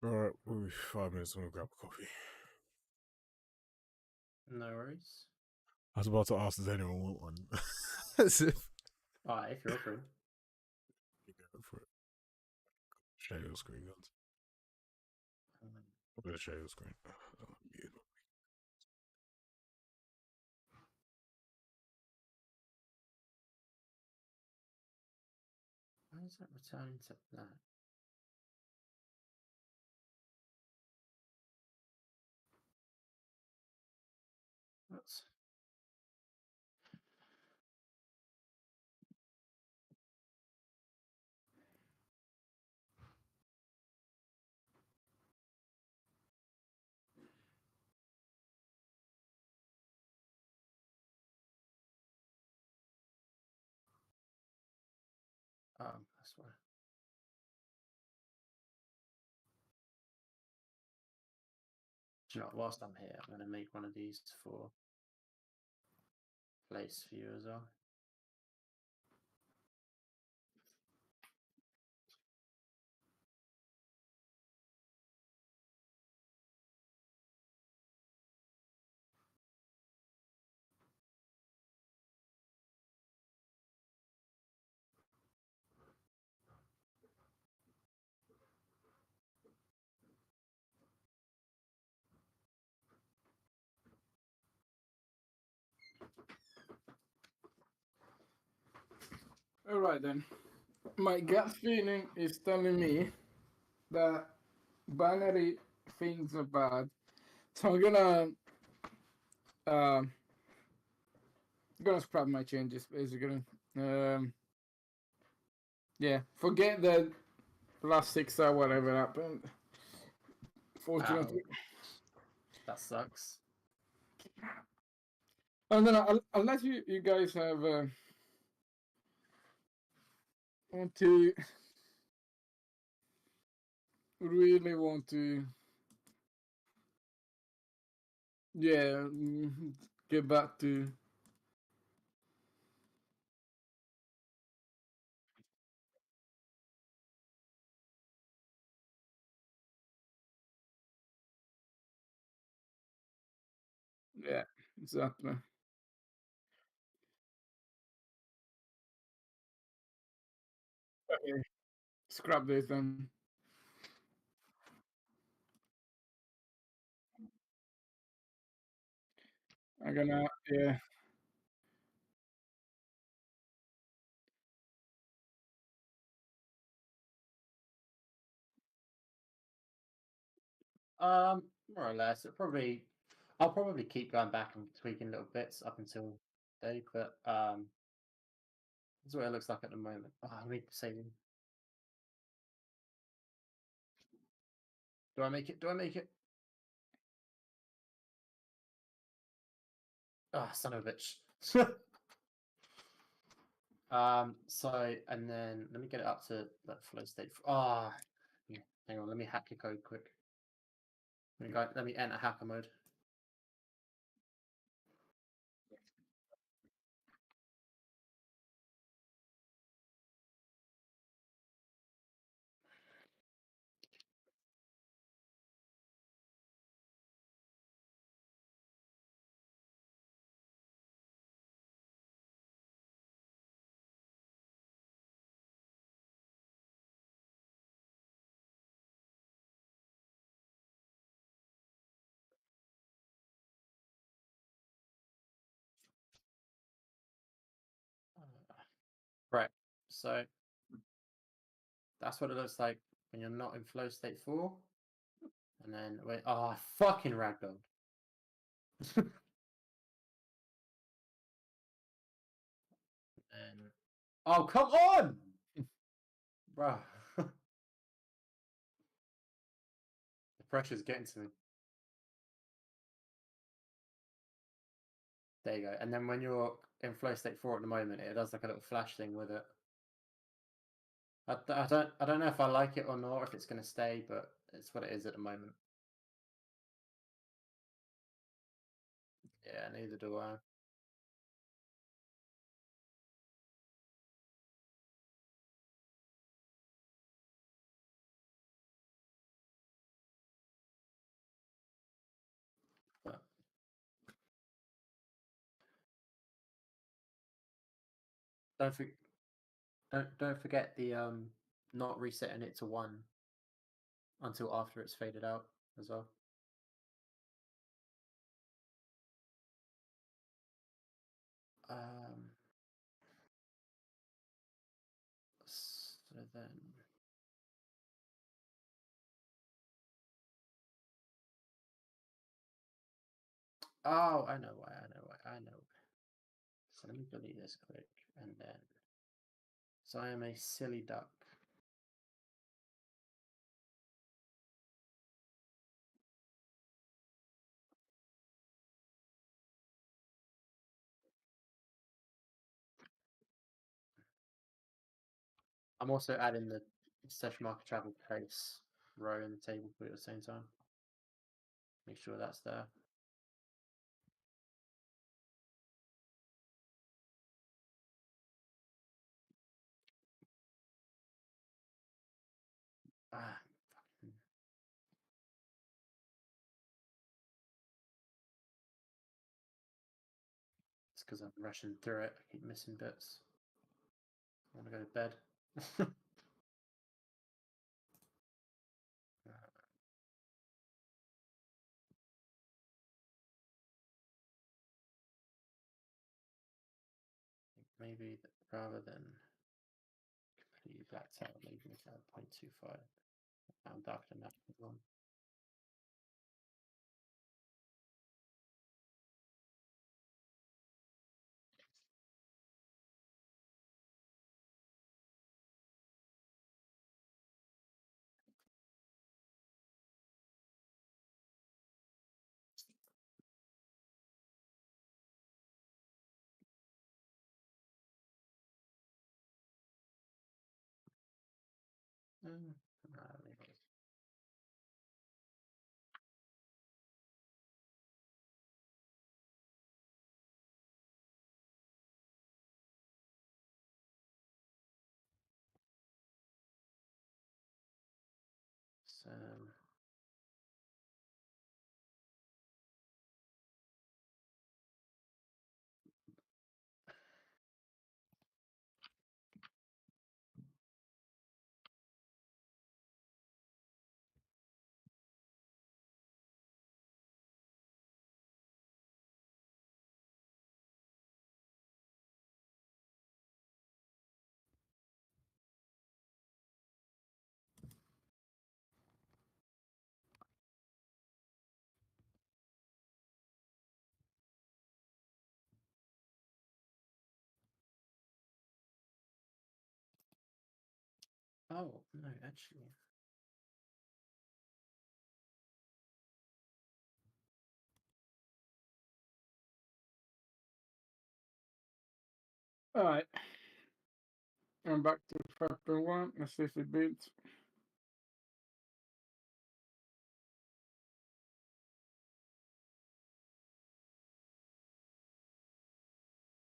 All right, we'll be 5 minutes. I'm gonna grab a coffee. No worries. I was about to ask, does anyone want one? As if Alright, if you're free. you go for it. Share your screen, guns. I'm gonna share your screen. Why is that returning to that? What? That's why. Do you know what, whilst I'm here, I'm going to make one of these for place for you as well. All right then. My gut feeling is telling me that binary things are bad. So um gonna scrap my changes basically. Um, yeah, forget the last 6 hours whatever happened. Fortunately, That sucks. and then unless you guys have want to really want to yeah get back to yeah exactly. Okay, scrap this then. I'm gonna yeah. More or less. I'll probably keep going back and tweaking little bits up until day, but that's what it looks like at the moment. Oh, I need to save. Do I make it? Do I make it? Ah, son of a bitch. So and then let me get it up to that flow state. Ah, hang on. Let me hack your code quick. Let me enter hacker mode. Right. So that's what it looks like when you're not in flow state 4. And then wait, oh, I fucking ragdolled. And oh, come on, bro. The pressure's getting to me. There you go. And then when you're in flow state 4 at the moment, it does like a little flash thing with it. I don't know if I like it or not, if it's going to stay, but it's what it is at the moment. Yeah, neither do I. Don't forget the not resetting it to 1 until after it's faded out as well. So then. Oh, I know why. So let me delete this quick, and then. So I am a silly duck. I'm also adding the session marker travel pace row in the table put it at the same time. Make sure that's there. It's because I'm rushing through it. I keep missing bits. I want to go to bed. Maybe rather than completely blacked out, maybe make that 0.25. I'm darker than that one. So oh no, actually. All right. I'm back to 5.1. Let's see if it builds.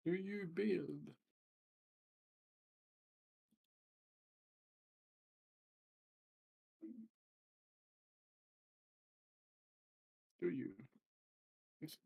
Do you build? Do you? Yes.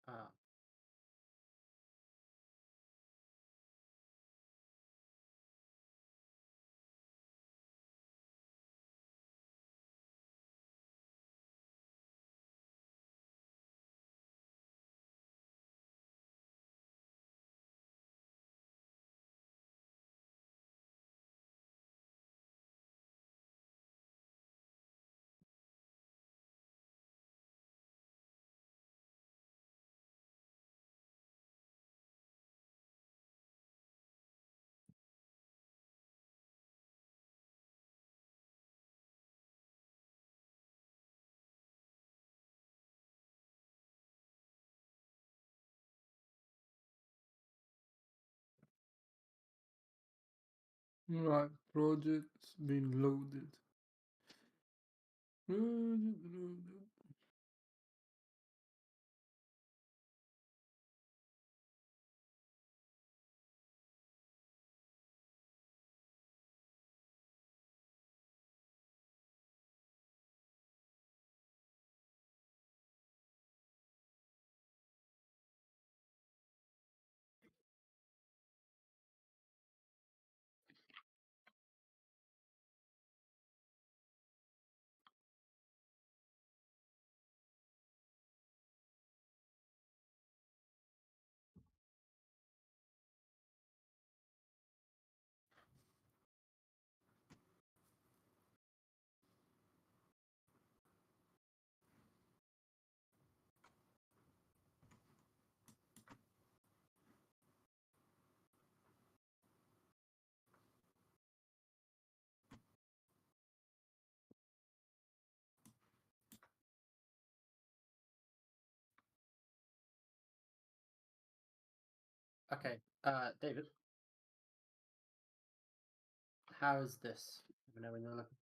Uh, Right, project's been loaded. Loaded. okay, David, how is this? Let me know when you're looking.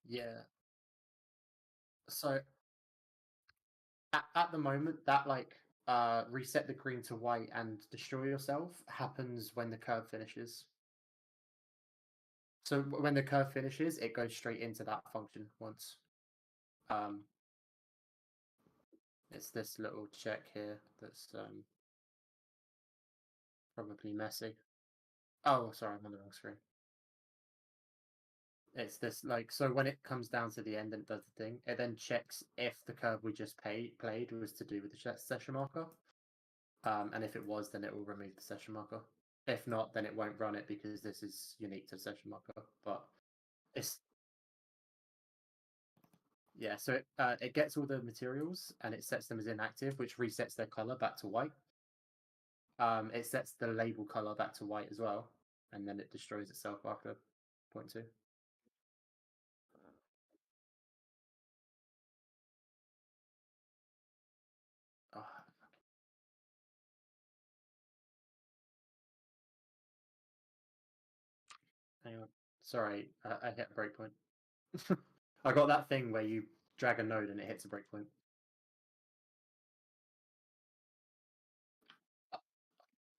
Yeah. So at the moment, that like reset the green to white and destroy yourself happens when the curve finishes. So when the curve finishes, it goes straight into that function once. Um, it's this little check here that's probably messy. Oh, sorry, I'm on the wrong screen. It's this like so when it comes down to the end and it does the thing, it then checks if the curve we just played was to do with the session marker. And if it was, then it will remove the session marker. If not, then it won't run it because this is unique to the session marker. But it's yeah, so it gets all the materials and it sets them as inactive, which resets their color back to white. It sets the label color back to white as well, and then it destroys itself after 0.2. Oh, hang on. Sorry, I hit a breakpoint. I got that thing where you drag a node and it hits a breakpoint.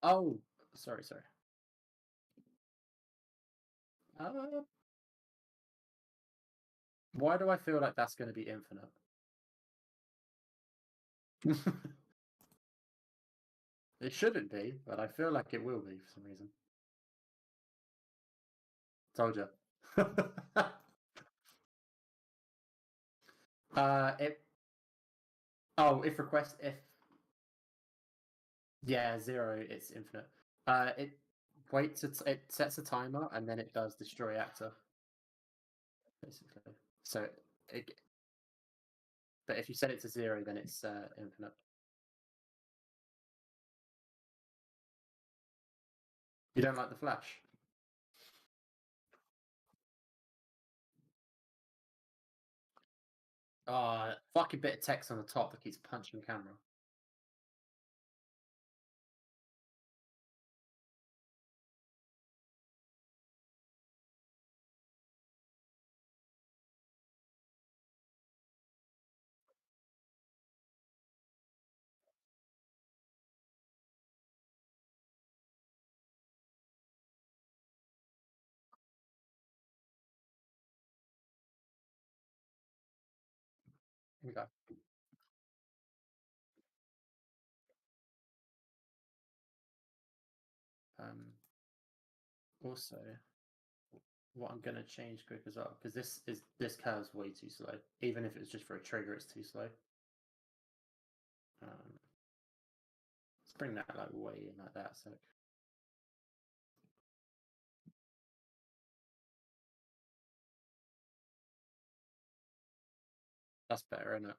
Oh, sorry. Uh, why do I feel like that's going to be infinite? It shouldn't be, but I feel like it will be for some reason. Told you. It. Oh, if yeah 0, it's infinite. It waits. It sets a timer and then it does destroy actor basically. So it. But if you set it to 0, then it's infinite. You don't like the flash? Fucking bit of text on the top that keeps punching the camera. Okay. Also, what I'm gonna change quick as well, because this curve's way too slow. Even if it's just for a trigger, it's too slow. Let's bring that like way in like that. So that's better, isn't it?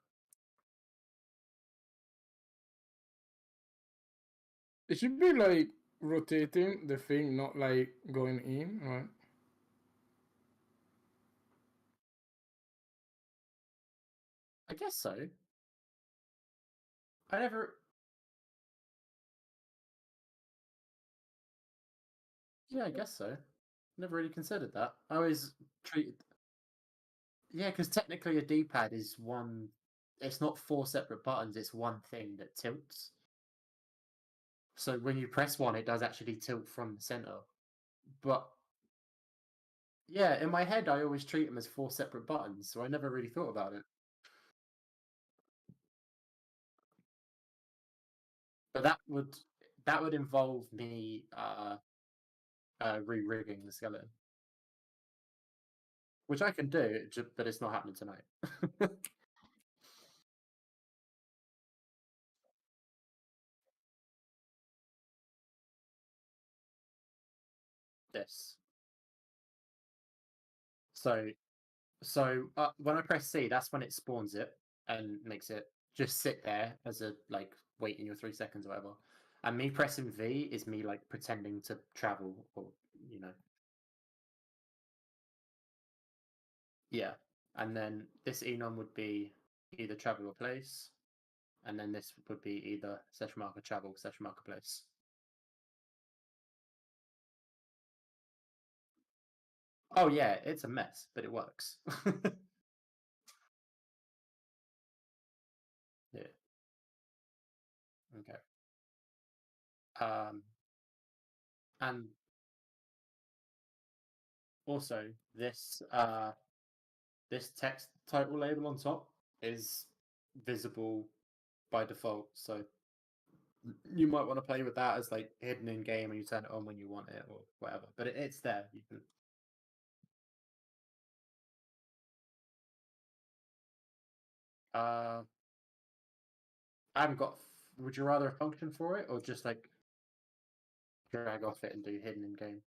It should be like rotating the thing, not like going in, right? I guess so. I never. Yeah, I guess so. Never really considered that. I always treated. Yeah, because technically a D-pad is one. It's not four separate buttons. It's one thing that tilts. So when you press one, it does actually tilt from the center. But yeah, in my head, I always treat them as four separate buttons, so I never really thought about it. But that would involve me re-rigging the skeleton, which I can do, but it's not happening tonight. This. So when I press C, that's when it spawns it and makes it just sit there as a like waiting your 3 seconds or whatever. And me pressing V is me like pretending to travel or you know. Yeah. And then this enon would be either travel or place. And then this would be either session marker travel, session marker place. Oh yeah, it's a mess, but it works. Yeah. Okay. And also this text title label on top is visible by default, so you might want to play with that as like hidden in game and you turn it on when you want it or whatever. But it's there. You can. I haven't got. Would you rather a function for it or just like drag off it and do hidden in game?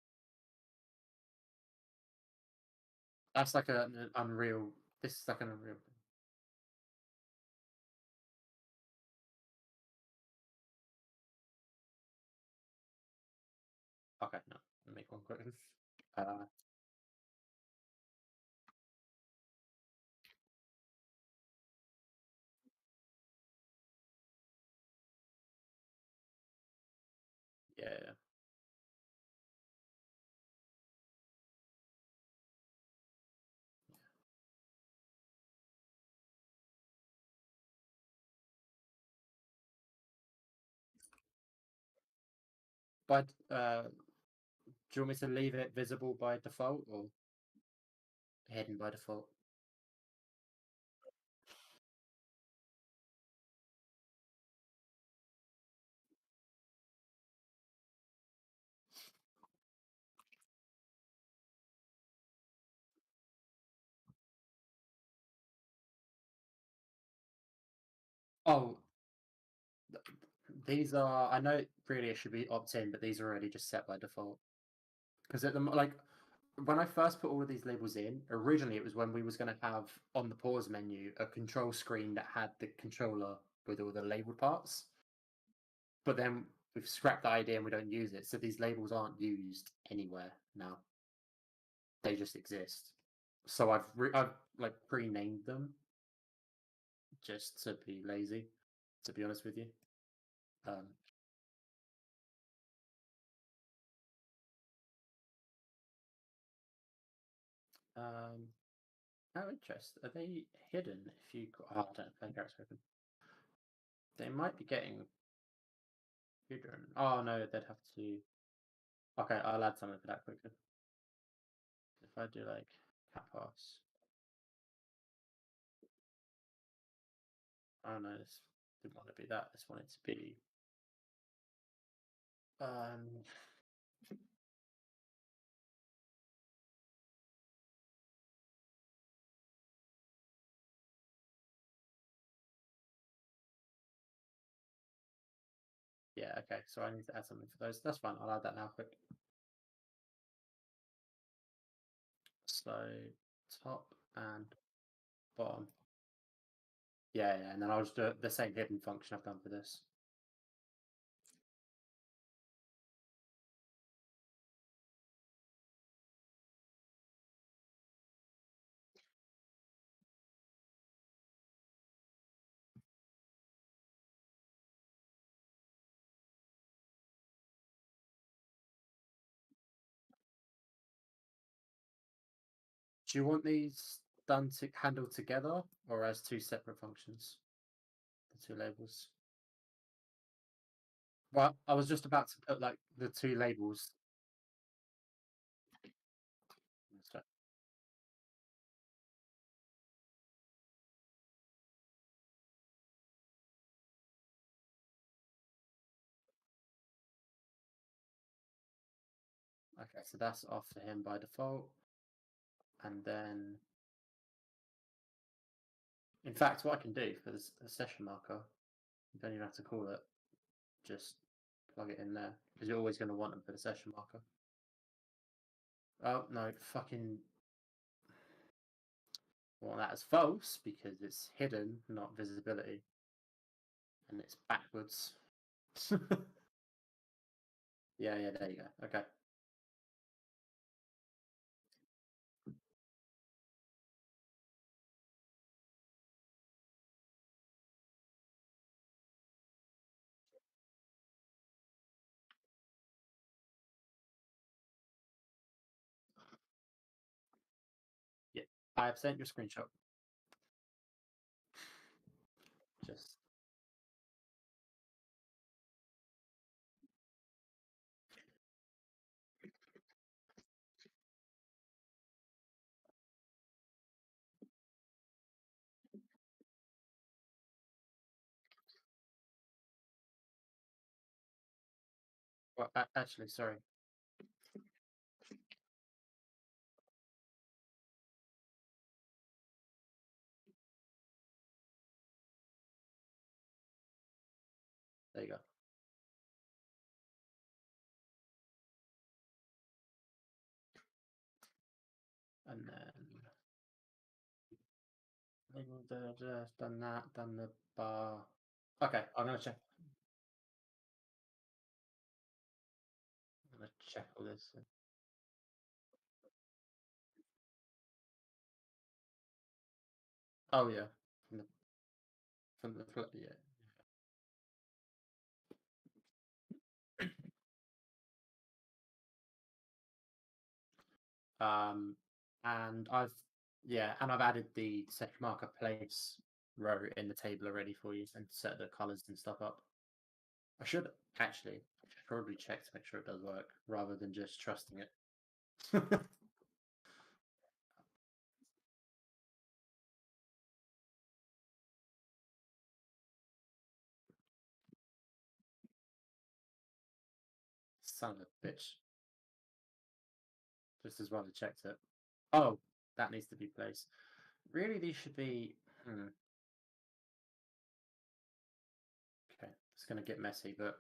That's like an Unreal. This is like an Unreal. Okay, no, I'll make one quick. Uh, yeah. But do you want me to leave it visible by default or hidden by default? Oh, these are. I know really it should be opt-in, but these are already just set by default. Because at the like when I first put all of these labels in, originally it was when we was going to have on the pause menu a control screen that had the controller with all the labeled parts. But then we've scrapped the idea and we don't use it, so these labels aren't used anywhere now. They just exist. So I've like pre-named them just to be lazy, to be honest with you. Um, um, How interest are they hidden if you? Oh, I don't know. Play character open. They might be getting hidden. Oh no, they'd have to. Okay, I'll add something for that quickly. If I do like cat pass, Oh no, this didn't want to be that. This wanted to be. Yeah, okay, so I need to add something for those. That's fine, I'll add that now quick. So top and bottom. Yeah, and then I'll just do the same hidden function I've done for this. Do you want these done to handled together or as two separate functions? The two labels. Well, I was just about to put like the two labels. Okay, so that's off for him by default. And then, in fact, what I can do for this the session marker, you don't even have to call it, just plug it in there, because you're always going to want them for the session marker. Oh, no, fucking. Well, that is false because it's hidden, not visibility. And it's backwards. Yeah, there you go. Okay. Yeah, I have sent you a screenshot. Just. Well, actually, sorry. There you go. And then done that, done the bar. Okay, I'm gonna check. I'm gonna check all this. Oh yeah, from the yeah. And I've added the session marker place row in the table already for you and set the colors and stuff up. I should probably check to make sure it does work rather than just trusting it. Son of a bitch. Just as well I checked it. Oh, that needs to be placed. Really, these should be. Okay, it's going to get messy, but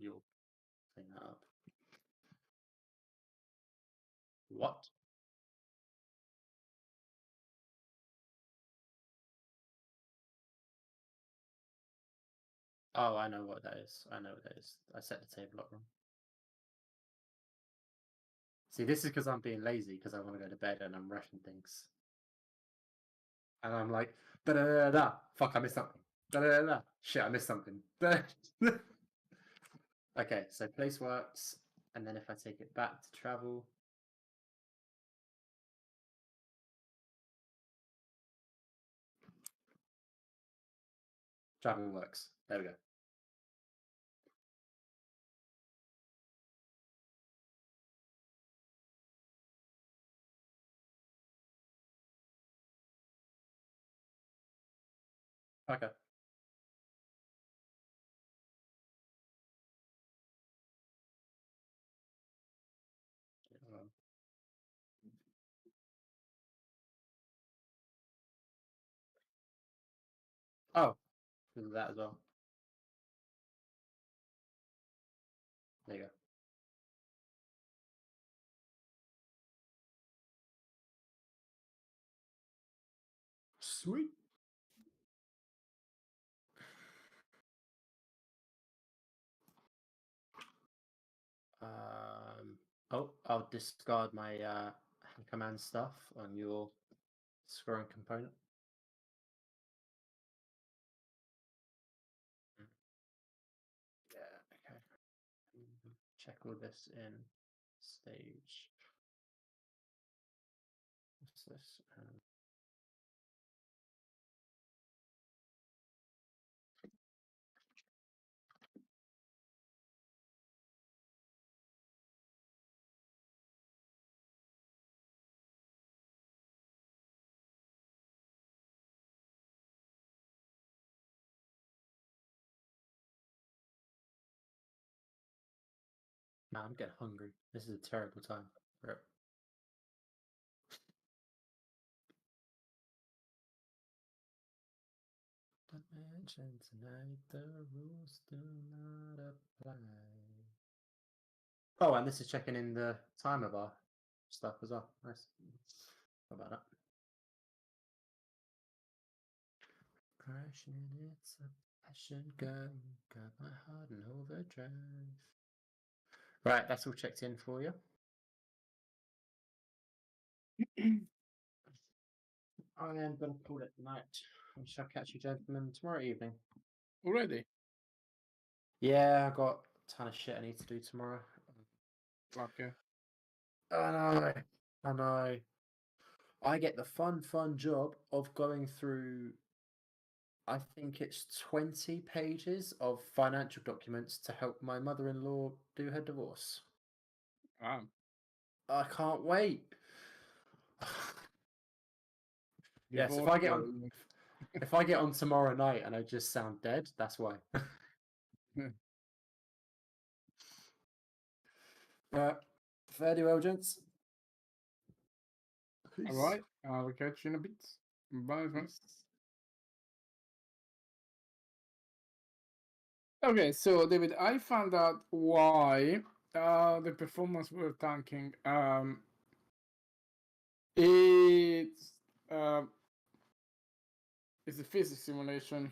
you'll clean that up. What? Oh, I know what that is. I set the table up wrong. See, this is because I'm being lazy because I want to go to bed and I'm rushing things. And I'm like, da da da da. Fuck, I missed something. Da da da da. Shit, I missed something. Okay, so place works, and then if I take it back to travel. Travel works. There we go. Okay. Oh, there's that as well. There you go. Sweet. Oh, I'll discard my command stuff on your scoring component. Yeah, okay. Check all this in stage. What's this? Man, I'm getting hungry. This is a terrible time. Right. Don't mention tonight, the rules do not apply. Oh, and this is checking in the timer bar stuff as well. Nice. How about that? Crashing, it's a passion gun. Got my heart in overdrive. Right, that's all checked in for you. I am going to call it night. I shall catch you gentlemen tomorrow evening. Already? Yeah, I got a ton of shit I need to do tomorrow. Okay. I know. I know. I get the fun job of going through, I think it's 20 pages of financial documents to help my mother-in-law do her divorce. Wow. I can't wait. Yes, Divorce lawyers. if I get on tomorrow night and I just sound dead, that's why. Fairly well, gents. All right. I'll catch you in a bit. Bye, friends. Okay, so David, I found out why the performance were tanking. It's uh, it's a physics simulation,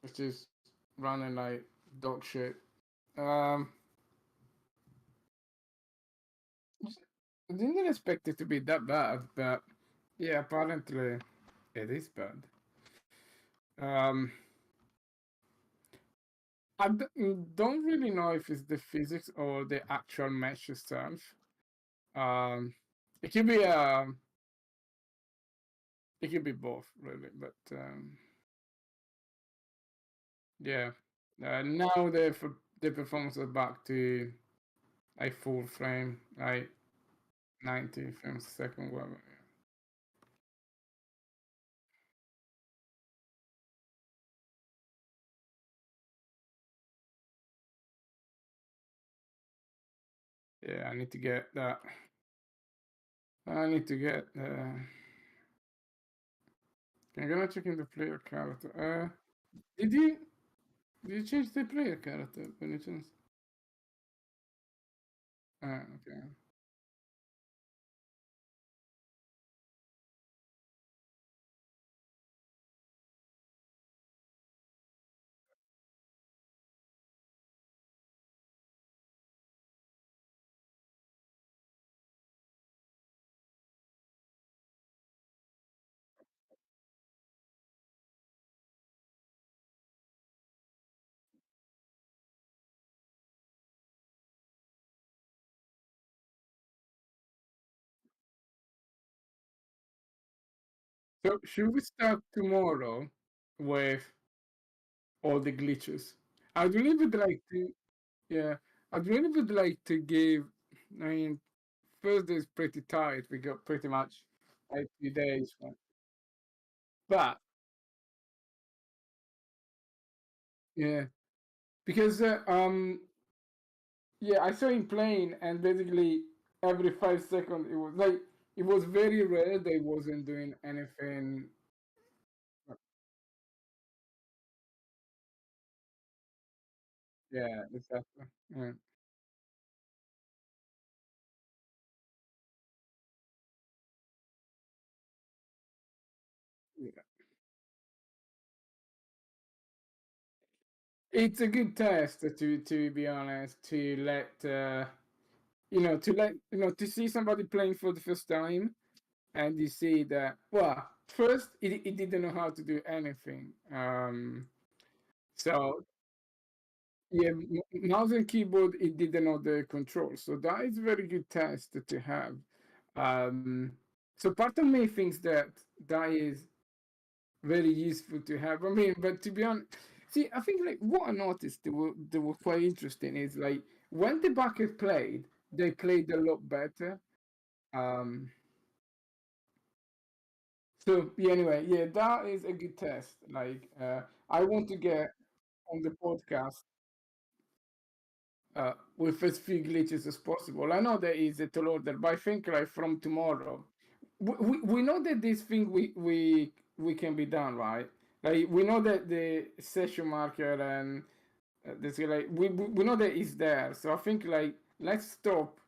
which is running like dog shit. I didn't expect it to be that bad, but yeah, apparently it is bad. I don't really know if it's the physics or the actual mesh itself. It could be it could be both, really, but yeah. Now the performance is back to a full frame, like 90 frames a second, whatever. Yeah, I need to get that. I need to get. I'm gonna check in the player character. Did you change the player character by any chance? Okay. So should we start tomorrow with all the glitches? I'd really would like to. Yeah, I'd really would like to give. I mean, Thursday is pretty tight. We got pretty much like 2 days, right? But yeah, because yeah, I saw him playing, and basically every 5 seconds it was like it was very rare they wasn't doing anything Yeah, exactly. Yeah. Yeah. It's a good test to be honest, to let to see somebody playing for the first time, and you see that, well, first it didn't know how to do anything. So yeah, mouse and keyboard, it didn't know the control. So that is a very good test to have. Um, so part of me thinks that that is very useful to have. I mean, but to be honest, see, I think like what I noticed that were quite interesting is like when the Bucket played, they played a lot better. Um, so yeah, anyway, yeah, that is a good test. Like, I want to get on the podcast with as few glitches as possible. I know there is a tall order, but I think like from tomorrow, we know that this thing we can be done, right? Like we know that the session marker and this like we know that it's there. So I think like let's stop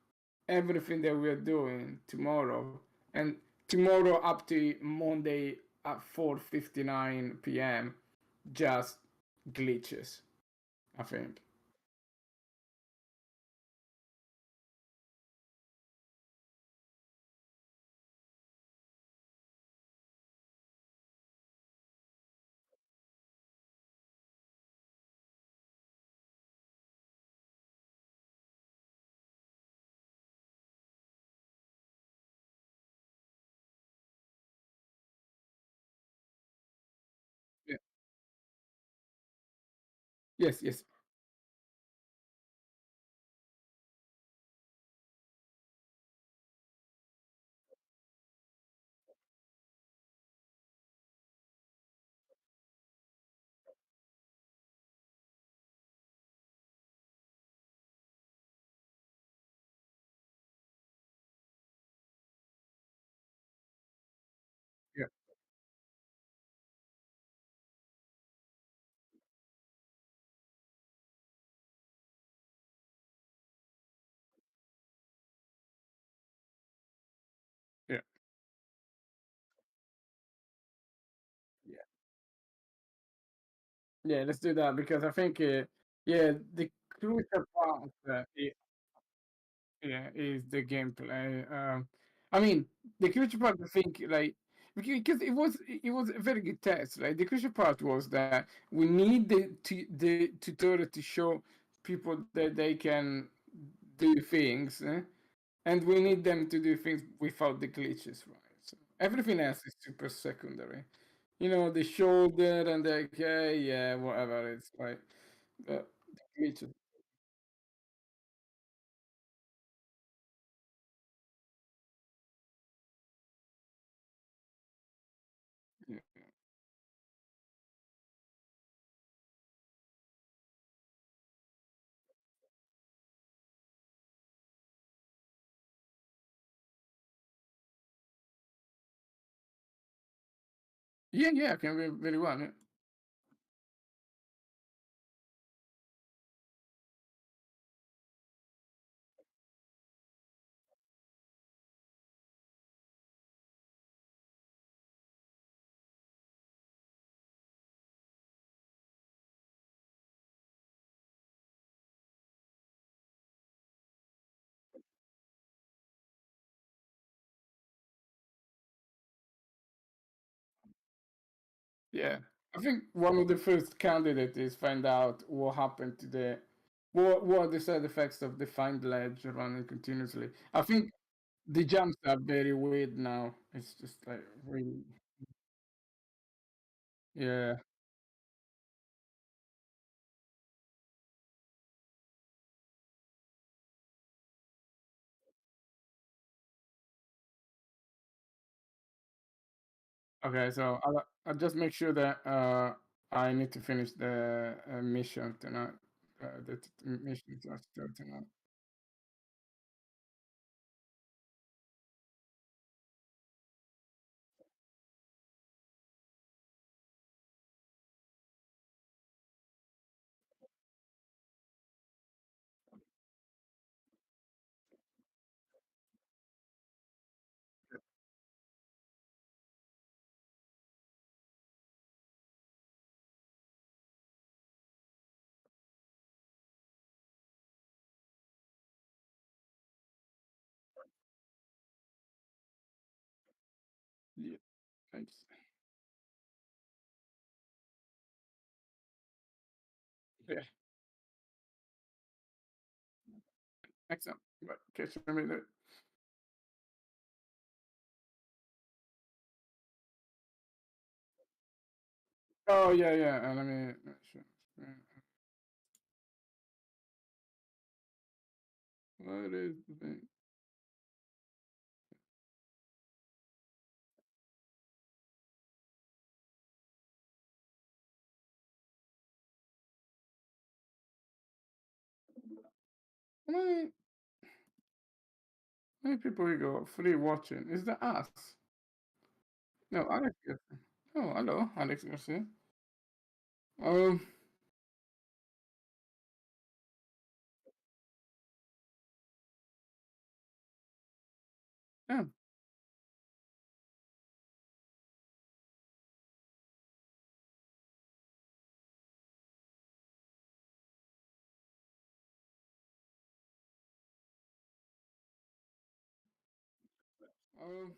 everything that we're doing tomorrow, and tomorrow up to Monday at 4:59 p.m. just glitches. I think. Yeah. Yes. Yes. Yeah. Yeah. Yeah. Yeah, let's do that because I think, yeah, the crucial part, yeah, is the gameplay. I mean, the crucial part, I think, like, because it was a very good test. Like, the crucial part was that we need the tutorial to show people that they can do things, and we need them to do things without the glitches, right? So everything else is super secondary. The shoulder and the okay, yeah, whatever. It's like the glitches. Yeah, yeah, yeah, I can very well. Yeah. Yeah, I think one of the first candidates is find out what happened to what are the side effects of the find ledge running continuously. I think the jumps are very weird now. It's just like really, yeah. Okay, so I'll just make sure that I need to finish the mission tonight. The mission to start tonight. times. Yeah, excellent. But catch you in a minute. Oh yeah, yeah. Let me. Sure. What is the thing? How many people we got free watching? Is that us? No, Alex Garcia. Oh, hello, Alex Garcia. Um, yeah. Um,